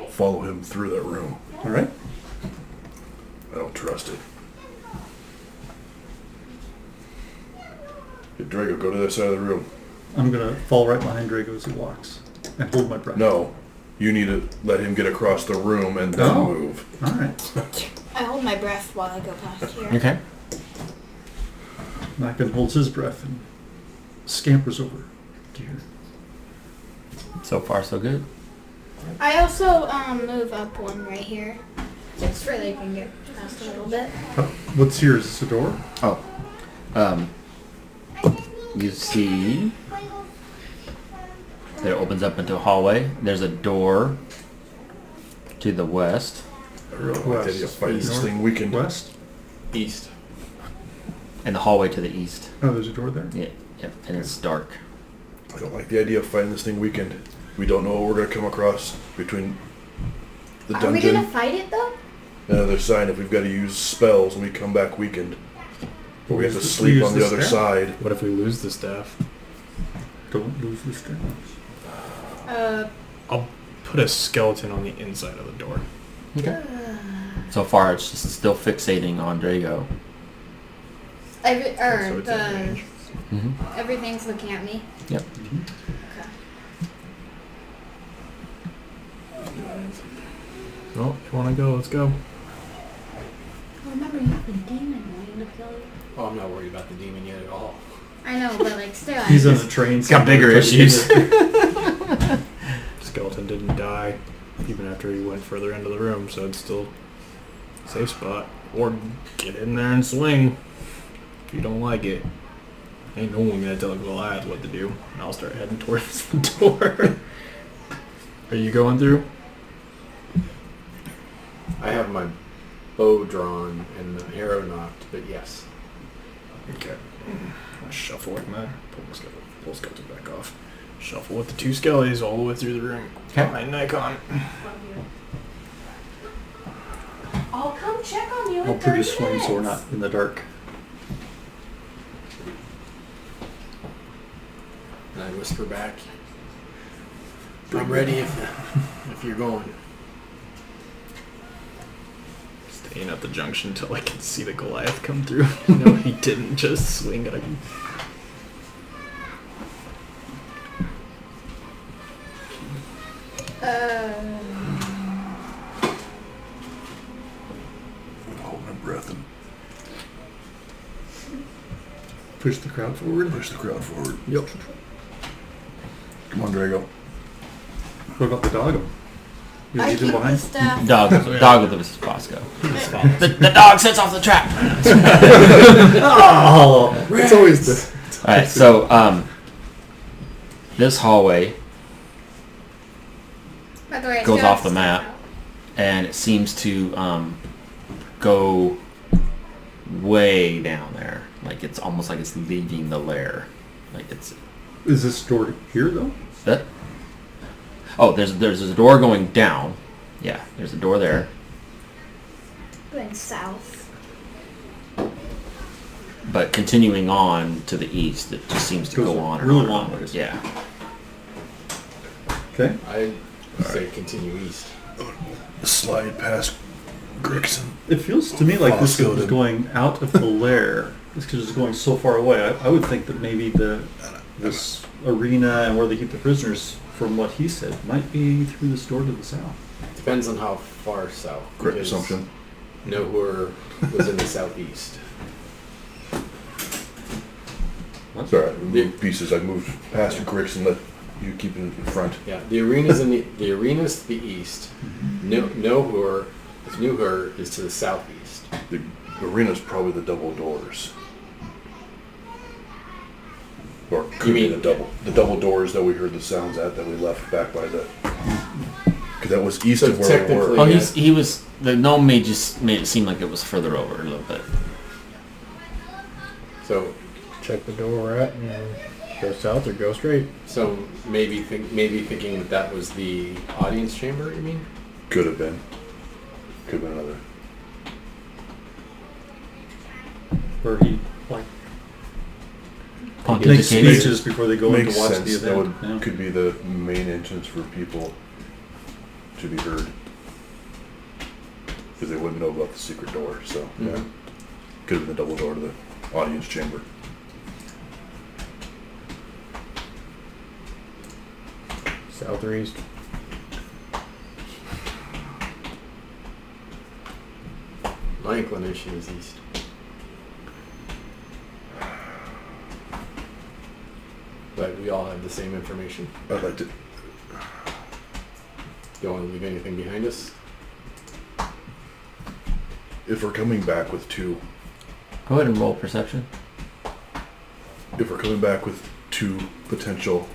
follow him through that room. All right. I don't trust it. Hey, Drago, go to the other side of the room. I'm gonna fall right behind Drago as he walks and hold my breath. No, you need to let him get across the room and then Oh. move. All right. I hold my breath while I go past here. Okay. Mackin holds his breath and scampers over to here. So far, so good. I also move up one right here, just so they can get past a little bit. What's here? Is this a door? Oh. You see that it opens up into a hallway. There's a door to the west, I really like the idea of fighting this thing weekend. West? East. and the hallway to the east. Oh, there's a door there? Yeah, and it's dark. I don't like the idea of fighting this thing weekend. We don't know what we're going to come across between the Are we dungeon gonna fight it though? and the other side if we've got to use spells when we come back weekend. But we have to We sleep use on the the other staff? side. What if we lose the staff? Don't lose the strength. I'll put a skeleton on the inside of the door. Okay. So far, it's just still fixating on Drago. So it's in range. Mm-hmm. Everything's looking at me. Yep. Okay. Well, if you want to go, let's go. Remember, you have a demon wanting to kill you. Oh, I'm not worried about the demon yet at all. I know, but like still. He's on a train. He's got bigger issues. Skeleton didn't die even after he went further into the room, so it's still a safe spot. Or get in there and swing if you don't like it. Ain't no one gonna tell Goliath what to do. And I'll start heading towards the door. Are you going through? I have my bow drawn and the arrow knocked, but yes. Okay. I shuffle with my pull skeleton back off. Shuffle with the two skellies all the way through the room. Okay. Behind Nikon. I'll come check on you I'll in 30 produce flame minutes. so we're not in the dark. And I whisper back, I'm ready if you're going. Staying at the junction until I can see the Goliath come through. No, he didn't just swing at him. Hold my breath and Push the crowd forward. Push the crowd forward. Yep. Come on, Drago. What about the dog? You I leave him keep the behind? staff. Dog with us, Bosco. The dog sets off the trap. Oh! It's always the... All right, so this hallway By the way, I goes still off have the stuff map. out. and it seems to go way down there. Like it's almost like it's leaving the lair. Like it's. Is this door here though? That. Oh, there's a door going down. Yeah, there's a door there. Going south. But continuing on to the east, it just seems to Goes go on and really on. long ways. Yeah. Okay. I say continue east. Slide past Grixon. It feels to me like this Fosco is to- going out of the lair. This is going so far away. I would think that maybe this arena and where they keep the prisoners, from what he said, might be through this door to the south. Depends on how far south. Correct because assumption. Nowhere was in the southeast. Sorry, I moved pieces. I moved past Grixon. Let you keep it in front. Yeah, the arena's the arena's to the east. Nowhere is to the southeast. The arena's probably the double doors. Or could You be mean- the double doors that we heard the sounds at that we left back by the. Because that was east So of where we technically- were. Oh, he was the gnome made it seem like it was further over a little bit. So Check the door we're at and go south or go straight. maybe thinking that was the audience chamber. You mean? Could have been. Could have been another. Where he like Pontificates. makes speeches before they go in Makes to watch sense. the That event. would, Yeah. could be the main entrance for people to be heard. Because they wouldn't know about the secret door, so yeah. Mhm. Could have been the double door to the audience chamber. South or east. My inclination is east. But we all have the same information. I'd like to. Don't want to leave anything behind us. If we're coming back with two. Go ahead and roll perception. If we're coming back with two potential,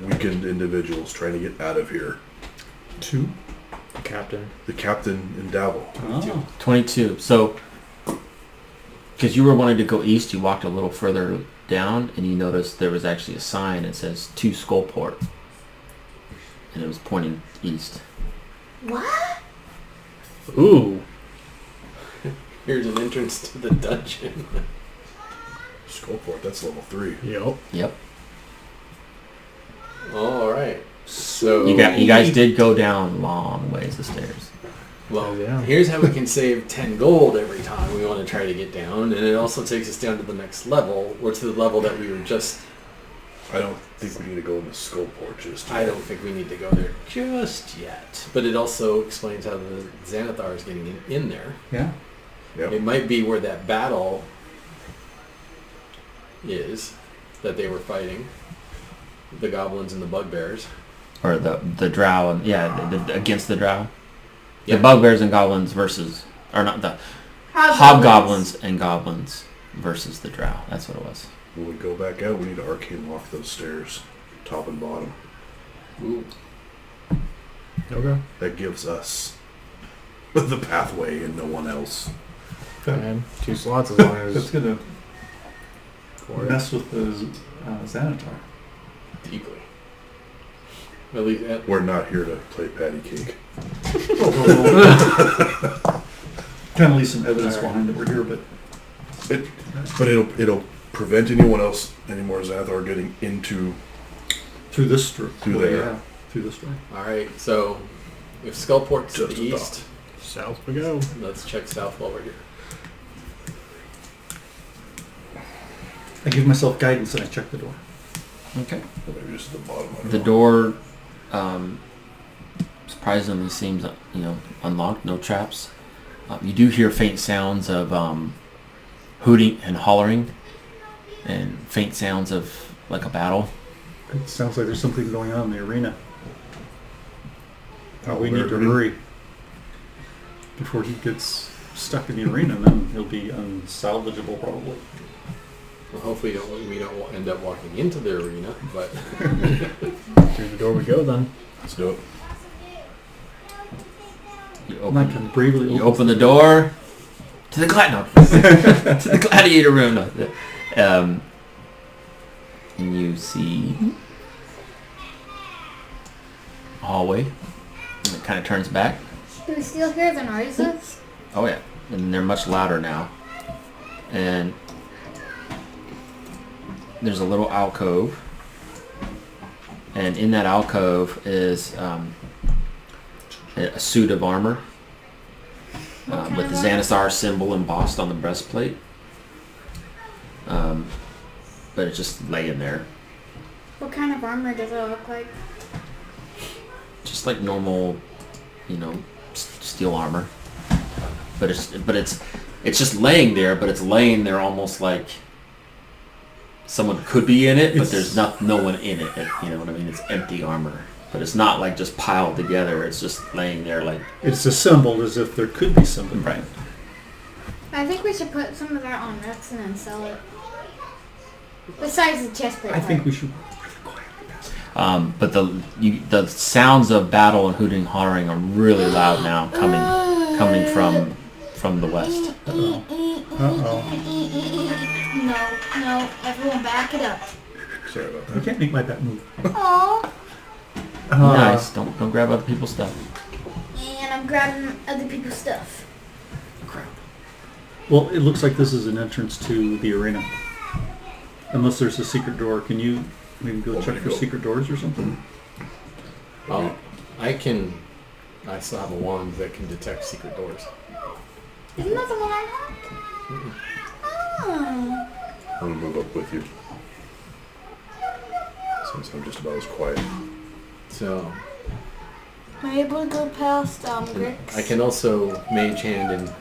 weakened individuals trying to get out of here, Two. The captain. the captain and Davil. Oh. 22. So, because you were wanting to go east, you walked a little further down, and you noticed there was actually a sign that says "To Skullport," and it was pointing east. What? Ooh. Here's an entrance to the dungeon. Skullport, that's level 3. Yep. Yep. All right. So You guys did go down long ways of stairs. Well, Yeah. here's how we can save 10 gold every time we want to try to get down, and it also takes us down to the next level, or to the level that we were just... I don't think we need to go in the Skullport just yet. I don't think we need to go there just yet. But it also explains how the Xanathar is getting in there. Yeah. Yep. It might be where that battle is that they were fighting. The goblins and the bugbears. Or the drow, and against the drow. Yeah. The bugbears and goblins versus, or not the hobgoblins and goblins versus the drow. That's what it was. When we go back out, we need to arcane lock those stairs, top and bottom. Ooh. Okay. That gives us the pathway and no one else. And 2 slots as long That's as... gonna for it. mess with the Xanathar. Deeply. At least at, We're not here to play patty cake. Kind of leave some evidence All right. behind that we're here, but But it'll prevent anyone else anymore Xanathar getting into. through this door. Through there. Yeah, through this door. Alright, so if Skullport's to Just the a east, South we go. let's check south while we're here. I give myself guidance and I check the door. Okay. Or maybe just at the bottom. I don't The know. door, surprisingly seems, unlocked. No traps. You do hear faint sounds of hooting and hollering and faint sounds of like a battle. It sounds like there's something going on in the arena. Oh, We need to arena? hurry before he gets stuck in the arena, and then he'll be unsalvageable probably. Well, hopefully we don't end up walking into the arena, but Through the door we go then. Let's do it. You And I can bravely You open the door to the to the gladiator room. No, and you see a hallway, and it kind of turns back. Do we still hear the noises? Oh yeah, and they're much louder now. And there's a little alcove, and in that alcove is a suit of armor with the Xanathar symbol embossed on the breastplate. But it's just laying there, What kind of armor does it look like? just like normal, steel armor. But it's just laying there. But it's laying there almost like someone could be in it, but there's no one in it. You know what I mean? It's empty armor. But it's not like just piled together. It's just laying there like... It's assembled as if there could be something. Right. I think we should put some of that on Rex and then sell it. Besides the chest plate. I think we should. But the sounds of battle and hooting and hollering are really loud now, coming from the west. Uh-oh. No, everyone back it up. Sorry about I that. can't make my bat move. Aww. Nice. Don't grab other people's stuff. And I'm grabbing other people's stuff. Crap. Well, it looks like this is an entrance to the arena. Unless there's a secret door. Can you maybe go check for secret doors or something? I still have a wand that can detect secret doors. Isn't that the one I have? Oh. I'm gonna move up with you. Since I'm just about as quiet. So Am I able to go past Grix? I can also mage hand and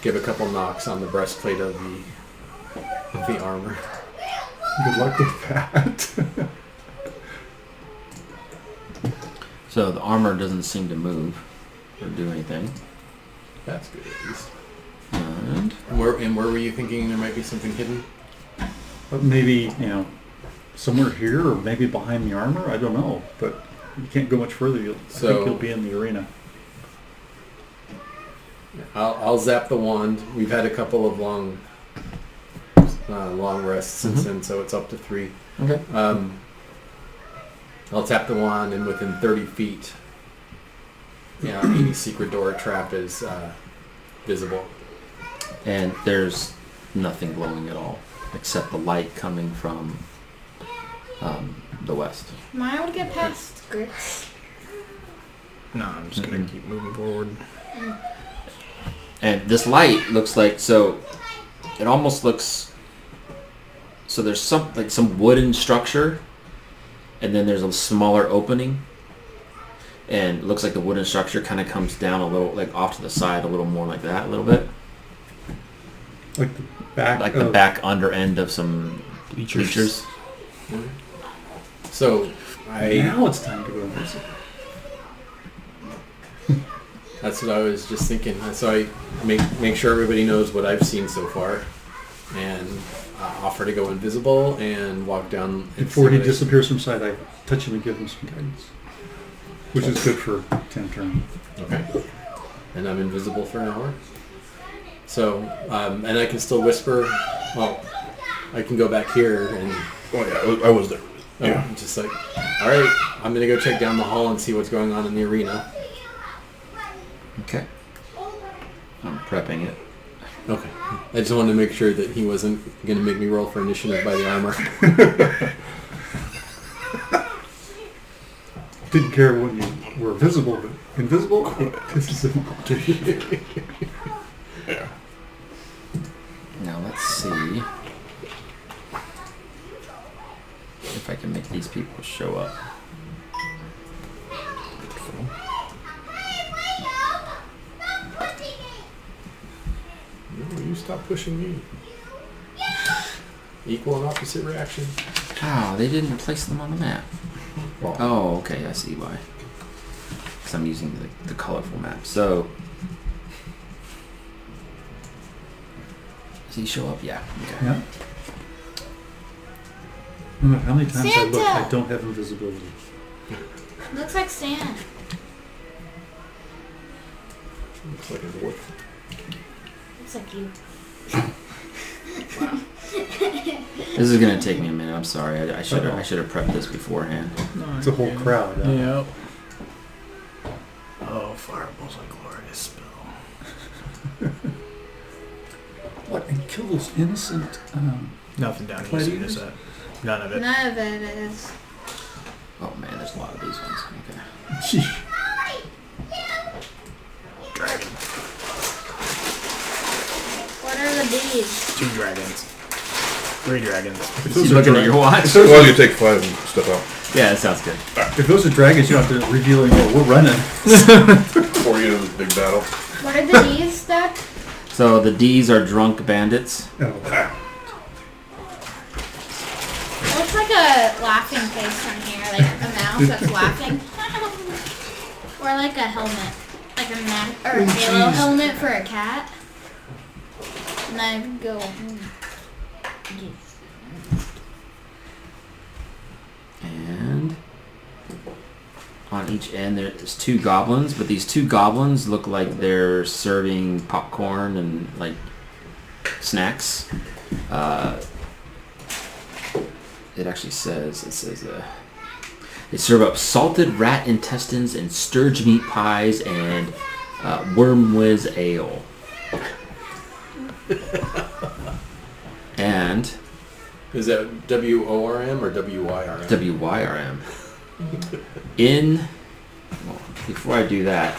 give a couple knocks on the breastplate of the armor. Good luck with that. So the armor doesn't seem to move or do anything. That's good at least. And And where were you thinking there might be something hidden? But maybe, somewhere here or maybe behind the armor. I don't know. But you can't go much further. I think you'll be in the arena. I'll zap the wand. We've had a couple of long rests since then, so it's up to 3. okay. I'll tap the wand, and within 30 feet, any secret door or trap is visible. And there's nothing glowing at all except the light coming from the west. Am I able to get past Grix? No, I'm just gonna keep moving forward. And this light looks like, so it almost looks, so there's some wooden structure, and then there's a smaller opening, and it looks like the wooden structure kind of comes down a little, like off to the side a little more like that, a little bit. Like the back Like the back under end of some bleachers. So Now it's time to go invisible. that's what I was just thinking. So I make sure everybody knows what I've seen so far, and offer to go invisible and walk down. Before he disappears from sight, I touch him and give him some guidance. Which is good for 10 turns. Okay. And I'm invisible for an hour. So, and I can still whisper. Well, I can go back here and. Oh yeah, I was there. Yeah. Just like, all right, I'm gonna go check down the hall and see what's going on in the arena. Okay. I'm prepping it. Okay. I just wanted to make sure that he wasn't gonna make me roll for initiative by the armor. Didn't care when you were visible, but invisible, it pisses him off. Yeah. Now let's see if I can make these people show up. No, you stop pushing me. Equal and opposite reaction. Oh, they didn't place them on the map. Oh, okay, I see why. Because I'm using the colorful map. So, does he show up? Yeah. Okay. Yeah. No matter how many times I look, Santa! I don't have invisibility. Looks like Santa. Looks like a dwarf. Looks like you. This is gonna take me a minute. I'm sorry. I should have prepped this beforehand. It's a whole crowd. Huh? Yep. Oh, fireball's a glorious spell. What? And kill those innocent. Nothing down here. Gladiators? You notice that. None of it. None of it is. Oh man, there's a lot of these ones. Okay. Sheesh. Dragon. What are the bees? 2 dragons. 3 dragons. You looking at your watch? Well, you take 5 and step out. Yeah, that sounds good. If those are dragons, you don't have to reveal anymore. We're running. Before you get into this big battle. What are the bees, Dad? So the D's are drunk bandits. Oh. Looks like a laughing face from here, like a mouse that's laughing. Or like a helmet. Like a or a halo helmet for a cat. And then I go. And on each end there's 2 goblins, but these 2 goblins look like they're serving popcorn and like snacks. It actually says, they serve up salted rat intestines and sturge meat pies and worm whiz ale. And Is that WORM or WYRM? WYRM. Before I do that,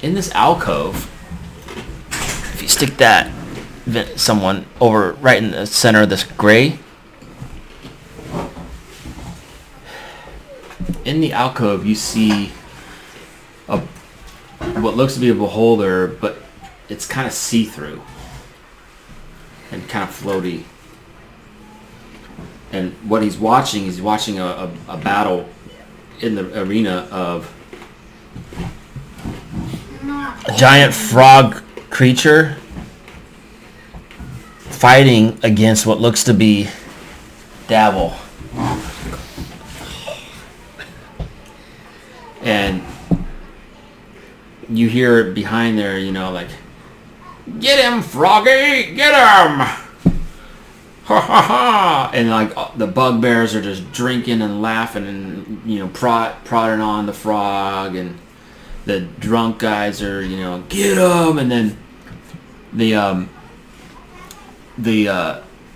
in this alcove, if you stick that someone over right in the center of this gray, in the alcove you see what looks to be a beholder, but it's kind of see-through and kind of floaty. And what he's watching a battle in the arena of a giant frog creature fighting against what looks to be Dabble. And you hear behind there, like, "Get him, Froggy! Get him! Ha ha ha!" And like the bugbears are just drinking and laughing and prodding on the frog, and the drunk guys are get him, and then the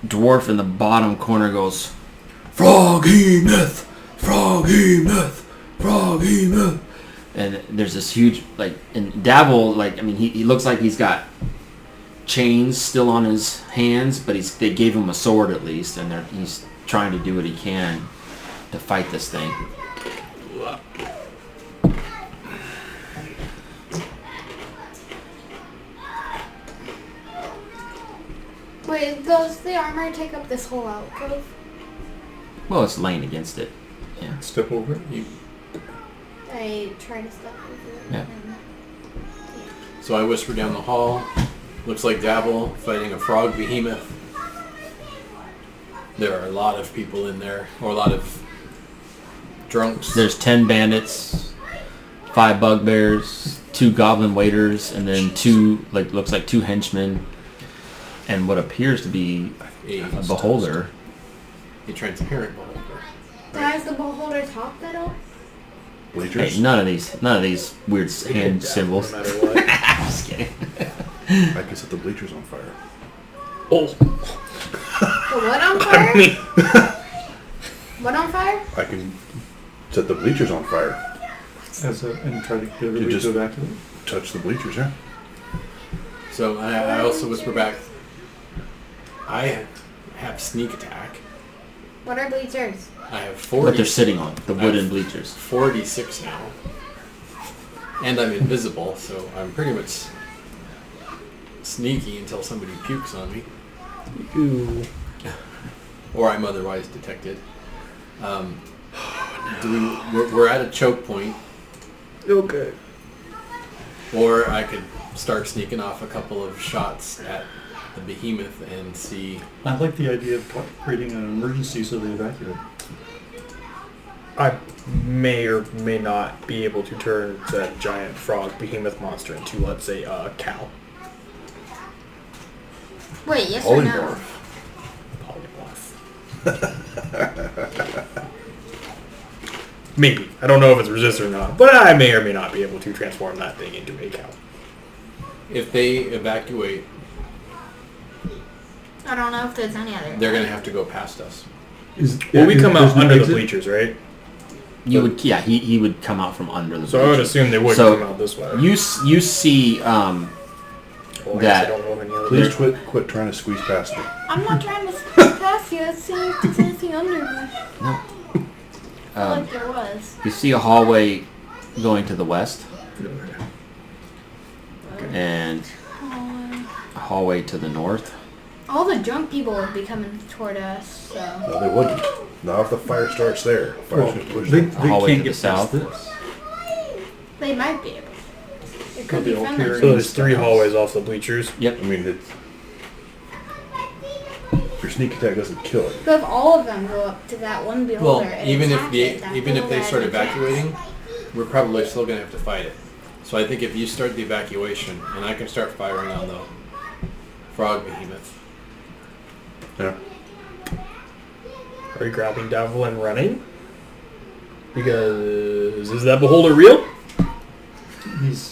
dwarf in the bottom corner goes, "Froggy myth, Froggy myth, Froggy myth." And there's this huge, and Dabble, he looks like he's got chains still on his hands, but they gave him a sword at least, and he's trying to do what he can to fight this thing. Wait, does the armor take up this whole alcove? Well, it's laying against it. Yeah. Step over it. I try to step over it. Yeah. So I whisper down the hall. Looks like Dabble fighting a frog behemoth. There are a lot of people in there, or a lot of drunks. There's 10 bandits, 5 bugbears, 2 goblin waiters, and then 2, looks like 2 henchmen, and what appears to be a beholder. A transparent beholder. Has the beholder top metal? Bleachers? Hey, none of these weird hand symbols. No matter what. I'm just kidding. I can set the bleachers on fire. Oh. The what on fire? What on fire? I can set the bleachers on fire. And try to get everybody just- to evacuate. Touch the bleachers, yeah. So I also whisper back. I have sneak attack. What are bleachers? I have What 40. they're sitting on, the wooden bleachers. 46 now. And I'm invisible, so I'm pretty much sneaky until somebody pukes on me. Ooh. or I'm otherwise detected. We're at a choke point. Okay. Or I could start sneaking off a couple of shots at the behemoth and see. I like the idea of creating an emergency so they evacuate. I may or may not be able to turn that giant frog behemoth monster into, let's say, a cow. Wait, yes or no? Polymorph. Maybe. I don't know if it's resistant or not, but I may or may not be able to transform that thing into a cow. If they evacuate, I don't know if there's any other. they're going to have to go past us. Well, we come out there's no under the exit? bleachers, right? You would, yeah, he would come out from under the. So I would bleachers. assume they would So come out this way. You see Well, I guess that- I don't know of any other. Please quit trying to squeeze past me. I'm not trying to squeeze past you. Let's see if there's anything under me. I feel like there was. you see a hallway going to the west and a hallway to the north. All the drunk people would be coming toward us, so. No, they wouldn't. Not if the fire starts there. Well, Fire's gonna push they them. hallway can't to the get past south. this. They might be able. It could They be all from carry- So there's 3 hallways off the bleachers. I mean, your sneak attack doesn't kill it. But if all of them go up to that one beholder Well, and even if attack it, that even if they beholder start has a chance. evacuating, we're probably still going to have to fight it. So I think if you start the evacuation, and I can start firing on the frog behemoth. Yeah. Are you grabbing Devil and running? Because is that beholder real?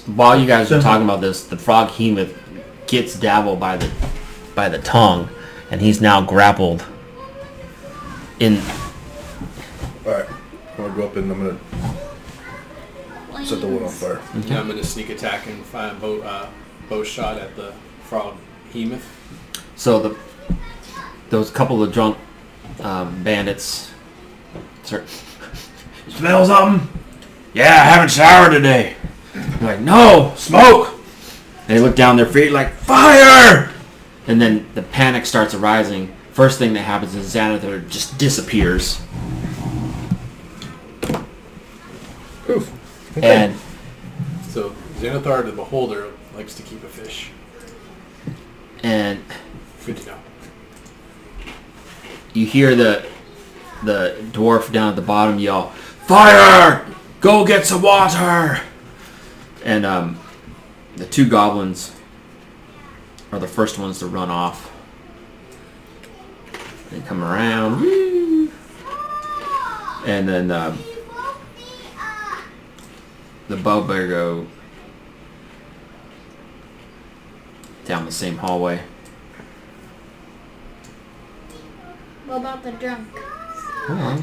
While you guys are talking about this, the frog behemoth gets Dabble by the tongue, and he's now grappled in. Alright. I'm gonna go up and I'm gonna set the wood on fire. And I'm going to sneak attack and fire bow shot at the frog behemoth. So those couple of drunk bandits start. Smell something? Yeah, I haven't showered today. They're like, no, smoke. And they look down their feet like, fire! And then the panic starts arising. First thing that happens is Xanathar just disappears. Oof. And So Xanathar the beholder likes to keep a fish. and Good to know. you hear the dwarf down at the bottom yell, fire! Go get some water! And the 2 goblins are the first ones to run off. They come around. And then the bugbear go down the same hallway. What about the drunk? Hold on.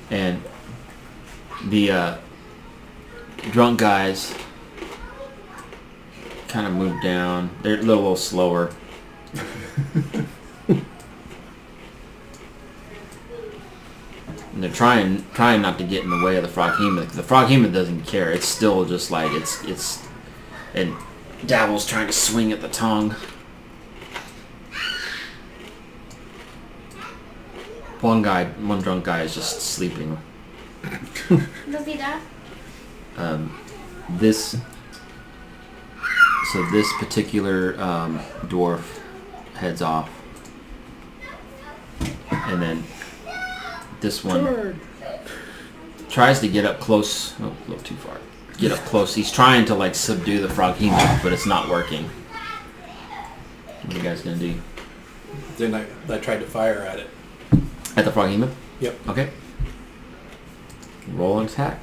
And the drunk guys kind of move down. They're a little slower. And they're trying not to get in the way of the frog behemoth. The frog behemoth doesn't care. It's still just like it's and Dabble's trying to swing at the tongue. One drunk guy is just sleeping. Does he die? This particular dwarf heads off, and then this one tries to get up close. Oh, a little too far. Get up close. He's trying to like subdue the frog behemoth, but it's not working. What are you guys gonna do? Then I tried to fire at it. At the frog behemoth? Yep. Okay. Roll an attack.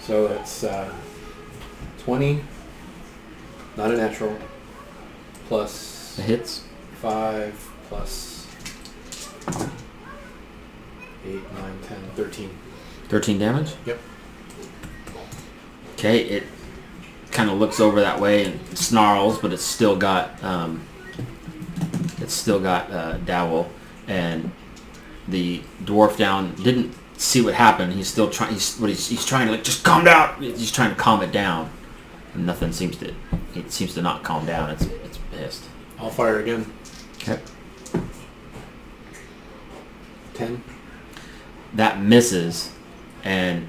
So that's 20, not a natural, plus It hits. 5, plus 8, 9, 10, 13. 13 damage? Yep. Okay, it kind of looks over that way and snarls, but it's still got Dowell, and the dwarf down didn't see what happened. He's still trying. He's trying to like just calm down. He's trying to calm it down, and nothing seems to. It seems to not calm down. It's pissed. I'll fire again. Okay. 10. That misses, and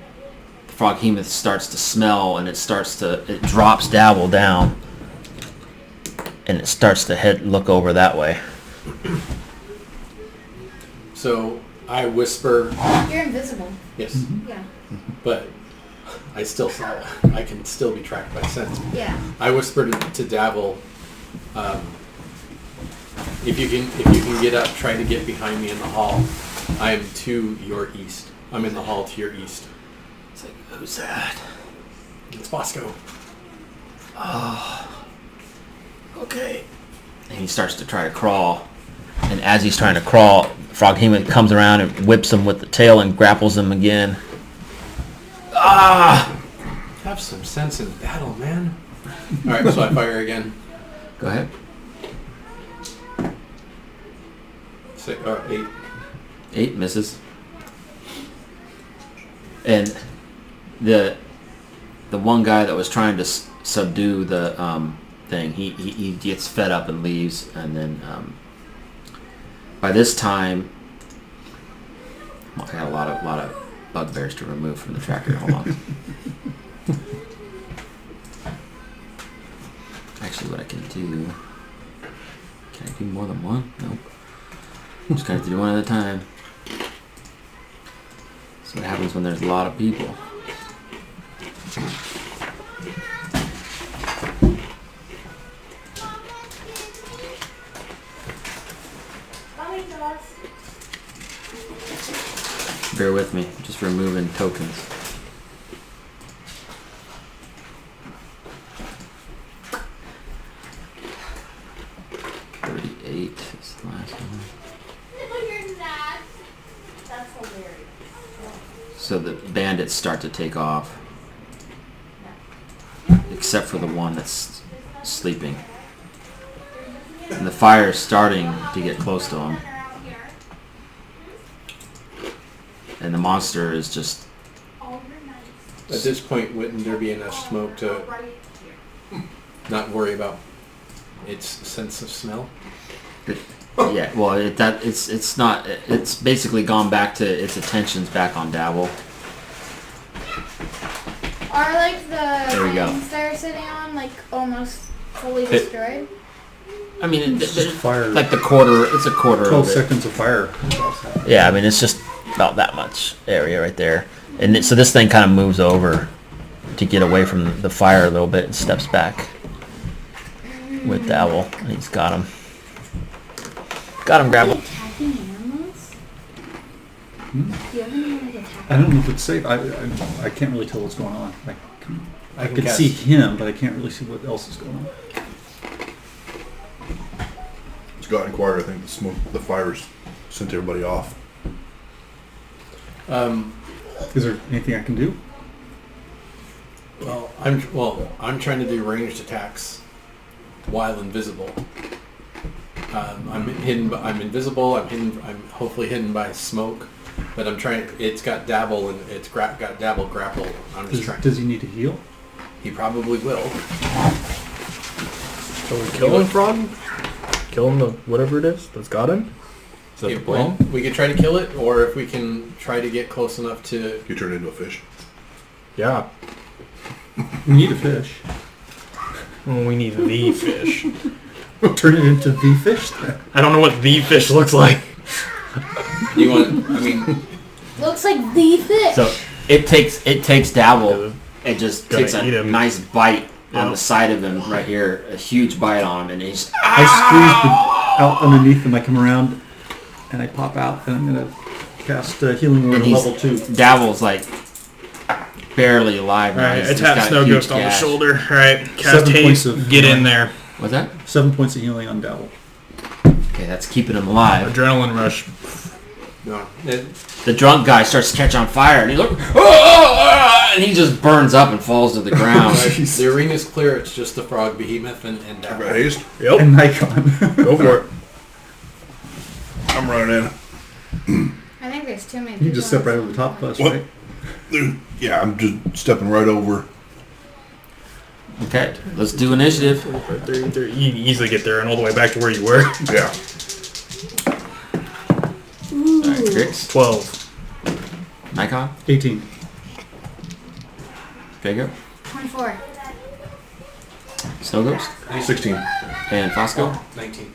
the froghemoth starts to smell, and it drops Dabble down, and it starts to look over that way. So I whisper. You're invisible. Yes, Yeah. but I can still be tracked by sense. Yeah. I whisper to Dabble, if you can get up, try to get behind me in the hall. I am to your east. I'm in the hall to your east. It's like, who's that? It's Bosco. Oh. Okay. And he starts to try to crawl. And as he's trying to crawl, Froghemoth comes around and whips him with the tail and grapples him again. Ah! Have some sense in battle, man. Alright, so I fire again. Go ahead. 8. 8 misses. And the one guy that was trying to subdue the thing, he gets fed up and leaves, and then by this time I got a lot of bugbears to remove from the tracker. Hold on. Actually, what I can do, can I do more than one? Nope. Just gonna have to do one at a time. That's what happens when there's a lot of people. Bear with me, just removing tokens. Is the last one. That's hilarious. So the bandits start to take off, except for the one that's sleeping. And the fire is starting to get close to him. And the monster is just... At this point, wouldn't there be enough smoke to not worry about its sense of smell? Yeah, well, it's not. It's basically gone back to its attention's back on Dabble. Are like the There we go. things they're sitting on like almost fully destroyed? I mean, It's just fire. like the quarter. It's a quarter 12 of it. seconds of fire. Yeah, I mean, it's just about that much area right there, and so this thing kind of moves over to get away from the fire a little bit and steps back with Dabble, and he's got him. Got him, grapple. Attacking animals? Do you have any like attack? I don't know if it's safe. I can't really tell what's going on. I can cast- see him, but I can't really see what else is going on. Scott inquired. I think the fires sent everybody off. Is there anything I can do? Well, I'm trying to do ranged attacks while invisible. I'm hidden. I'm invisible. I'm hidden. I'm hopefully hidden by smoke. But I'm trying. It's got Dabble and it's got Dabble grappled. I'm just trying. Does he need to heal? He probably will. Shall we kill him, Frog? Kill him, the whatever it is that's got him? Is that the Well, plan? we could try to kill it, or if we can try to get close enough to. You turn into a fish. Yeah. We need a fish. Well, we need the fish. We'll turn it into the fish then. I don't know what the fish looks like. You want? I mean, Looks like the fish. So it takes Dabble and just Gonna takes a eat him. nice bite on Yeah. the side of him right here, a huge bite on him, and he's I squeeze out underneath him. I come around and I pop out, and I'm going to cast Healing Word and he's level 2. Dabble's like barely alive now. Alright, I He's tap got a Snow huge Ghost on the gash. shoulder. Alright, cast 7 points haste. of Get in healing. there. What's that? 7 points of healing on Dabble. Okay, that's keeping him alive. Adrenaline rush. no. The drunk guy starts to catch on fire, and he's like, "Ah!" And he just burns up and falls to the ground. The arena's clear. It's just the frog behemoth and I Dabble. got haste. Yep. And Nikon. Go for it. I'm running in. I think there's too many. You just people step right on over the top of us, What? right? Yeah, I'm just stepping right over. Okay, let's do initiative. 30, 30. You can easily get there and all the way back to where you were. Yeah. Alright, Grix, 12. Nikon, 18. Drago, 24. Snow Ghost, 16. and Fosco. 19.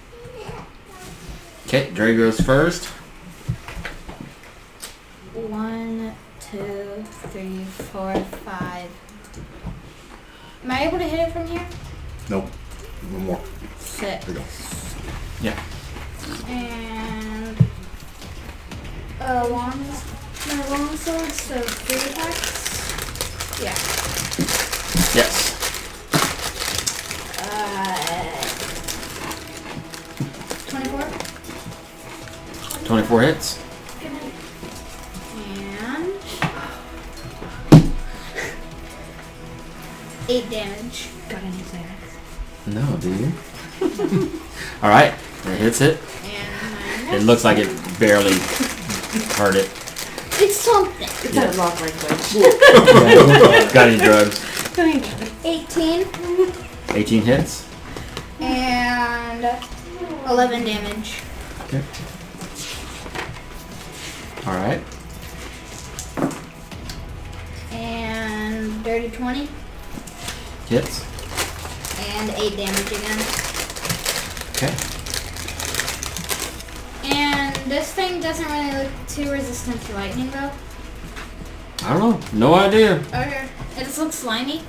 Okay, Drago's first. 1, 2, 3, 4, 5. Am I able to hit it from here? Nope. One more. 6. There you go. Yeah. And my long sword, so 3 attacks. Yeah. Yes. 24. 24 hits. And 8 damage. Got any Xanax? No, do you? Alright, it hits it. And It looks like it barely hurt it. it's something. It's a love language. Got any drugs? 18 18 hits. and 11 damage. Okay. Alright. And dirty 20 Hits. and 8 damage again. Okay. And this thing doesn't really look too resistant to lightning though. I don't know. No idea. Okay. It just looks slimy.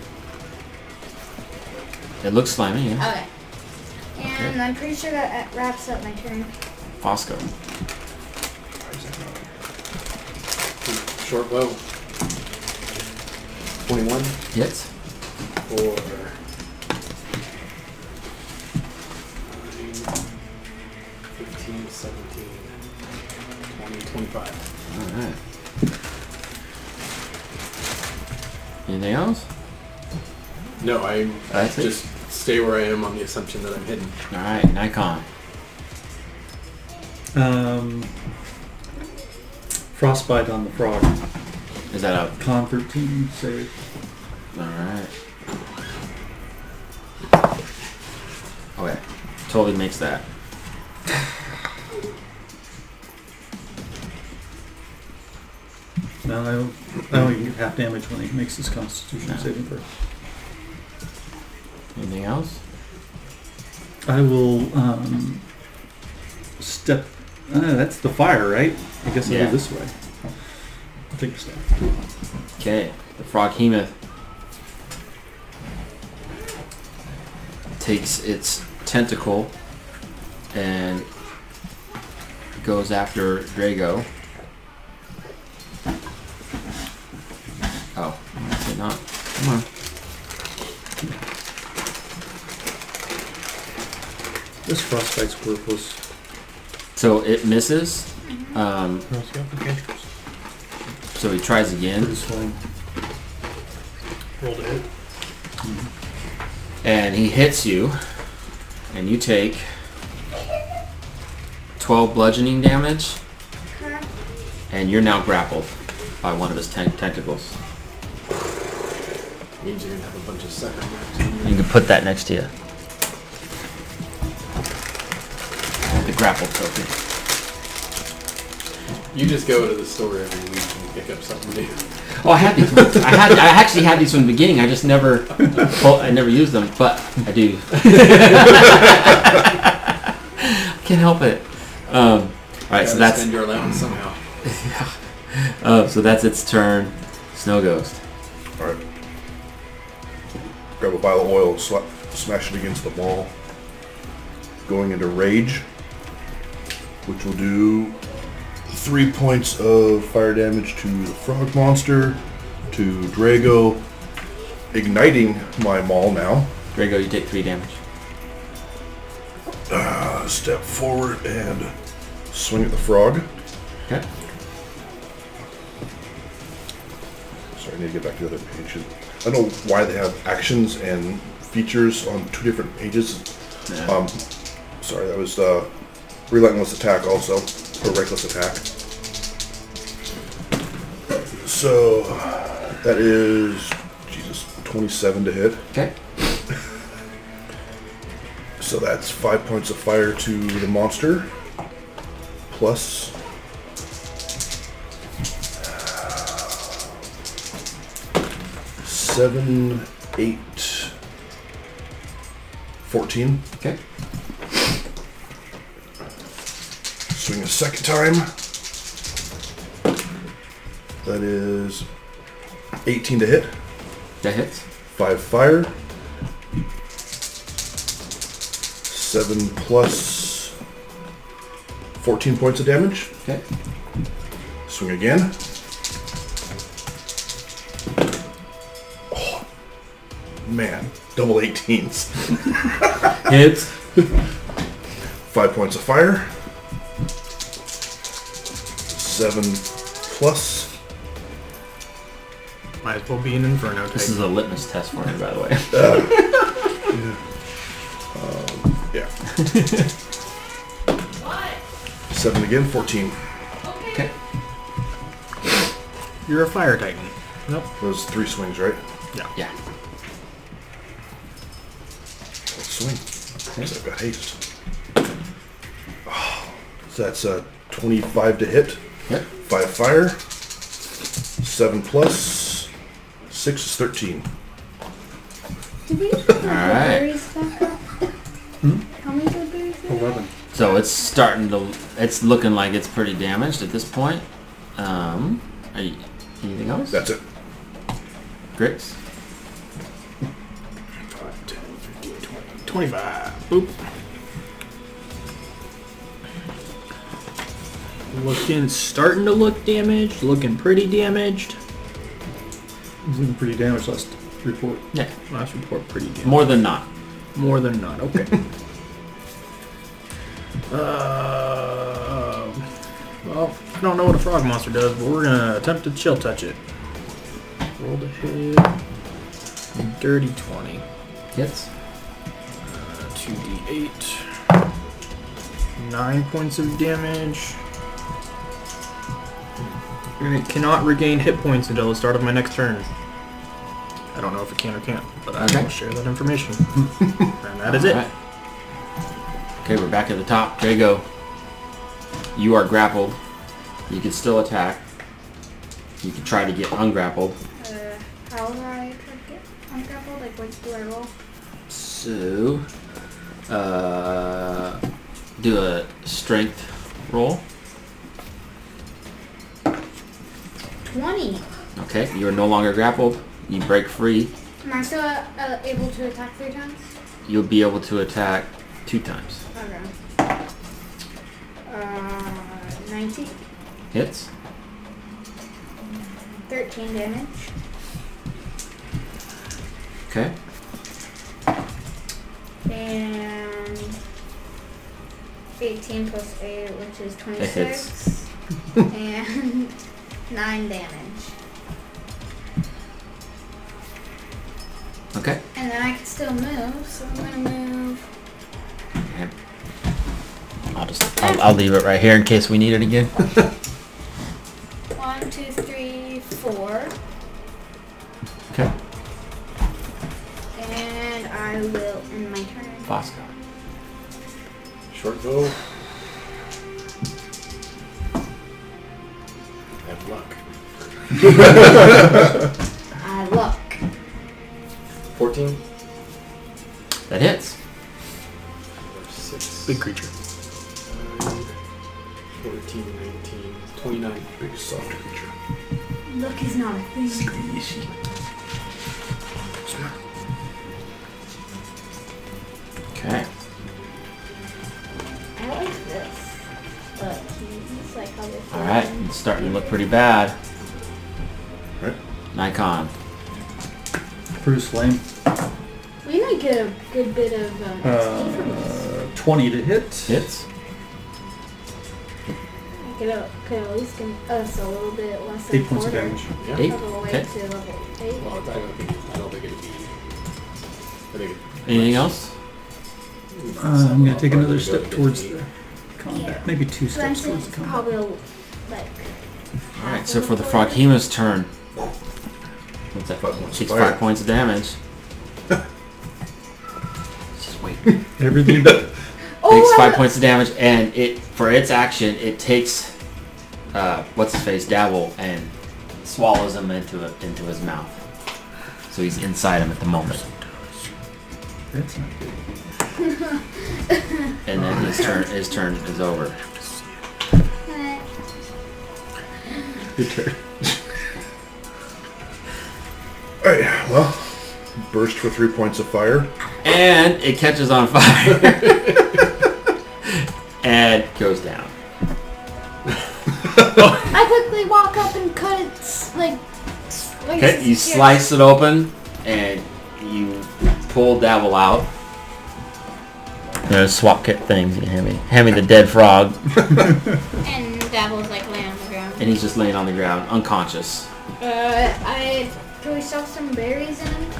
It looks slimy, yeah. Okay. And I'm pretty sure that wraps up my turn. Fosco. Short bow. 21 Hits. for 15, 17, 20, 25. Alright. Anything else? No, I That's it? just stay where I am on the assumption that I'm hidden. Alright, Nikon. Frostbite on the frog. Is that a... Con 13 save. Alright. Okay. Totally makes that. No, I only get half damage when he makes his Constitution No. saving throw. Anything else? I will step. That's the fire, right? I guess I'll Yeah. go this way. I'll take a step. Okay. The Froghemoth takes its tentacle and goes after Drago. Oh, actually not. Come on. This frostbite's worthless. So it misses. So he tries again. Pretty slow. Rolled a hit. And he hits you. And you take 12 bludgeoning damage. And you're now grappled by one of his tentacles. Means you're gonna have a bunch of sucker marks. You can put that next to you. The grapple token. You just go to the store every week and pick up something new. Oh, I had these. I actually had these from the beginning. I just never, I never used them, but I do. I can't help it. All right, so that's spend your allowance somehow. so that's its turn. Snow Ghost. Alright. Grab a vial of oil, smash it against the wall. Going into rage, which will do 3 points of fire damage to the frog monster, to Drago, igniting my maul now. Drago, you take 3 damage. Step forward and swing at the frog. Okay. Sorry, I need to get back to the other page. I don't know why they have actions and features on 2 different pages. Yeah. Sorry, that was relentless attack also, or reckless attack. So that is 27 to hit. Okay. So that's 5 points of fire to the monster, plus 7, 8, 14. Okay. Swing a second time. That is 18 to hit. That hits. 5 fire. 7 plus 14 points of damage. Okay. Swing again. Oh, man. Double 18s. Hits. 5 points of fire. 7 plus. Might as well be an Inferno type. This is a litmus test for him, by the way. Yeah. 7 again, 14. Okay. You're a fire titan. Nope. Those 3 swings, right? Yeah. Let's swing. Okay. So I've got haste. Oh, so that's 25 to hit. Yep. 5 fire. 7 plus 6 is 13. Did we put the Alright. berries back up? How many good berries? 11. So it's starting to. It's looking like it's pretty damaged at this point. Are you, anything else? That's it. Grix. 5, 10, 15, 20, 25. Boop. Starting to look damaged. Looking pretty damaged. He's looking pretty damaged last report. Yeah. Last report, pretty damaged. More than not. More than not. Okay. Well, I don't know what a frog monster does, but we're gonna attempt to chill touch it. Roll to hit. Dirty 20. Hits. 2d8. 9 points of damage. It cannot regain hit points until the start of my next turn. I don't know if it can or can't, but I Okay. will share that information. And that is it. Alright. Okay, we're back at the top. Drago, you are grappled. You can still attack. You can try to get ungrappled. How do I try to get ungrappled? Like, what do I roll? So, do a strength roll. 20. Okay, you are no longer grappled. You break free. Am I still able to attack 3 times? You'll be able to attack 2 times. Okay. 19. Hits. 13 damage. Okay. And 18 plus 8, which is 26. hits. And 9 damage. Okay. And then I can still move, so I'm gonna move. Okay. I'll leave it right here in case we need it again. 1, 2, 3, 4. Okay. And I will end my turn. Bosco. Short bow. I have luck. I look. 14. That hits. 6. Big creature. 14, 19, 29. Big soft creature. Look is not a thing. Squishy. Okay. I like this. But he's like how they feel. Alright, it's starting to look pretty bad. Right. Nikon. Bruce Lane. We might get a good bit of XP from this. 20 to hit. Hits. Could at least give us a little bit less than 8 points of quarter damage. Yeah. 8. of the way Okay. to level 8. Well, I don't think it'd be. I think Anything else? I'm going to take another step Go towards 8. the combat. Yeah. Maybe 2 So I'm steps saying towards the it's combat. probably like Alright, so for the Froghemo's turn. What's that? 5 points of Takes fire. 5 points of damage. Just wait. Everything but Takes 5 points of damage, and it for its action, it takes what's his face, Dabble, and swallows him into his mouth. So he's inside him at the moment. that's not good. And then his turn is over. Your turn. Alright, well, burst for 3 points of fire. And it catches on fire. And goes down. I quickly walk up and cut it Okay, you slice it open and you pull Dabble out. There's swap kit things you can hand me the dead frog. And Dabble's like laying on the ground. And he's just laying on the ground, unconscious. Can we stuff some berries in him?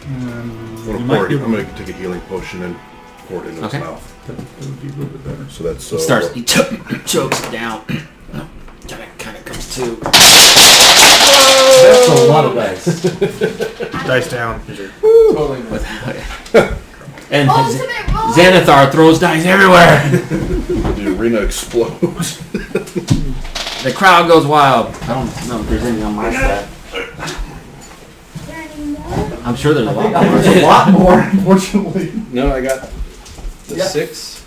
I'm You gonna, might pour be it, able I'm gonna take a healing potion and pour it into Okay. his mouth. that would be a little bit better. So that's He starts. He chokes it down. Kind of comes to. That's a lot of dice. Dice down. Totally. And Ultimate roll! Xanathar throws dice everywhere. the arena explodes. The crowd goes wild. I don't know if there's anything on my side. Is there any more? I'm sure there's a lot more. There's a lot more, unfortunately. No, I got the Yep. 6.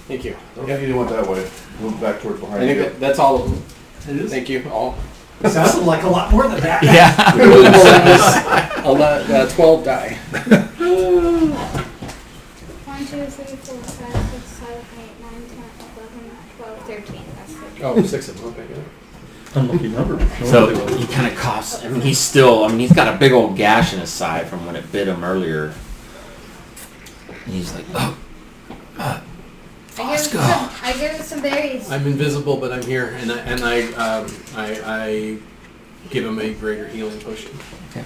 Thank you. Yeah, you went that way. Went back towards behind I think you. that's all of them. It is. Thank you, all. It sounded like a lot more than that. Yeah. 12 die. 1, 2, 3, 4, 5, 6, 7, 8, 9, 10, 11, 12, 13. That's 13. Oh, 6 of them. Okay, good. Unlucky number. So he kind of coughs. I mean, he's got a big old gash in his side from when it bit him earlier. And he's like, oh. Let's go. I give it some berries. I'm invisible, but I'm here, and I give him a greater healing potion. Okay.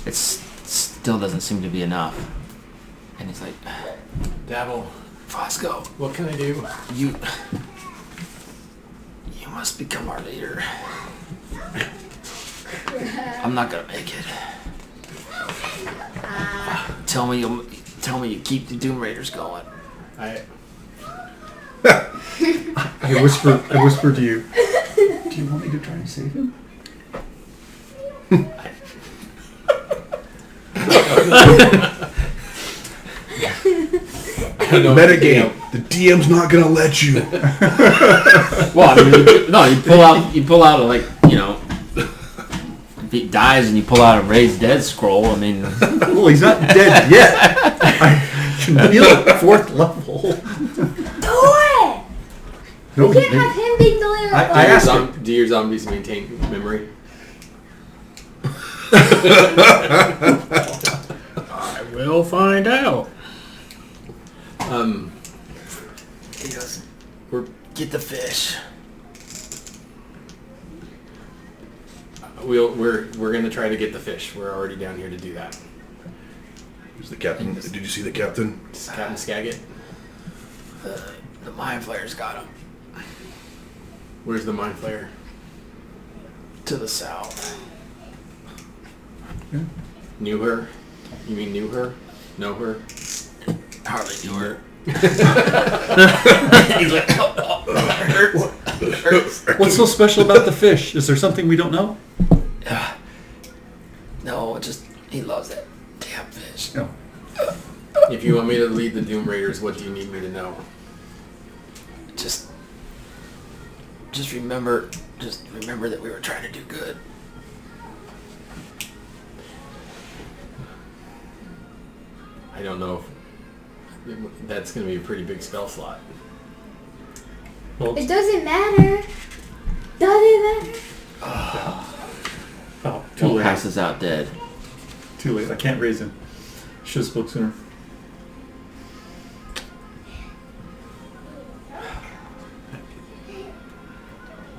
It still doesn't seem to be enough. And he's like, Dabble, Fosco, what can I do? you must become our leader. I'm not gonna make it. Tell me you keep the Doom Raiders going. I whisper to you. Do you want me to try and save him? Metagame. The DM's not gonna let you. Well, I mean, you pull out if he dies and you pull out a raised dead scroll. I mean, Well, he's not dead yet. I can heal at 4th level. Do it! No, We can't have him being the leader. I asked him. do your zombies maintain memory? I will find out. he goes, get the fish. We're gonna try to get the fish. We're already down here to do that. Who's the captain? Did you see the captain? Captain Skagit. The Mind Flayer's got him Where's the mind flayer? to the south. Knew her? You mean knew her? Know her? Hardly knew her. He's like, hurts. What's so special about the fish? Is there something we don't know? No, just he loves that damn fish. No. If you want me to lead the Doom Raiders, what do you need me to know? Just remember that we were trying to do good. I don't know if that's going to be a pretty big spell slot. Well, It doesn't matter. Does it matter? oh, too He late. passes out dead. Too late. I can't raise him. Should have spoke sooner.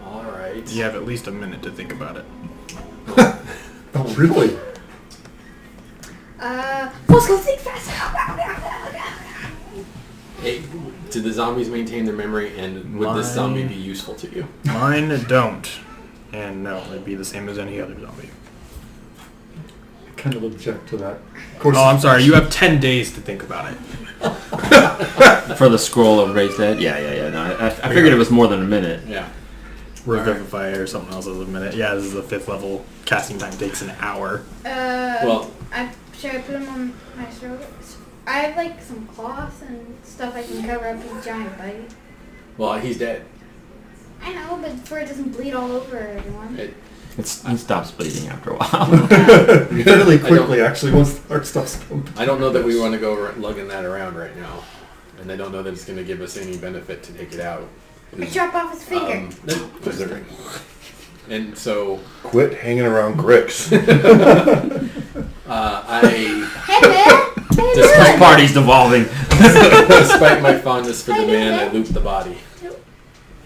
All right. You have at least a minute to think about it. Oh, really? Let's go think fast. Hey, do the zombies maintain their memory, and would this zombie be useful to you? Mine don't. And no, it'd be the same as any other zombie. I kind of object to that. Of course. Oh, I'm sorry. You have 10 days to think about it. For the scroll of Raised Dead? Yeah. No, I figured it was more than a minute. Yeah. Revivify or something else is a minute. Yeah, this is the 5th level. Casting time takes an hour. Should I put them on my throat? I have like some cloth and stuff I can cover up his giant bite. Well, he's dead. I know, but before it doesn't bleed all over everyone. He stops bleeding after a while. Fairly quickly, actually, once the heart stops pumping. I don't know that we want to go lugging that around right now. And I don't know that it's going to give us any benefit to take it out. I chop off his finger. And so... Quit hanging around Grix. Hey man! This party's devolving. Despite my fondness for the man, I loot the body.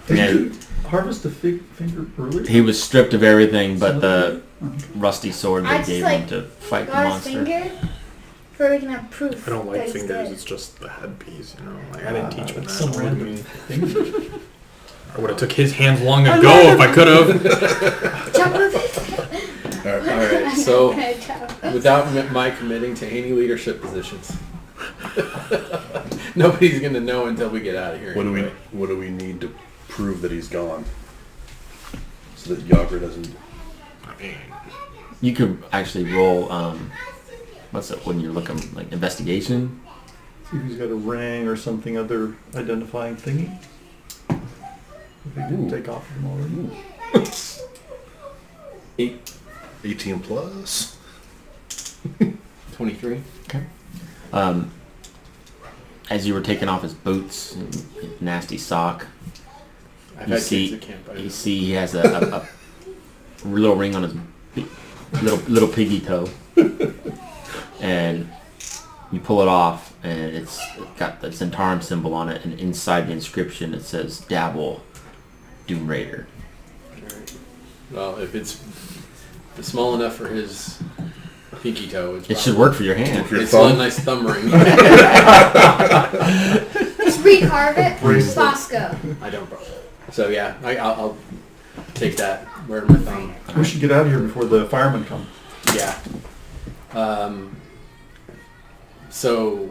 Did you harvest the finger earlier? He was stripped of everything but the rusty sword I they gave just, him to fight the got monster. his finger so we can have proof. I don't like that he's fingers. dead. It's just the headpiece, you know. Like I didn't teach him Some that. random finger. I would have took his hands long ago if I could have. Chop off his All right, so without my committing to any leadership positions, nobody's going to know until we get out of here. What do we need to prove that he's gone? So that Yagra doesn't... I mean, You could actually roll, what's it, when you're looking, like, investigation? See if he's got a ring or something other identifying thingy. If he didn't take off of him already. 18 plus. 23. Okay. As you were taking off his boots and his nasty sock, I've you had see kids that can't bite. you see he has a little ring on his little piggy toe, and you pull it off, and it's got the Xanathar symbol on it, and inside the inscription it says "Dabble, Doom Raider." Alright. Well, if it's small enough for his pinky toe, It should work for your hand. Your It's thumb? a nice thumb ring. Just recarve it. Bosco. I don't. So yeah, I'll take that. Wear my thumb. We should get out of here before the firemen come. Yeah. So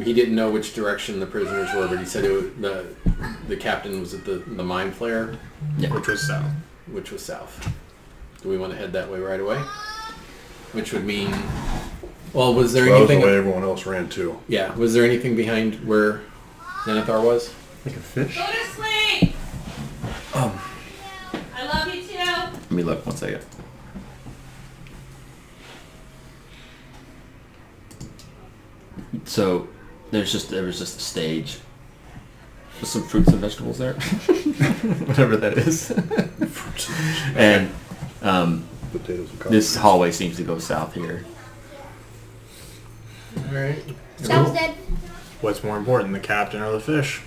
he didn't know which direction the prisoners were, but he said the captain was at the mine flare, Yeah. which was south. which was south. Do we want to head that way right away? Which would mean, well, was there That was the anything? way everyone else ran too. Yeah, was there anything behind where Xanathar was? Like a fish? Go to sleep. I love you too. Let me look one second. So there was just a stage with some fruits and vegetables there, whatever that is, and Potatoes and this hallway seems to go south here. All right. Sounds dead. What's more important, the captain or the fish?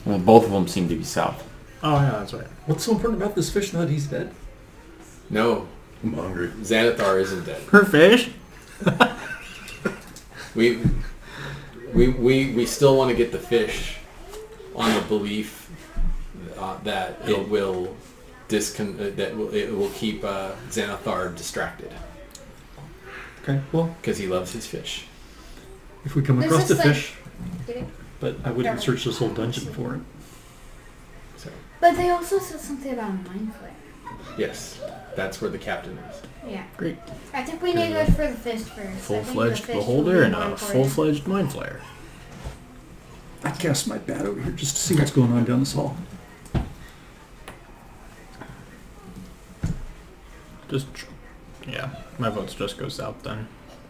Well, both of them seem to be south. Oh yeah, that's right. What's so important about this fish now that he's dead? No, I'm hungry. Xanathar isn't dead. Her fish? We still want to get the fish on the belief that it will it will keep Xanathar distracted Okay, well, because he loves his fish. if we come There's across the this, like- fish, Did it? but I wouldn't search this whole dungeon for it. So But they also said something about a mind flare. yes, that's where the captain is. Yeah. Great. I think we need to go for the fish first. I think the Full-fledged fish will beholder be and more a important. full-fledged mind flayer. I cast my bat over here just to see what's going on down this hall. Just, yeah, my vote's just go south then.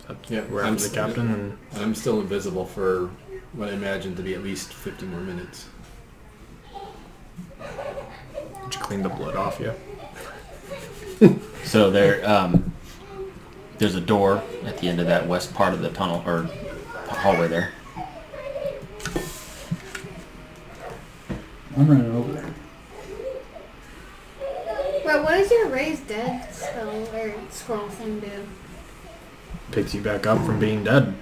That's Yeah, where I'm I'm the s- captain, and I'm still invisible for what I imagine to be at least 50 more minutes. did you clean the blood off you? So there's a door at the end of that west part of the tunnel or hallway there. I'm running over there. Well, what does your raised dead spell or scroll thing do? Picks you back up from being dead.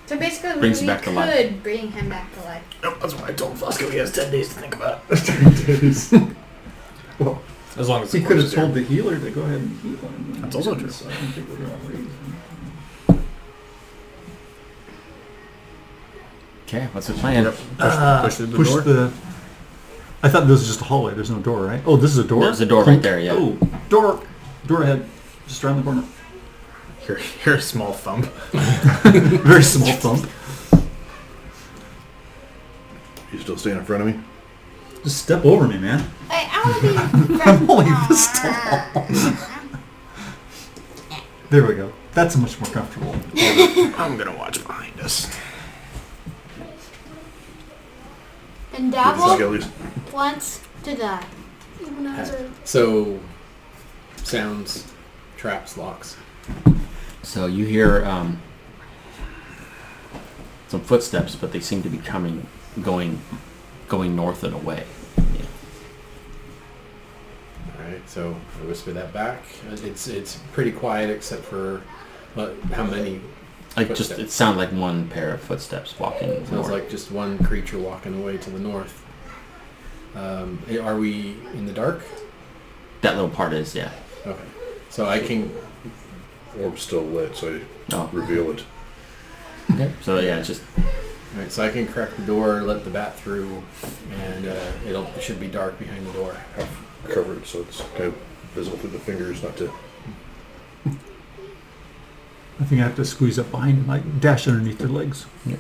So basically, Brings we you back to life. could bring him back to life. Nope, that's why I told Fosco he has 10 days to think about it. Well, As long as he the could corpse have is told the healer to go ahead and heal him. That's also true. So I don't think we're gonna raise him. Okay, what's the plan? Yep. Push through the Push door. the. I thought this was just a hallway. There's no door, right? Oh, this is a door. There's a door right there, yeah. Oh, door. Door ahead. Just around the corner. Hear a small thump. Very small thump. You still staying in front of me? Just step over me, man. I want to be. I'm only this tall. There we go. That's much more comfortable. I'm gonna watch behind us. And The Dabble skellies. wants to die. Even as a So, sounds, traps, locks. So you hear some footsteps, but they seem to be going north and away. Alright, so I whisper that back. It's pretty quiet except for how many? Like just Footsteps. it sounds like one pair of footsteps walking Sounds north. like just one creature walking away to the north. Are we in the dark? That little part is, yeah. Okay. So I can... Orb's still lit, so I Oh. reveal it. Okay. So yeah, it's just Alright, so I can crack the door, let the bat through, and it should be dark behind the door. Half covered, so it's kind of visible through the fingers, not to... I think I have to squeeze up behind him, like dash underneath their legs, I'm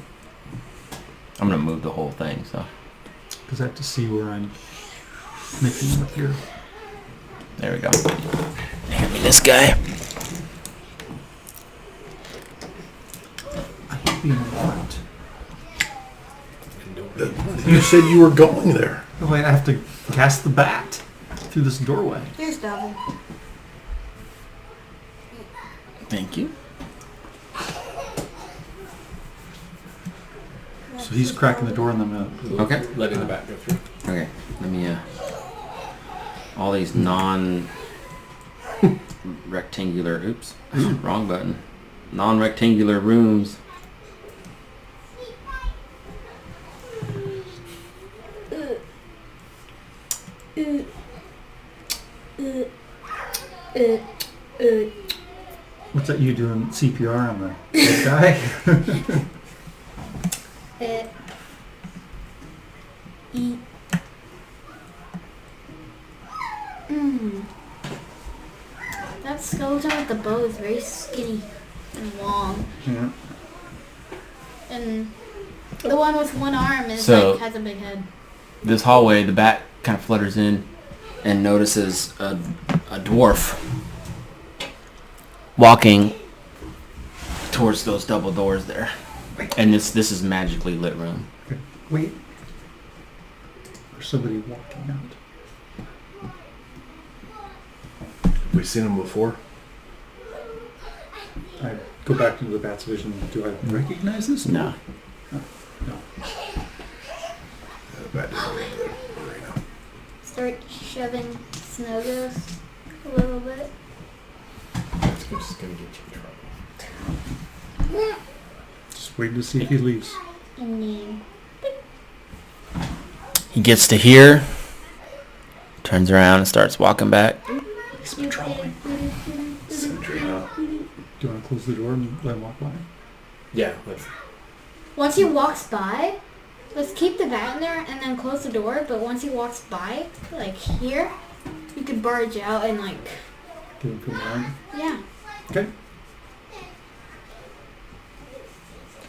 gonna move the whole thing. So because I have to see where I'm making it appear. there we go. Hand me this guy. I hate being alarmed. You said you were going there. Oh, wait, I have to cast the bat through this doorway. here's Dabble. Thank you. So he's cracking the door and I'm gonna. Okay. Letting the bat go through. Okay. Let me all these non-rectangular. Oops. Wrong button. Non-rectangular rooms. What's that you doing CPR on the dead guy? E. That skeleton with the bow is very skinny and long. Yeah. And the one with one arm is So- has a big head. This hallway, the bat kind of flutters in and notices a dwarf walking towards those double doors there. And this is magically lit room. Okay. Wait. There's somebody walking out. Have we seen him before? I go back into the bat's vision. Do I recognize this? No. No. The bat doesn't know right now. Start shoving snow ghosts a little bit. It's just going to get you in trouble. Just waiting to see if he leaves. And then He gets to here, turns around and starts walking back. He's patrolling. Sentry, huh? Do you want to close the door and let him walk by? Yeah, let's... once he walks by, let's keep the bat in there and then close the door. But once he walks by, like here, you could barge out and like, Get him from behind. yeah, Okay.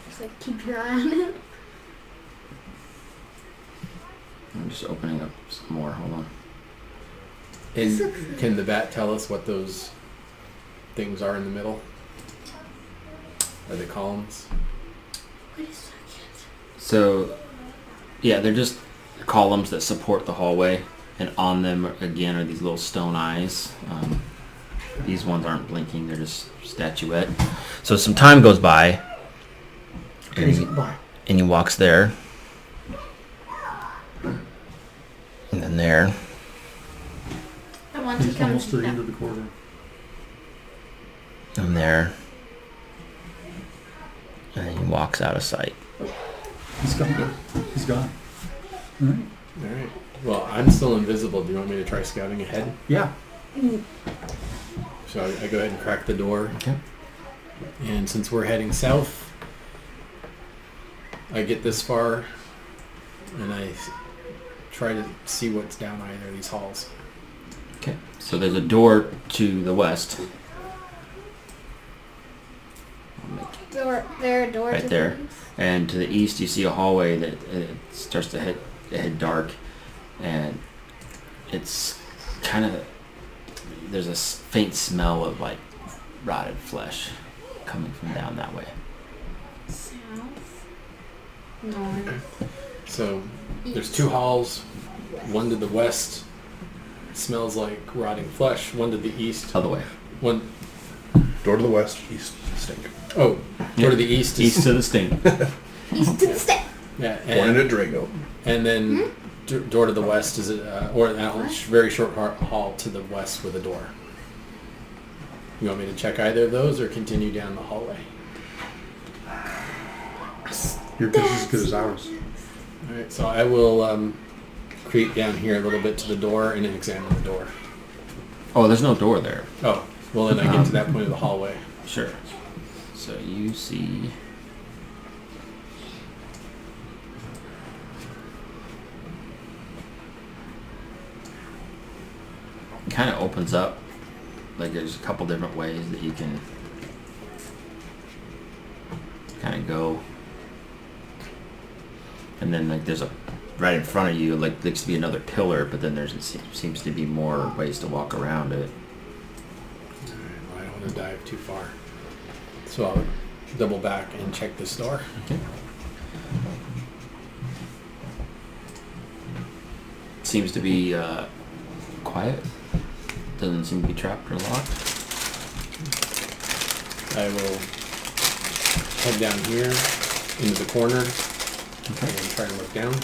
just like keep your eye on it. I'm just opening up some more. Hold on. And can the bat tell us what those things are in the middle? Are they columns? Wait a second. So, yeah, they're just columns that support the hallway, and on them again are these little stone eyes. These ones aren't blinking; they're just statuette. So some time goes by, and he walks there, and then there, And once he He's comes almost to the down. end of the corridor. and there, And he walks out of sight. He's gone. He's gone. All right. All right. Well, I'm still invisible. Do you want me to try scouting ahead? Yeah. So I go ahead and crack the door. Okay. And since we're heading south, I get this far, and I try to see what's down either of these halls. Okay. So there's a door to the west. There a door Right to there. the east? And to the east, you see a hallway that starts to head dark, and it's kind of there's a faint smell of like rotted flesh coming from down that way. South. North. So there's two halls. One to the west smells like rotting flesh. One to the east. Other way. One. Door to the west, east, stink. Oh, door to the east. East to the stink. East to the step. Yeah, Pointed at Drago. and then door to the west is or that very short hall to the west with a door. You want me to check either of those or continue down the hallway? Your guess is as good as ours. All right, so I will creep down here a little bit to the door and then examine the door. Oh, there's no door there. Oh, well then I get to that point of the hallway. Sure. So you see. It kind of opens up. Like there's a couple different ways that you can kind of go. And then like there's a right in front of you, like looks to be another pillar, but then seems to be more ways to walk around it. All right, well, I don't want to dive too far. So I'll double back and check this door. Okay. Seems to be quiet. Doesn't seem to be trapped or locked. I will head down here into the corner and try to look down.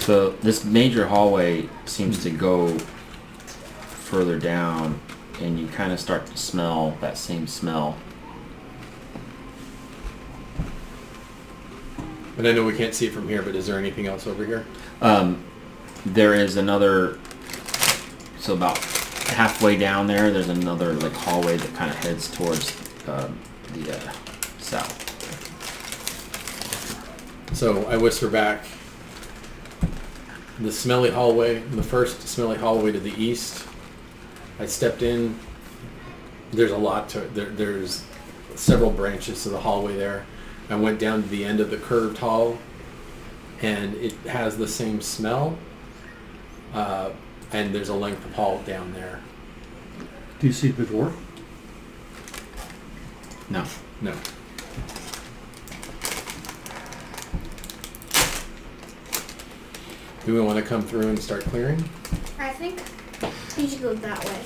So this major hallway seems to go further down, and you kind of start to smell that same smell. And I know we can't see it from here, but is there anything else over here? There is another, so about halfway down there's another like hallway that kind of heads towards the south. So I whisper back. The smelly hallway, the first smelly hallway to the east. I stepped in. There's a lot to there's several branches to the hallway there. I went down to the end of the curved hall, and it has the same smell. And there's a length of hall down there. Do you see the door? No. No. Do we want to come through and start clearing? I think you should go that way.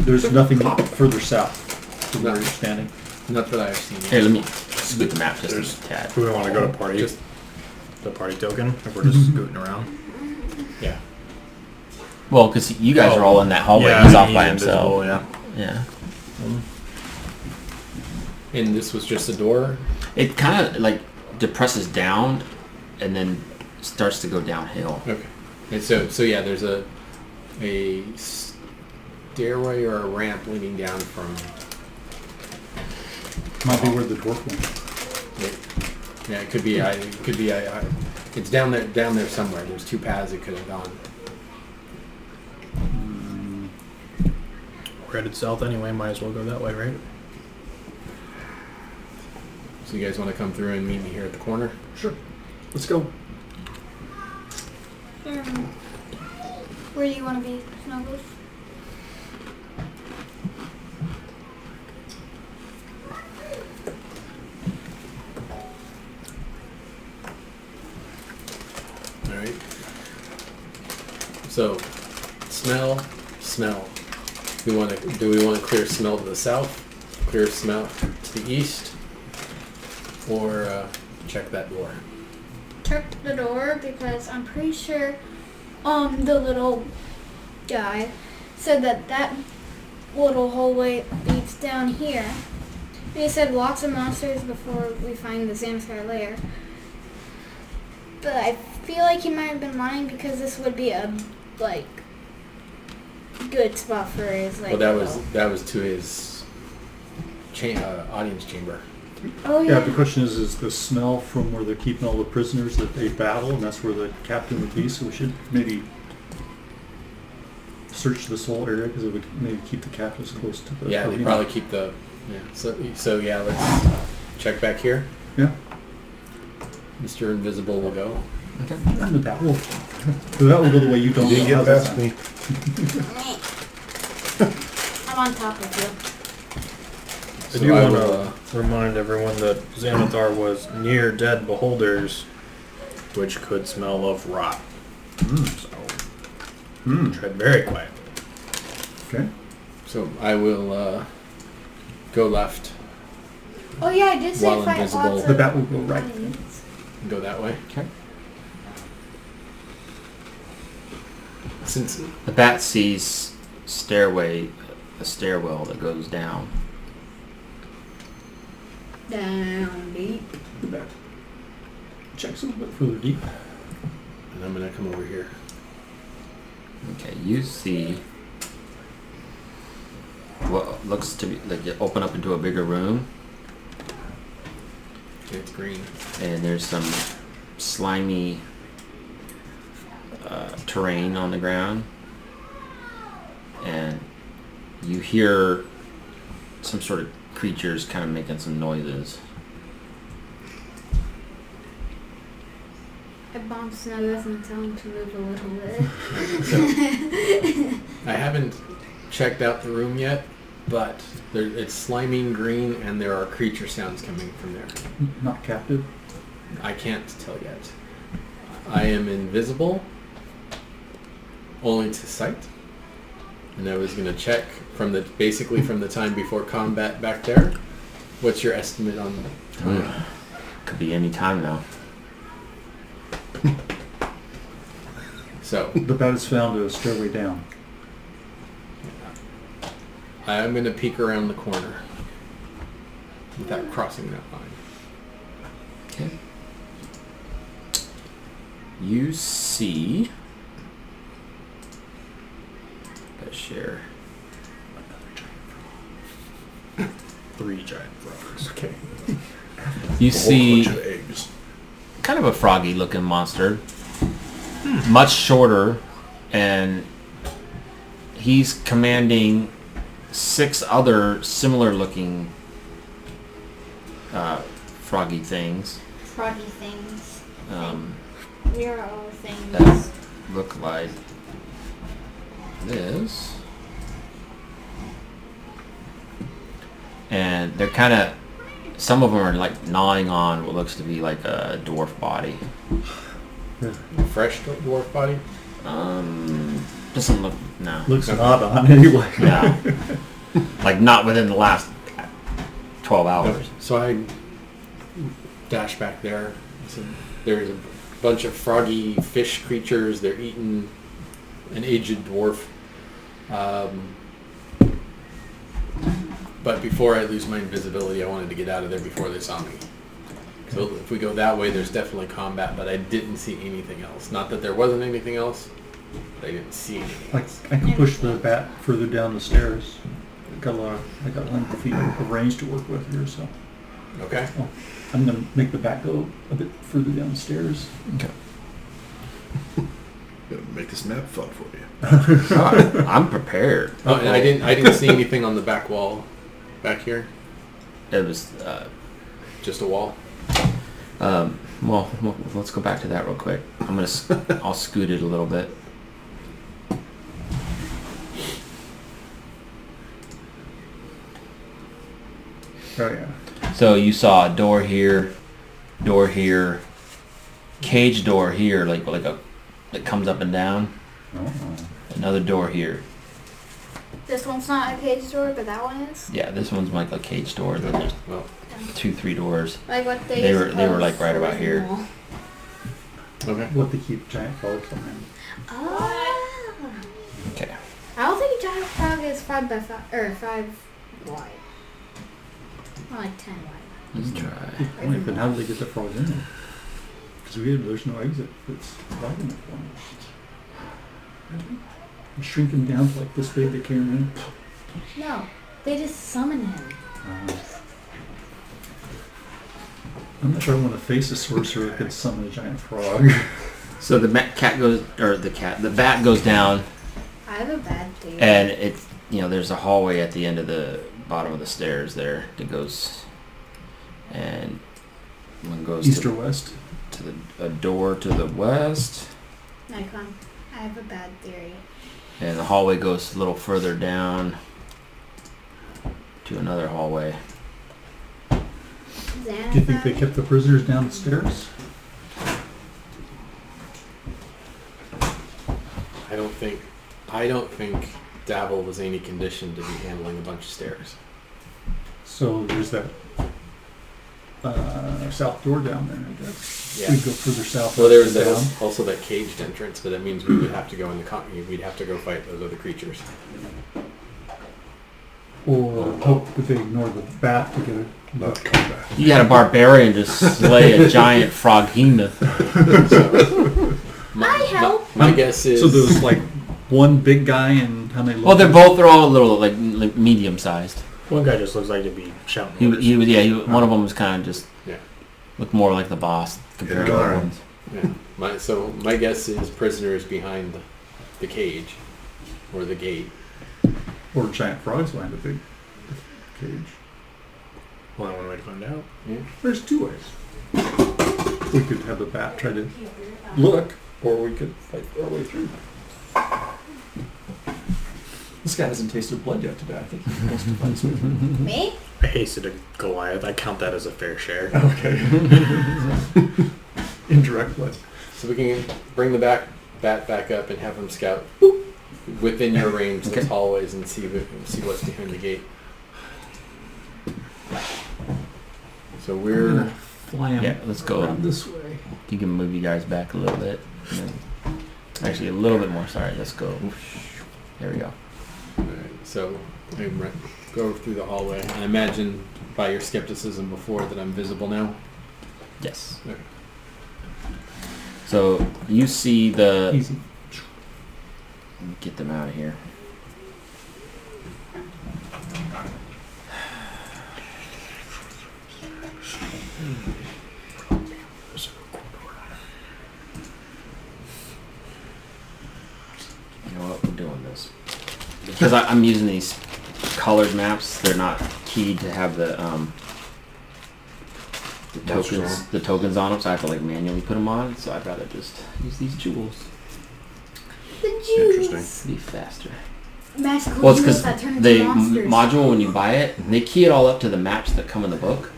There's nothing further south from where you're standing. Not that I've seen. Here, let me scoot the map just a tad. Do we want to go to party? Just the party token? If we're just scooting around? yeah. Well, because you guys are all in that hallway. He's off by himself. Invisible, yeah. Yeah. And this was just a door. It kind of like depresses down, and then starts to go downhill. Okay. And so yeah, there's a stairway or a ramp leading down from. Might be where the dwarf went. Yeah, it could be. It's down there somewhere. There's two paths it could have gone. We're headed south anyway, might as well go that way, right? So you guys want to come through and meet me here at the corner? Sure. Let's go. Where do you want to be, Snuggles? All right. So, smell. Do we want to clear smell to the south, clear smell to the east, or check that door? Check the door because I'm pretty sure the little guy said that little hallway leads down here. And he said lots of monsters before we find the Xanathar lair. But I feel like he might have been lying because this would be a good spot for his Well, that was to his audience chamber. Oh Yeah, yeah. the question is the smell from where they're keeping all the prisoners that they battle, and that's where the captain would be, so we should maybe search this whole area, because it would maybe keep the captives close to the Yeah, they arena. probably keep the... Yeah. So yeah, let's check back here. Yeah. Mr. Invisible will go. Okay. And that will go the way you don't You didn't know. get How's that past me. I'm on top of you. I So do I want will, to remind everyone that Xanathar was near dead beholders, which could smell of rot. So tread very quietly. Okay. So I will go left Oh yeah, I did say While fight invisible. lots The of bat will go right. enemies. and go that way. Okay. Since The bat sees a stairwell that goes down. Down deep. The bat checks a little bit further deep. and I'm gonna come over here. Okay, you see what looks to be like you open up into a bigger room, Okay, it's green. and there's some slimy terrain on the ground, and you hear some sort of creatures kind of making some noises. I bomb Snuggles and tell him to move a little bit. So I haven't checked out the room yet, but it's slimy green, and there are creature sounds coming from there. Not captive. I can't tell yet. I am invisible, only to sight, and I was gonna check from the time before combat back there. What's your estimate on time? Could be any time now. So The bat has found a stairway down. I'm gonna peek around the corner without crossing that line. Okay. You see. Let's share. 3 giant frogs. Okay. You A whole see bunch of eggs. kind of a froggy looking monster. Much shorter, and he's commanding 6 other similar looking froggy things Froggy things. We are all things. that look like this. And they're kind of, some of them are like gnawing on what looks to be like a dwarf body. Fresh dwarf body. Doesn't look, no. Looks odd on anyway. No. Like not within the last 12 hours. So I dash back there. So there's a bunch of froggy fish creatures. They're eating an aged dwarf. But before I lose my invisibility, I wanted to get out of there before they saw me. So if we go that way, there's definitely combat, but I didn't see anything else. Not that there wasn't anything else, but I didn't see anything else. I can push the bat further down the stairs. I got length of feet of range to work with here, so Okay. I'm gonna make the bat go a bit further down the stairs. Okay. Gonna make this map fun for you. I'm prepared. Oh, and I didn't see anything on the back wall back here. It was, Just a wall. well, let's go back to that real quick. I'll scoot it a little bit. Oh yeah. So you saw a door here, cage door here, like a that comes up and down. Oh. Another door here. This one's not a cage door, but that one is. Yeah, this one's like a cage door. Then there's Well, 2-3 doors. Like what They were like right about here. okay. What they keep giant frogs on them. Oh. Okay. I don't think giant giant frog is 5 by 5 or 5 wide. More like 10 wide. Let's try. Wait, then how did they get the frog in? Because there's no exit. It's wide enough for them. You shrink him down to like this big to carry him in. No, they just summon him. I'm not sure I want to face a sorcerer that could summon a giant frog. So the the bat goes down, I have a bad theory. and it's there's a hallway at the end of the bottom of the stairs there that goes, and one goes East or west? to a door to the west, Nikon, I have a bad theory. and the hallway goes a little further down to another hallway. Do you think they kept the prisoners down the stairs? I don't think Dabble was any condition to be handling a bunch of stairs. So there's that south door down there, I guess. Yeah. We'd go further south. Well, there was down. also that caged entrance, but that means we would have to go in we'd have to go fight those other creatures. Or hope that they ignore the bat to get it. Not combat. You had a barbarian just slay a giant froghemoth. My guess is So there's like one big guy and how many? Well, they're all a little like medium sized. One guy just looks like to be shouting. One of them was kind of just looked more like the boss compared to the other ones. Yeah. My guess is prisoners behind the cage or the gate. Or giant frogs behind a big cage. Well, one way to find out. Yeah. There's two ways. We could have the bat try to look, or we could fight our way through. This guy hasn't tasted blood yet today. I think he wants to fight his way through. Me? I hasted a Goliath. I count that as a fair share. Okay. Indirect blood. So we can bring the bat back up and have him scout within your range those hallways and see what's behind the gate. So we're fly him. Yeah, let's go around this way. You can move you guys back a little bit. Actually, a little bit more. Sorry, let's go. There we go. Alright, so I go through the hallway. I imagine by your skepticism before that I'm visible now. Yes. Okay. So you see the. Easy. Get them out of here. You know what? We're doing this because I'm using these colored maps. They're not keyed to have the tokens on them, so I have to like manually put them on. So I'd rather just use these jewels. The Jews. Interesting. Be faster. Magical Well, it's jewels because that turn the into monsters. module when you buy it, they key it all up to the maps that come in the book,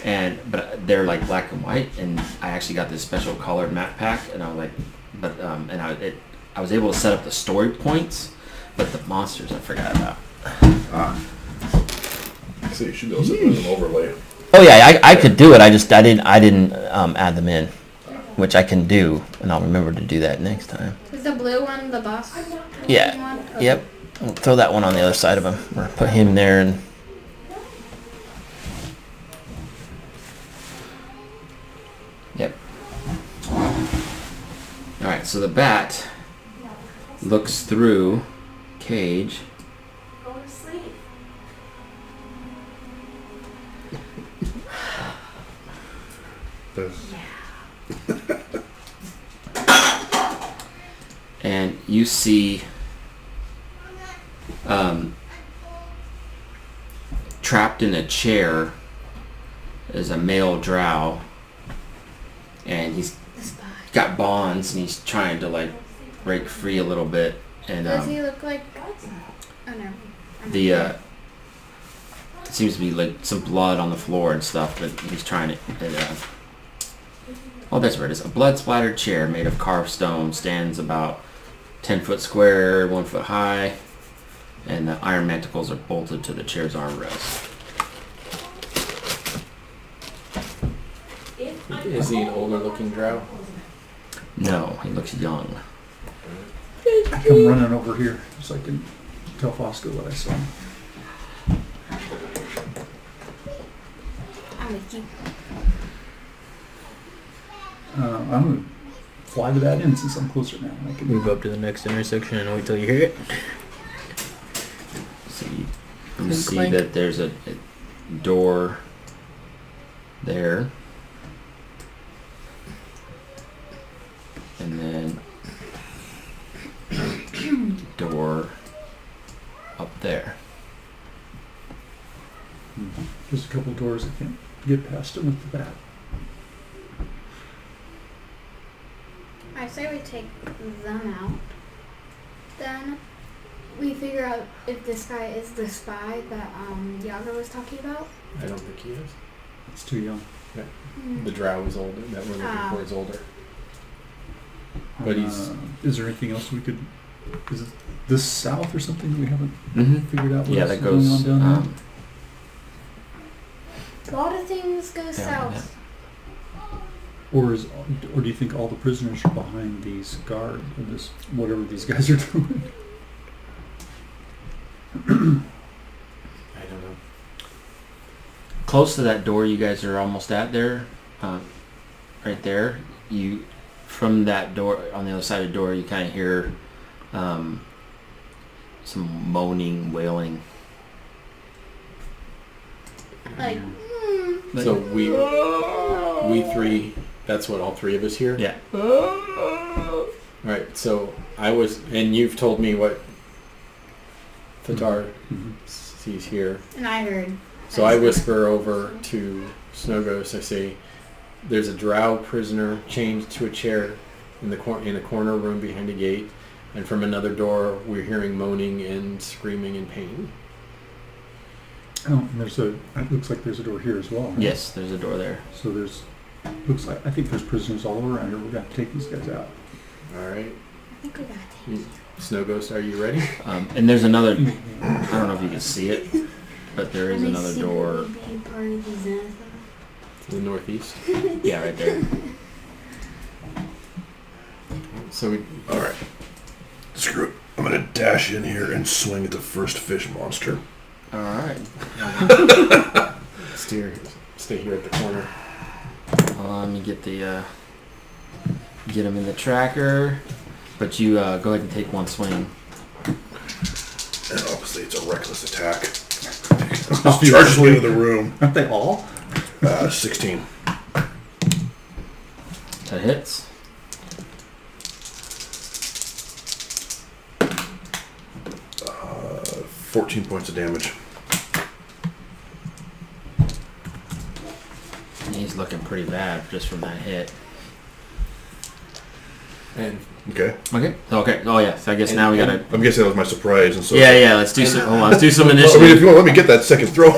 but they're like black and white. And I actually got this special colored map pack, and I was like, I was able to set up the story points, but the monsters I forgot about. So you should be able to set an overlay. Oh yeah, I could do it. I didn't add them in, which I can do, and I'll remember to do that next time. Is the blue one the boss? Yeah. One? Okay. Yep. I'll throw that one on the other side of him, or put him there, and. Yep. All right. So the bat looks through cage. Go to sleep. And you see trapped in a chair is a male drow, and he's got bonds, and he's trying to like break free a little bit. And Does he look like? Oh no. it seems to be like some blood on the floor and stuff, but he's trying to. Oh, that's where it is. A blood-splattered chair made of carved stone stands about 10 foot square, 1 foot high, and the iron manticles are bolted to the chair's armrest. Is he an older looking drow? No, he looks young. I come running over here so I can tell Fosco what I saw. I'm with you. I'm going to fly to that inn since I'm closer now. I can Move up to the next intersection and wait till you hear it. So you Clink, see clink. that there's a door there. And then door up there. There's a couple of doors I can't get past them with the bat. I say we take them out. Then we figure out if this guy is the spy that Yaga was talking about. I don't think he is. It's too young. The drow is older. That we're looking for is older. But he's... Is there anything else we could... Is it this south or something that we haven't Mm-hmm. figured out what Yeah, else that is going goes. on down there? A lot of things go Yeah, south. Or do you think all the prisoners are behind these guard or this whatever these guys are doing? I don't know. Close to that door you guys are almost at there, right there. You, from that door, on the other side of the door, you kind of hear some moaning, wailing. Like, So we three, that's what all three of us hear? Yeah. Right, so I was, and you've told me what Fatar sees here. and I heard. So I whisper over to Snow Ghost, I say, there's a drow prisoner chained to a chair in a corner room behind a gate, and from another door we're hearing moaning and screaming in pain. Oh, and it looks like there's a door here as well. Right? Yes, there's a door there. So I think there's prisoners all around here. We've got to take these guys out. Alright. I think we got it. Snow Ghost, are you ready? And there's another, I don't know if you can see it, but there is another door. Being part of the Xanathar. To the northeast. Yeah, right there. So we... Alright. Screw it. I'm gonna dash in here and swing at the first fish monster. Alright. Stay here at the corner. Let me get him in the tracker. But you go ahead and take one swing. And obviously it's a reckless attack. Charges me into the room. Aren't they all? 16. That hits. Uh, 14 points of damage. He's looking pretty bad just from that hit. And Okay. Okay. Oh yeah. So I guess now we gotta. I'm guessing that was my surprise, and so. Yeah. Let's do some. Hold on. Let's do some I mean, initiative. if you want, let me get that second throw.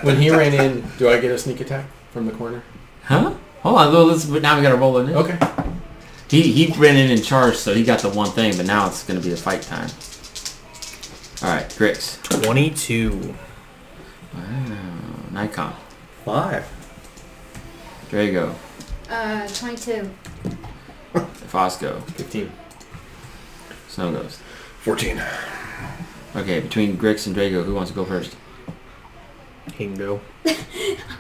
when he ran in, do I get a sneak attack from the corner? Huh? Hold on. Now we gotta roll it in. Okay. He ran in and charged, so he got the one thing. But now it's gonna be a fight time. All right, Grix. 22. Wow. Nikon. 5. There you go. 22. Fosco. 15. Snow Ghost. 14. Okay, between Grix and Drago, who wants to go first? He can go.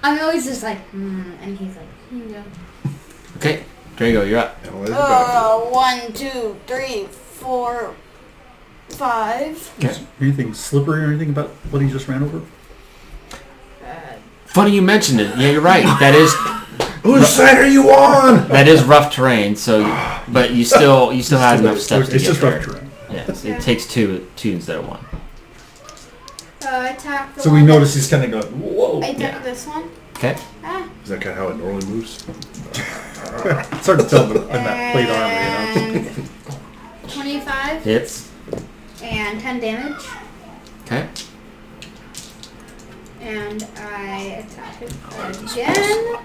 I'm always just like, and he's like, you can go. Okay, Drago, you're up. Analyze the battlefield. 1, 2, 3, 4, 5. Okay. Anything slippery or anything about what he just ran over? Funny you mentioned it. Yeah, you're right. That is Whose side are you on? that is rough terrain. So, but you still have enough steps to It's get just there. rough terrain. Yes, it takes two instead of one. Attack the So one. we notice he's kind of going, whoa. I attack Yeah. this one. Okay. Ah. Is that kind of how it normally moves? It's hard to tell in that plate armor, you know. And 25 Hits. and 10 damage. Okay. And I attack it again.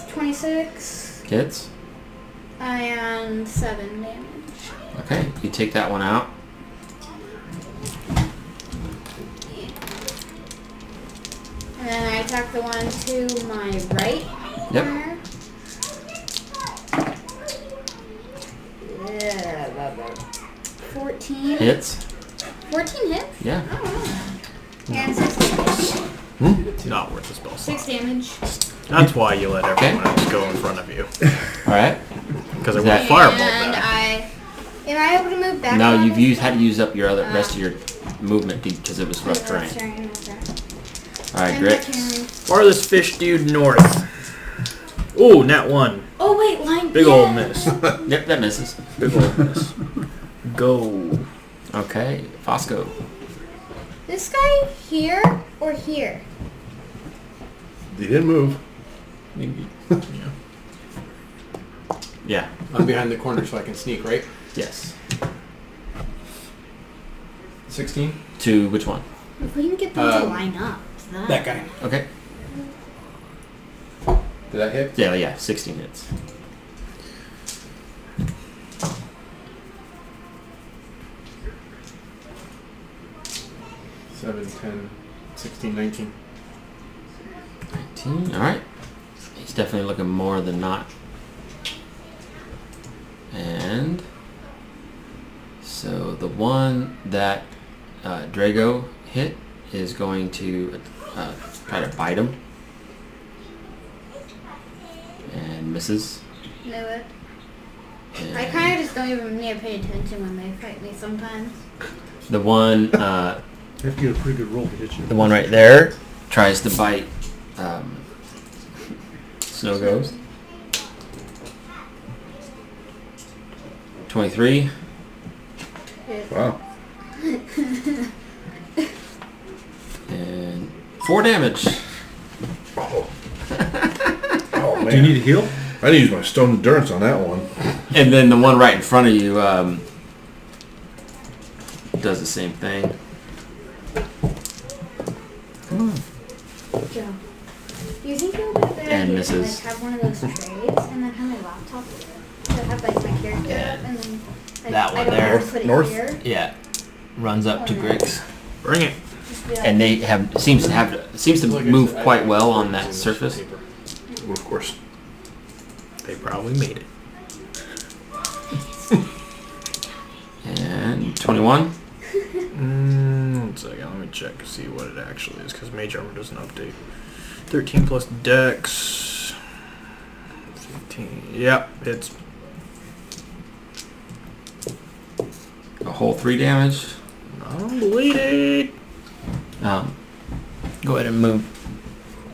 26 Hits. and 7 damage. Okay. You take that one out. And then I attack the one to my right Yep. corner. Yeah, 14. Hits. 14 hits? Yeah. Oh. And 6 damage. Not worth the spell slot. 6 damage. That's why you let everyone else go in front of you. Alright. Because I want to fireball And back. am I able to move back? No, on you've it? had to use up your rest of your movement because it was rough terrain. Alright, And Grit. Farthest fish dude north. Ooh, nat 1. Oh wait, line. Big old miss. Yep, that misses. Big old miss. Go. Okay, Fosco. This guy here or here? He didn't move. Yeah. I'm behind the corner so I can sneak, right? Yes. 16? To which one? If we can get them to line up. To That guy. Okay. Did that hit? Yeah, 16 hits. Seven, 10, 16, 19. 19. Alright. He's definitely looking more than not. And so the one that Drago hit is going to try to bite him. And misses. Knew it. And I kind of just don't even need to pay attention when they fight me sometimes. the one You have to get a pretty good roll to hit you. the one right there tries to bite Snow Ghost. 23. Wow. And 4 damage. Oh. Oh man. Do you need a heal? I need to use my stone endurance on that one. And then the one right in front of you does the same thing. Joe, do you think it would be a good And idea misses. to like have one of those trays and then have my laptop to have like my character up and then like, That one I don't there. have to put it North? here. Yeah. Runs up to Grix. Bring it. Just be like, And they seems to Like I move said, I quite have well on this that in surface. paper. Well, of course. They probably made it. And 21. 1 second, let me check to see what it actually is, because Mage Armor doesn't update. 13 plus Dex. 15. Yep, it's A whole 3 damage. I'm bleeding. Go ahead and move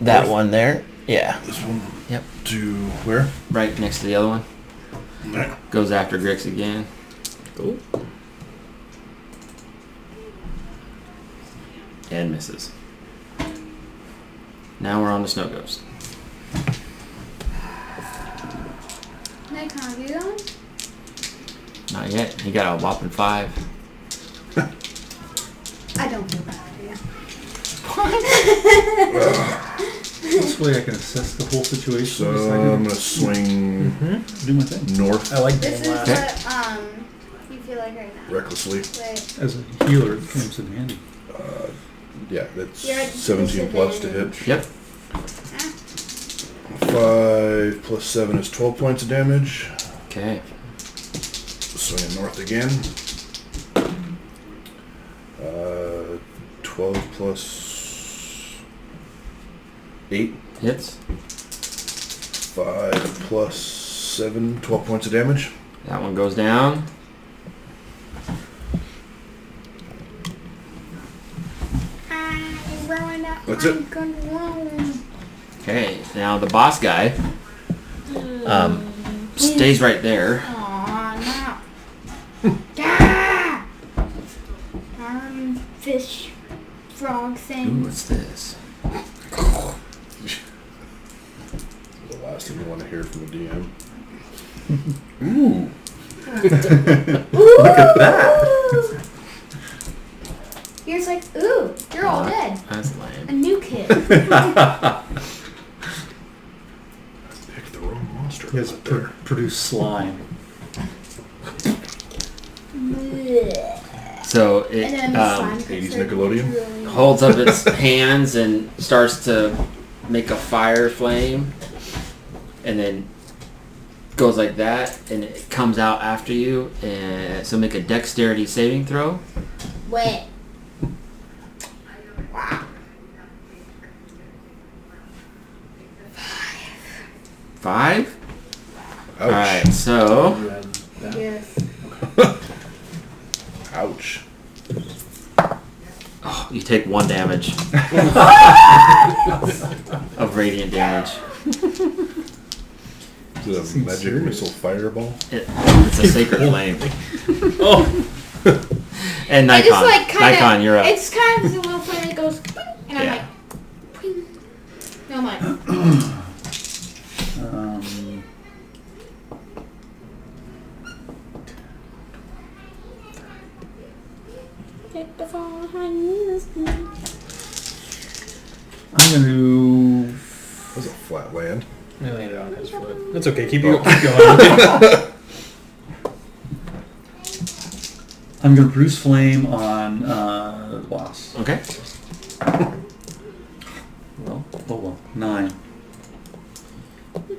that one there. Yeah. This one. Yep. To where? Right next to the other one. There. Goes after Grix again. Cool. And misses. Now we're on the Snow Ghost. Can I count you on? Not yet. He got a whopping 5. I don't feel bad, This way I can assess the whole situation. So decide I'm to gonna swing do my thing. north I like This is being last. what you feel like right now. recklessly. Wait. As a healer, it comes in handy. Yeah, that's You're at 17 plus to hit. Yep. 5 plus 7 is 12 points of damage. Okay. Swinging north again. 12 plus 8. Hits. 5 plus 7, 12 points of damage. That one goes down. I'm growing up. That's it. Okay. Now the boss guy stays right there. Aw, no. Ah! Fish, frog Ooh, thing. what's this? The last thing you want to hear from the DM. Ooh. Look at that! You're just like, ooh, you're all dead. That's A lame. new kid. Pick the wrong monster. He has out there. produced slime. So And then it the slime 80s started Nickelodeon? drooling. holds up its hands and starts to make a fire flame, and then goes like that, and it comes out after you. And so make a dexterity saving throw. Wait. Wow. 5? Ouch. Alright, so... You had that? Yes. Ouch. Oh, you take 1 damage. Of radiant damage. Is it a magic missile fireball? It's a sacred flame. Oh, And I Nikon. just like kind Nikon, of. you're up. It's kind of a little flame that goes, and I'm Yeah. like, ping. No, I'm like, take the fall behind this. I'm going to... That was a flat land. I landed on his foot. That's okay. Keep going. I'm going to Bruce Flame on boss. Okay. Well, oh well. 9.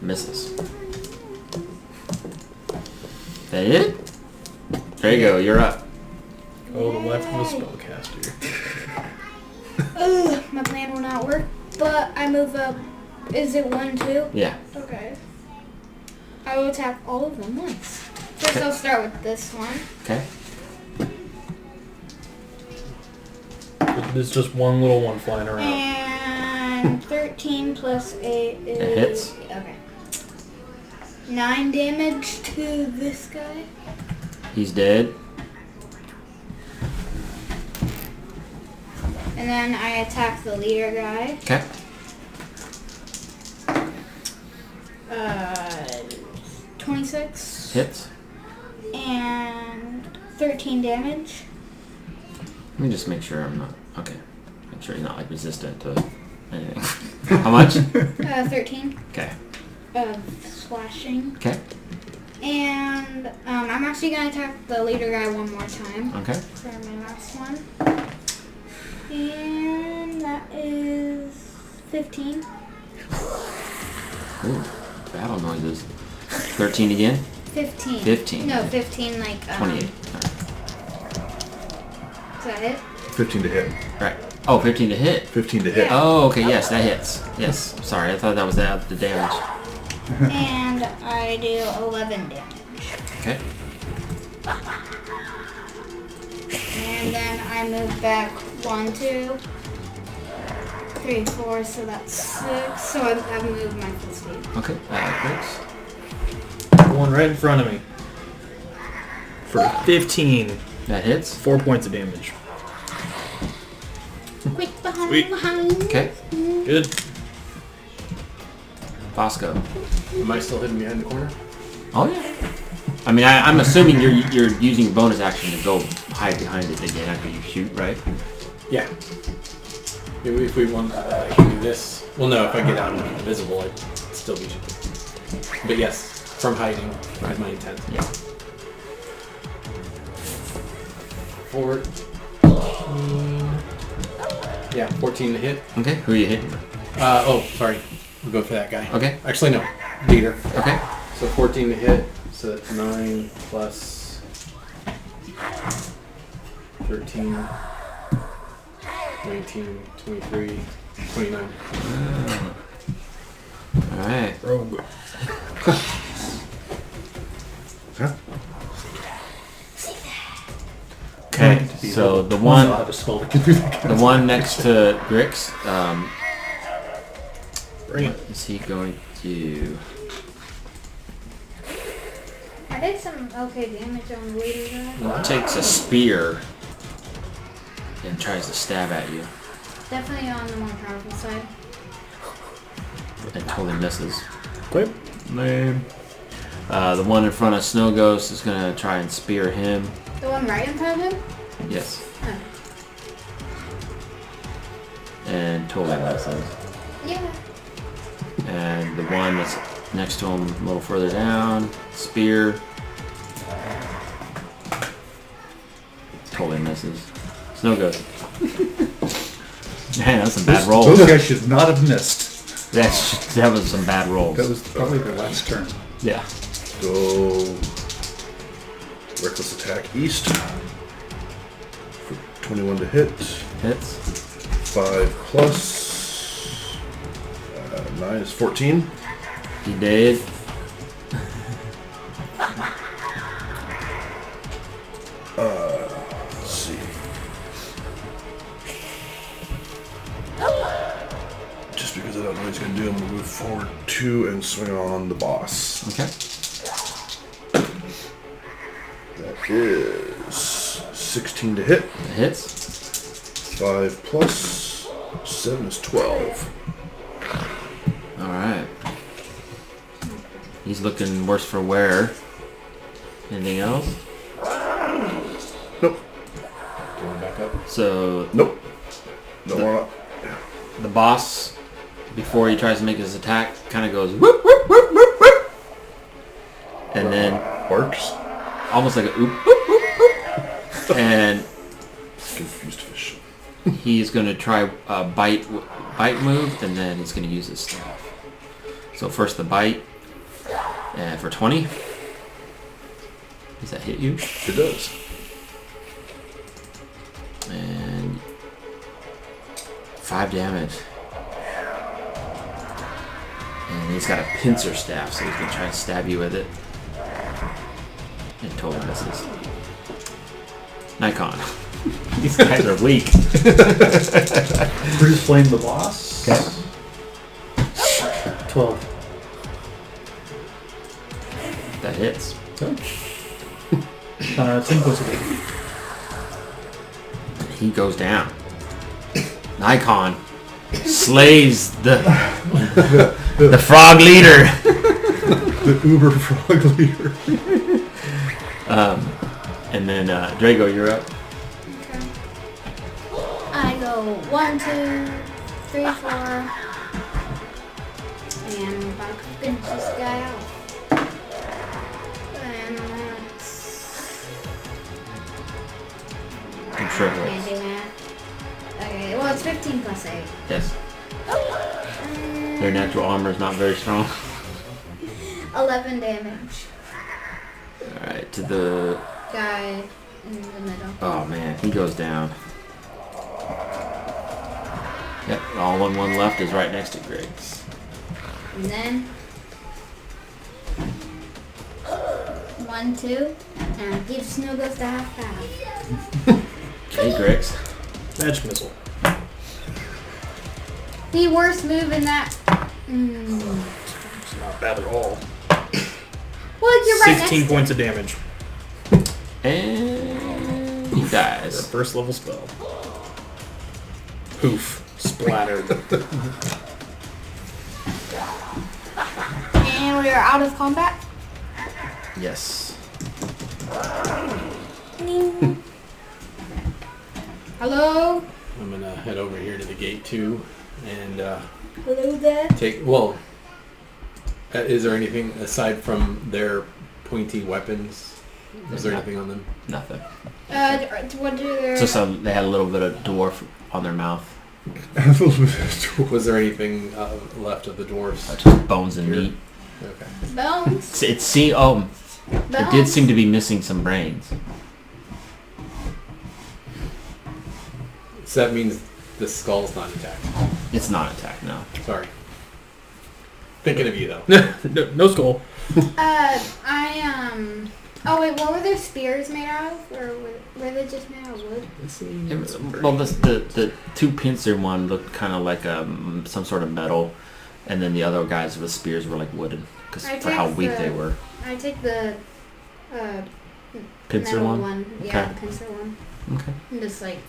Misses. That it? There you go, you're up. Oh, the left of the spellcaster. Ugh, my plan will not work, but I move up. Is it 1, 2? Yeah. Okay. I will attack all of them once. First, I'll start with this one. Okay. There's just one little one flying around. And 13 plus 8 is... It hits. Okay. 9 damage to this guy. He's dead. And then I attack the leader guy. Okay. 26. Hits. And 13 damage. Let me just make sure I'm not... Okay. Make sure he's not, like, resistant to anything. How much? 13 Okay. of slashing. Okay. And I'm actually going to attack the leader guy one more time. Okay. For my last one. And that is 15. Ooh. Battle noises. 13 again? 15. 15. No, 15 like... 28. All right. Is that it? 15 to hit. Right. Oh, 15 to hit. 15 to hit. Yeah. Oh, okay, yes, that hits. Yes, sorry, I thought that was the damage. And I do 11 damage. Okay. And then I move back 1, 2, 3, 4, so that's 6. So I've moved my full speed. Okay, that works. One right in front of me. For 15. That hits. 4 points of damage. Quick behind, Sweet. behind. Okay. Good. Bosco. Am I still hidden behind the corner? Oh yeah. I mean, I'm assuming you're using your bonus action to go hide behind it again after you shoot, right? Yeah. If we want, I can do this. Well, no, if I get out and I'm invisible, I'd still be shooting. But yes, from hiding is my intent. Yeah. 14. Yeah, 14 to hit. Okay. Who are you hitting? Oh, sorry. We'll go for that guy. Okay. Actually, no. Leader. Okay. So 14 to hit. So that's 9 plus 13, 19, 23, 29. All right. Rogue. Huh? Okay. So the one, I'll have a spell to get through that. the one next to Grix, Bring it. what is he going to? I did some okay damage on the leader guy. He takes a spear and tries to stab at you, Definitely on the more powerful side. and totally misses. Quick. Lame. The one in front of Snow Ghost is gonna try and spear him. The one right in front of him? Yes. Oh. And totally misses. Yeah. And the one that's next to him a little further down, spear. Totally misses. Snow Ghost. Man, that's some bad rolls. Those guys should not have missed. That was some bad rolls. That was probably their last turn. Yeah. go reckless attack east for 21 to hit. Hits. 5 plus 9 is 14. He did. Let's see. Just because I don't know what he's going to do, I'm going to move forward 2 and swing on the boss. Okay. That is 16 to hit. It hits. 5 plus 7 is 12. Alright. He's looking worse for wear. Anything else? Nope. Going back up. So Nope. No more. the boss, before he tries to make his attack, kind of goes whoop, whoop, whoop, whoop, whoop. And then Barks. almost like a oop, whoop, whoop, whoop. And Confused fish. he's going to try a bite move, and then he's going to use his staff. So first the bite, and for 20. Does that hit you? It does. And 5 damage. And he's got a pincer staff, so he's going to try to stab you with it. And totally misses. Nikon. These guys are weak. Bruce Flame the boss. Okay. 12. That hits. 10 points of damage. He goes down. Nikon slays the frog leader. The Uber Frog Leader. And then Drago, you're up. Okay. I go 1, 2, 3, 4. And I'm about to finish this guy off. And that's... I'm sure it Can't hits. do math. Okay, well it's 15 plus 8. Yes. Their natural armor is not very strong. 11 damage. Alright, to the... Guy in the middle. Oh man, he goes down. Yep, all one left is right next to Griggs. And then 1, 2, and give Snow goes to half. Hey Griggs. Magic missile. The worst move in that. It's not bad at all. Well, you're right 16 next points of damage. And he For a dies. first level spell. Poof. Splattered. And we are out of combat. Yes. Hello? I'm gonna head over here to the gate too, and Hello there? take. Well, is there anything aside from their pointy weapons? Is there anything on them? Nothing. What do their... It's just they had a little bit of dwarf on their mouth. Was there anything left of the dwarves? Just bones and Here. meat. Okay. bones? It did seem to be missing some brains. So that means the skull's not intact. It's not attacked, no. Sorry. Thinking of you though. No skull. Oh wait, what were their spears made out of? Or were they just made out of wood? Well, the two pincer one looked kind of like some sort of metal, and then the other guys with spears were like wooden, because I for how take weak the- they were. I take the Pincer metal one? Yeah, Okay. the pincer one. Okay. And just like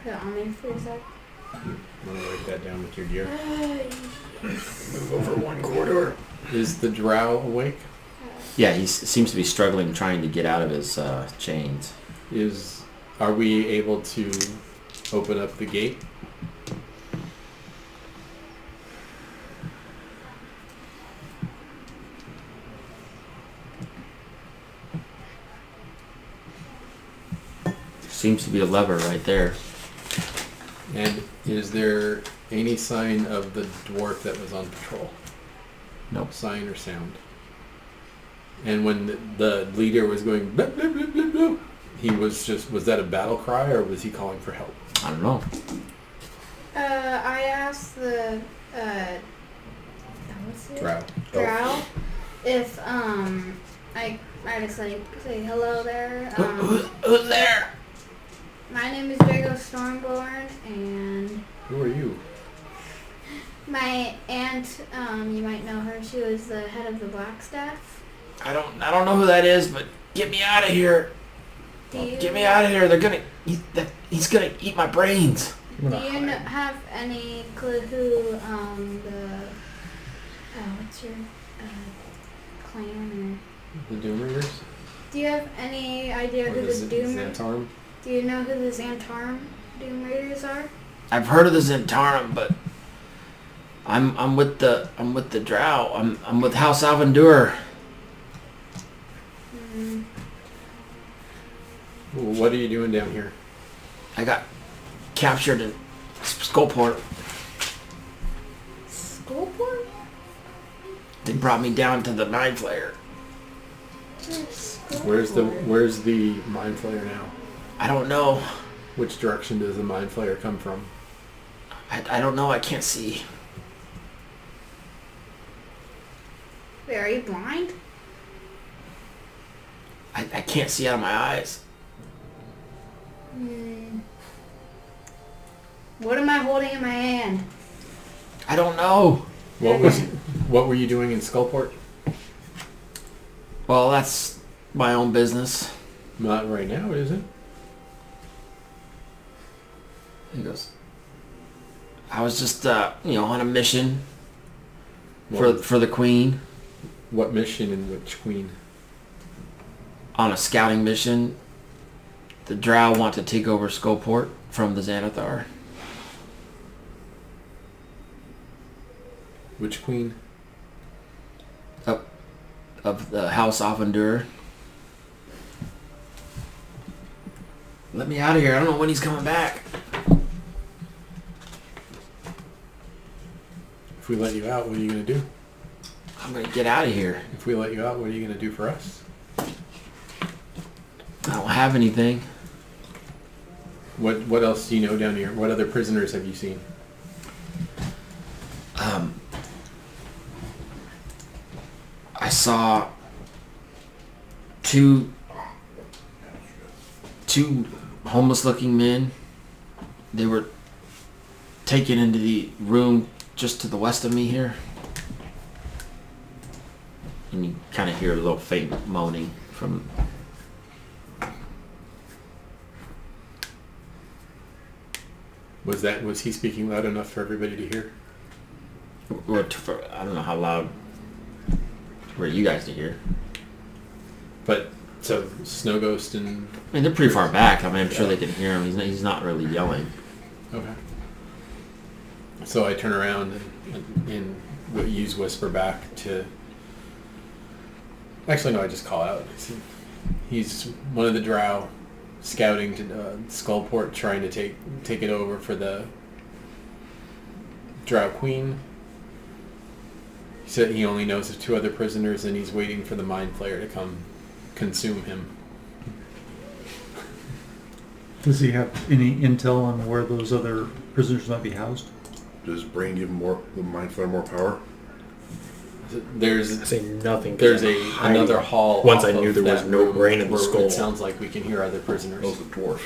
put it on there for a sec. I'm gonna write that down with your gear. Move over one corridor. Is the drow awake? Yeah, he seems to be struggling, trying to get out of his chains. Are we able to open up the gate? Seems to be a lever right there. And is there any sign of the dwarf that was on patrol? Nope. Sign or sound? And when the leader was going, blip, blip, blip, blip, blip, he was that a battle cry or was he calling for help? I don't know. I asked the what's it? Drow. If I just like say hello there. Who's there? My name is Drago Stormborn, and Who are you? my aunt, you might know her. She was the head of the Black Staff. I don't know who that is, but get me out of here. Get me out of here. He's gonna eat my brains. Do you have any clue who what's your clan The Doom Readers? Do you have any idea Or who the Doom? Xanathar? Do you know who the Xanathar Doom Raiders are? I've heard of the Zentarum, but I'm with the Drow. I'm with House Alvendur. Well, what are you doing down here? I got captured in Skullport. Skullport? They brought me down to the Mind Flayer. Where's the Mind Flayer now? I don't know. Which direction does the Mind Flayer come from? I don't know. I can't see. Wait, are you blind? I can't see out of my eyes. What am I holding in my hand? I don't know. What were you doing in Skullport? Well, that's my own business. Not right now, is it? He goes, I was just, on a mission for the Queen. What mission and which queen? On a scouting mission. The Drow want to take over Skullport from the Xanathar. Which queen? Of the House Alvendur. Let me out of here. I don't know when he's coming back. If we let you out, what are you going to do? I'm going to get out of here. If we let you out, what are you going to do for us? I don't have anything. What else do you know down here? What other prisoners have you seen? I saw two homeless-looking men. They were taken into the room just to the west of me here. And you kind of hear a little faint moaning from... Was he speaking loud enough for everybody to hear? I don't know how loud for you guys to hear. But, so, Snow Ghost and... I mean, they're pretty far back. I mean, I'm sure they can hear him. He's not really yelling. Okay. So I turn around and use Whisper back to... Actually, no, I just call out. He's one of the Drow scouting to Skullport, trying to take it over for the Drow Queen. He said he only knows of 2 other prisoners and he's waiting for the Mind Flayer to come consume him. Does he have any intel on where those other prisoners might be housed? Does brain give the Mind Flayer more power? There's I say nothing. There's another hall. Once off I knew of there was that no room brain in the where skull. It sounds like we can hear other prisoners. Oh, the dwarf.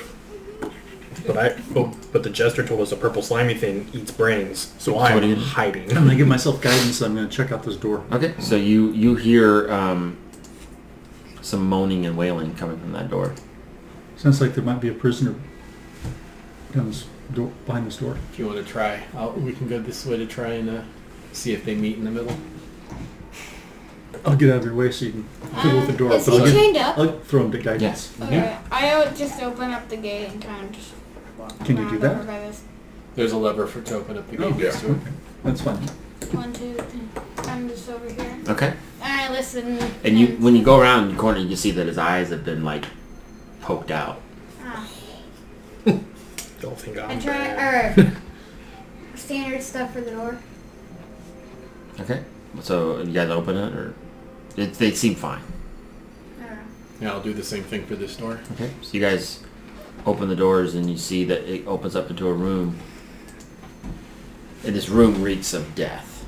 But the jester told us a purple slimy thing eats brains, so What do I'm you- hiding. I'm going to give myself guidance. I'm going to check out this door. Okay, so you hear some moaning and wailing coming from that door. Sounds like there might be a prisoner down this door, behind this door. If you want to try, we can go this way to try and see if they meet in the middle. I'll get out of your way so you can fiddle with the door. Is but he I'll, chained up? I'll throw him to guidance. Yes. Okay. I would just open up the gate and kind of just walk Can you around do that? over by this. There's a lever to open up the gate. Oh, yeah. to it. That's fine. 1, 2, 3. I'm just over here. Okay. And I listen. And when you go around the corner, you see that his eyes have been like poked out. Don't think I I'm try, bad. or standard stuff for the door. Okay. So you guys open it, or they seem fine. Yeah, I'll do the same thing for this door. Okay. So you guys open the doors and you see that it opens up into a room. And this room reeks of death.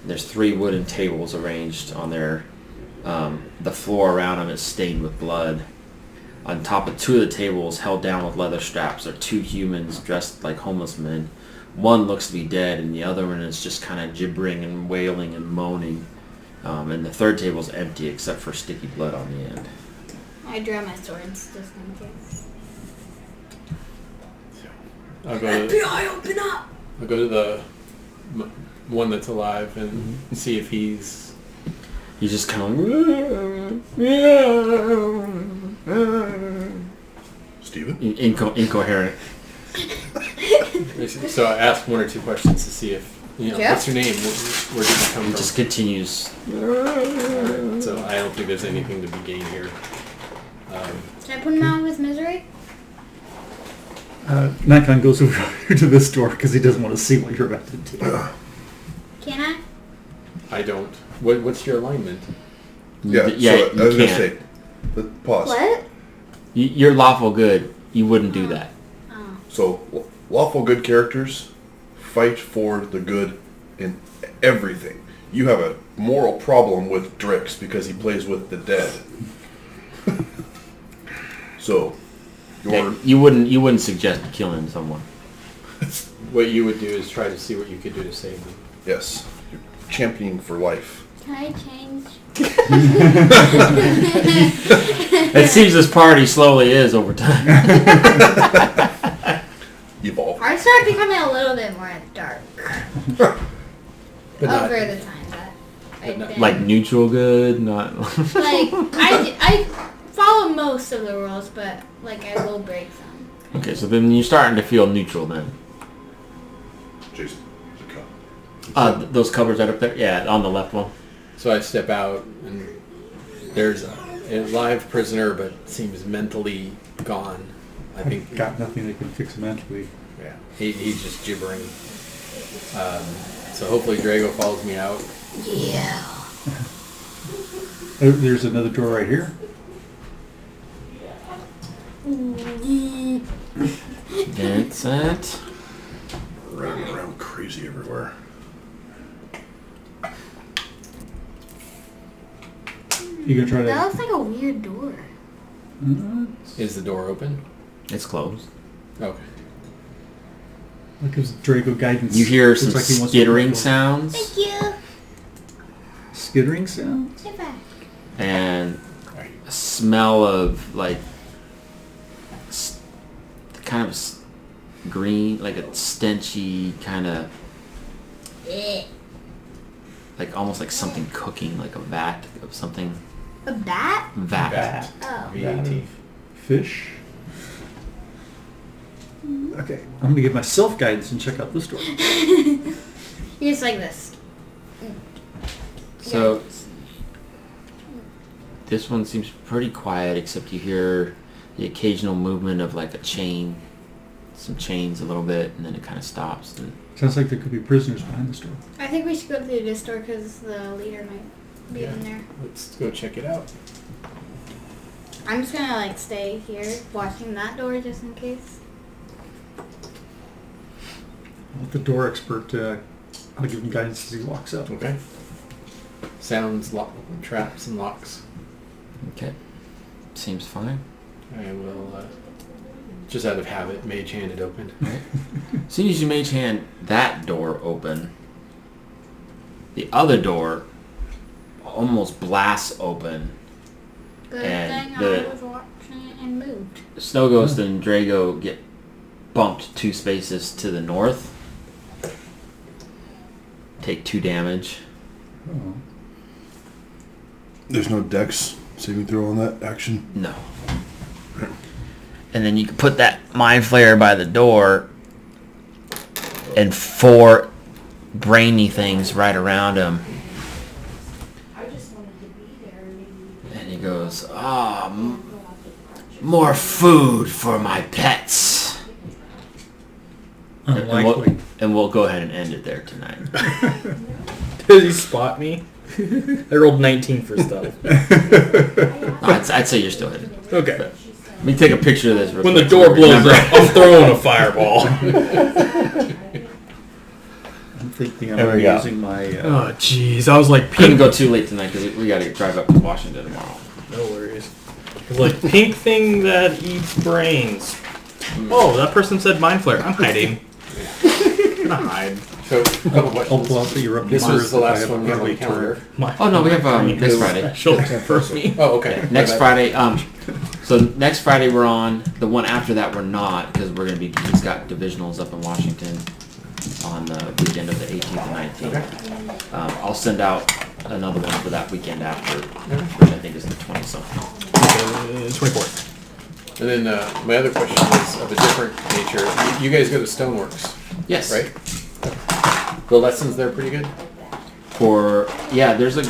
There's 3 wooden tables arranged on there. The floor around them is stained with blood. On top of 2 of the tables, held down with leather straps, are 2 humans dressed like homeless men. One looks to be dead, and the other one is just kind of gibbering and wailing and moaning. And the third table is empty except for sticky blood on the end. I draw my swords just in case. I'll go to the one that's alive and see if he's... You just kind of... Steven? Incoherent. So I ask 1 or 2 questions to see if, Jeff? what's your name? Where did you come It from? just continues. Alright, so I don't think there's anything to be gained here. Should I put him out of his misery? Nikon goes over to this door because he doesn't want to see what you're about to do. Can I? I don't. What's your alignment? Yeah, So so I you was going to can't. say, pause. What? You're lawful good. You wouldn't do that. Oh. So, lawful good characters fight for the good in everything. You have a moral problem with Drix because he plays with the dead. So, Okay, you wouldn't suggest killing someone. What you would do is try to see what you could do to save them. yes, you're championing for life. Can I change? It seems this party slowly is over time. Evolve. I started becoming a little bit more dark But not, over the time that I've not- been. Like neutral good, not... Like, I follow most of the rules, but, like, I will break some. Okay, so then you're starting to feel neutral then. Jason, the cup. Those covers that up there? Yeah, on the left one. so I step out and there's a live prisoner but seems mentally gone. I think Got nothing that can fix mentally. yeah, he's just gibbering. So hopefully Drago follows me out. Yeah. There's another door right here. Vincent. Running around crazy everywhere. You gonna try That to? looks like a weird door. Is the door open? It's closed. Okay. That gives Draco guidance. You hear Looks some like he wants to skittering open the door. sounds Thank you. Skittering sounds? Get back. and a smell of like kind of green, like a stenchy kind of, like almost like something cooking, like a vat of something. A bat? Vat. Bat. Oh. VAT. Fish. Okay, I'm gonna give myself guidance and check out this door. You're just like this. So this one seems pretty quiet, except you hear the occasional movement of like a chain, some chains a little bit, and then it kind of stops. And Sounds like there could be prisoners behind this door. I think we should go through this door because the leader might be in there. Let's go check it out. I'm just gonna like stay here watching that door just in case. I'll let the door expert, I'll give him guidance as he walks up. Okay. Sounds, traps, and locks. okay, seems fine. I will, just out of habit, mage hand it open. Right. As soon as you mage hand that door open, the other door almost blasts open. Good And thing I was watching it and moved. Snow Ghost and Drago get bumped 2 spaces to the north. Take 2 damage. Oh. There's no dex saving throw on that action. No. And then you can put that Mind Flayer by the door and 4 brainy things right around him. And he goes, more food for my pets. Unlikely. And we'll go ahead and end it there tonight. Does he spot me? I rolled 19 for stealth. I'd say you're still hidden. Okay. Let me take a picture of this. Real When the quick door so we blows remember. up, I'm throwing a fireball. I'm thinking I'm There gonna we be go. using my. Oh, jeez. I was like, Couldn't pink. go too late tonight because we got to drive up to Washington tomorrow. No worries. It was like, pink thing that eats brains. Oh, that person said mind flare. I'm hiding. I'm gonna hide. So, a couple I'll questions. pull out the erupting This was mars the if I last have one we have on the early turn. calendar. Oh no, we have next Friday. Special for me. Oh, okay. Next My bad. Friday. So next Friday we're on. The one after that we're not because we're gonna be. He's got divisionals up in Washington on the weekend of the 18th and 19th. Okay. I'll send out another one for that weekend after, which I think is the 20 something. 24th. And then my other question is of a different nature. You guys go to Stoneworks, Yes. right? The lessons there pretty good? There's a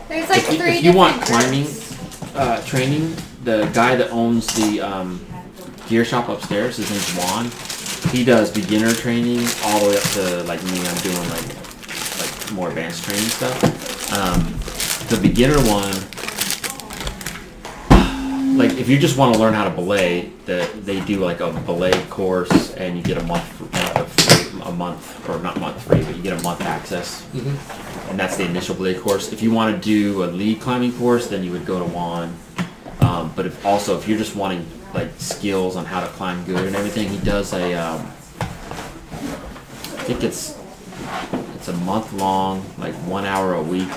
There's like if three you want different climbing groups. training, the guy that owns the gear shop upstairs, his name's Juan. He does beginner training all the way up to like me. I'm doing like more advanced training stuff. The beginner one, like if you just want to learn how to belay, they do like a belay course, and you get a month or not month free, but you get a month access. Mm-hmm. And that's the initial belay course. If you want to do a lead climbing course, then you would go to Juan. But if you're just wanting like skills on how to climb good and everything, he does a I think it's a month long, like 1 hour a week.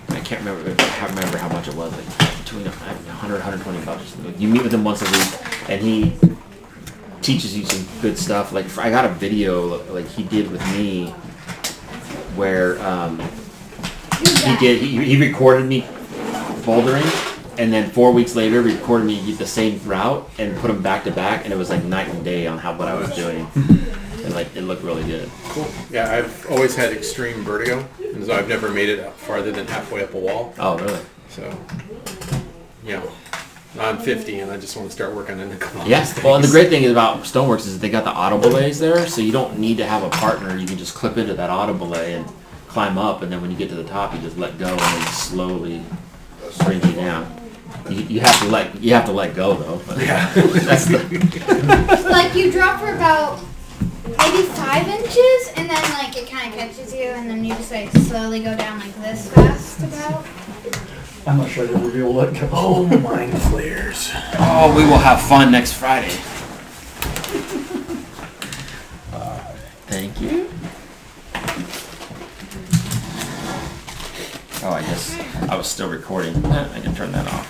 I can't remember how much it was, like between 100 120 bucks. You meet with him once a week, and he teaches you some good stuff. Like I got a video like he did with me where he recorded me bouldering, and then 4 weeks later recorded me the same route and put them back to back, and it was like night and day on what I was doing, and like it looked really good. Cool. Yeah, I've always had extreme vertigo, and so I've never made it up farther than halfway up a wall. Oh really? So, I'm 50 and I just want to start working on a couple of Yes. these Well, and the things. great thing about Stoneworks is they got the auto belays there, so you don't need to have a partner. You can just clip into that auto belay and climb up, and then when you get to the top, you just let go, and then slowly bring you down. You have to let go though. But Yeah. that's the, Like you drop for about maybe 5 inches, and then like it kind of catches you, and then you just like slowly go down like this fast about. I'm not sure I ever be able to let go. Oh, mind flares. oh, we will have fun next Friday. Thank you. Oh, I guess I was still recording. I can turn that off.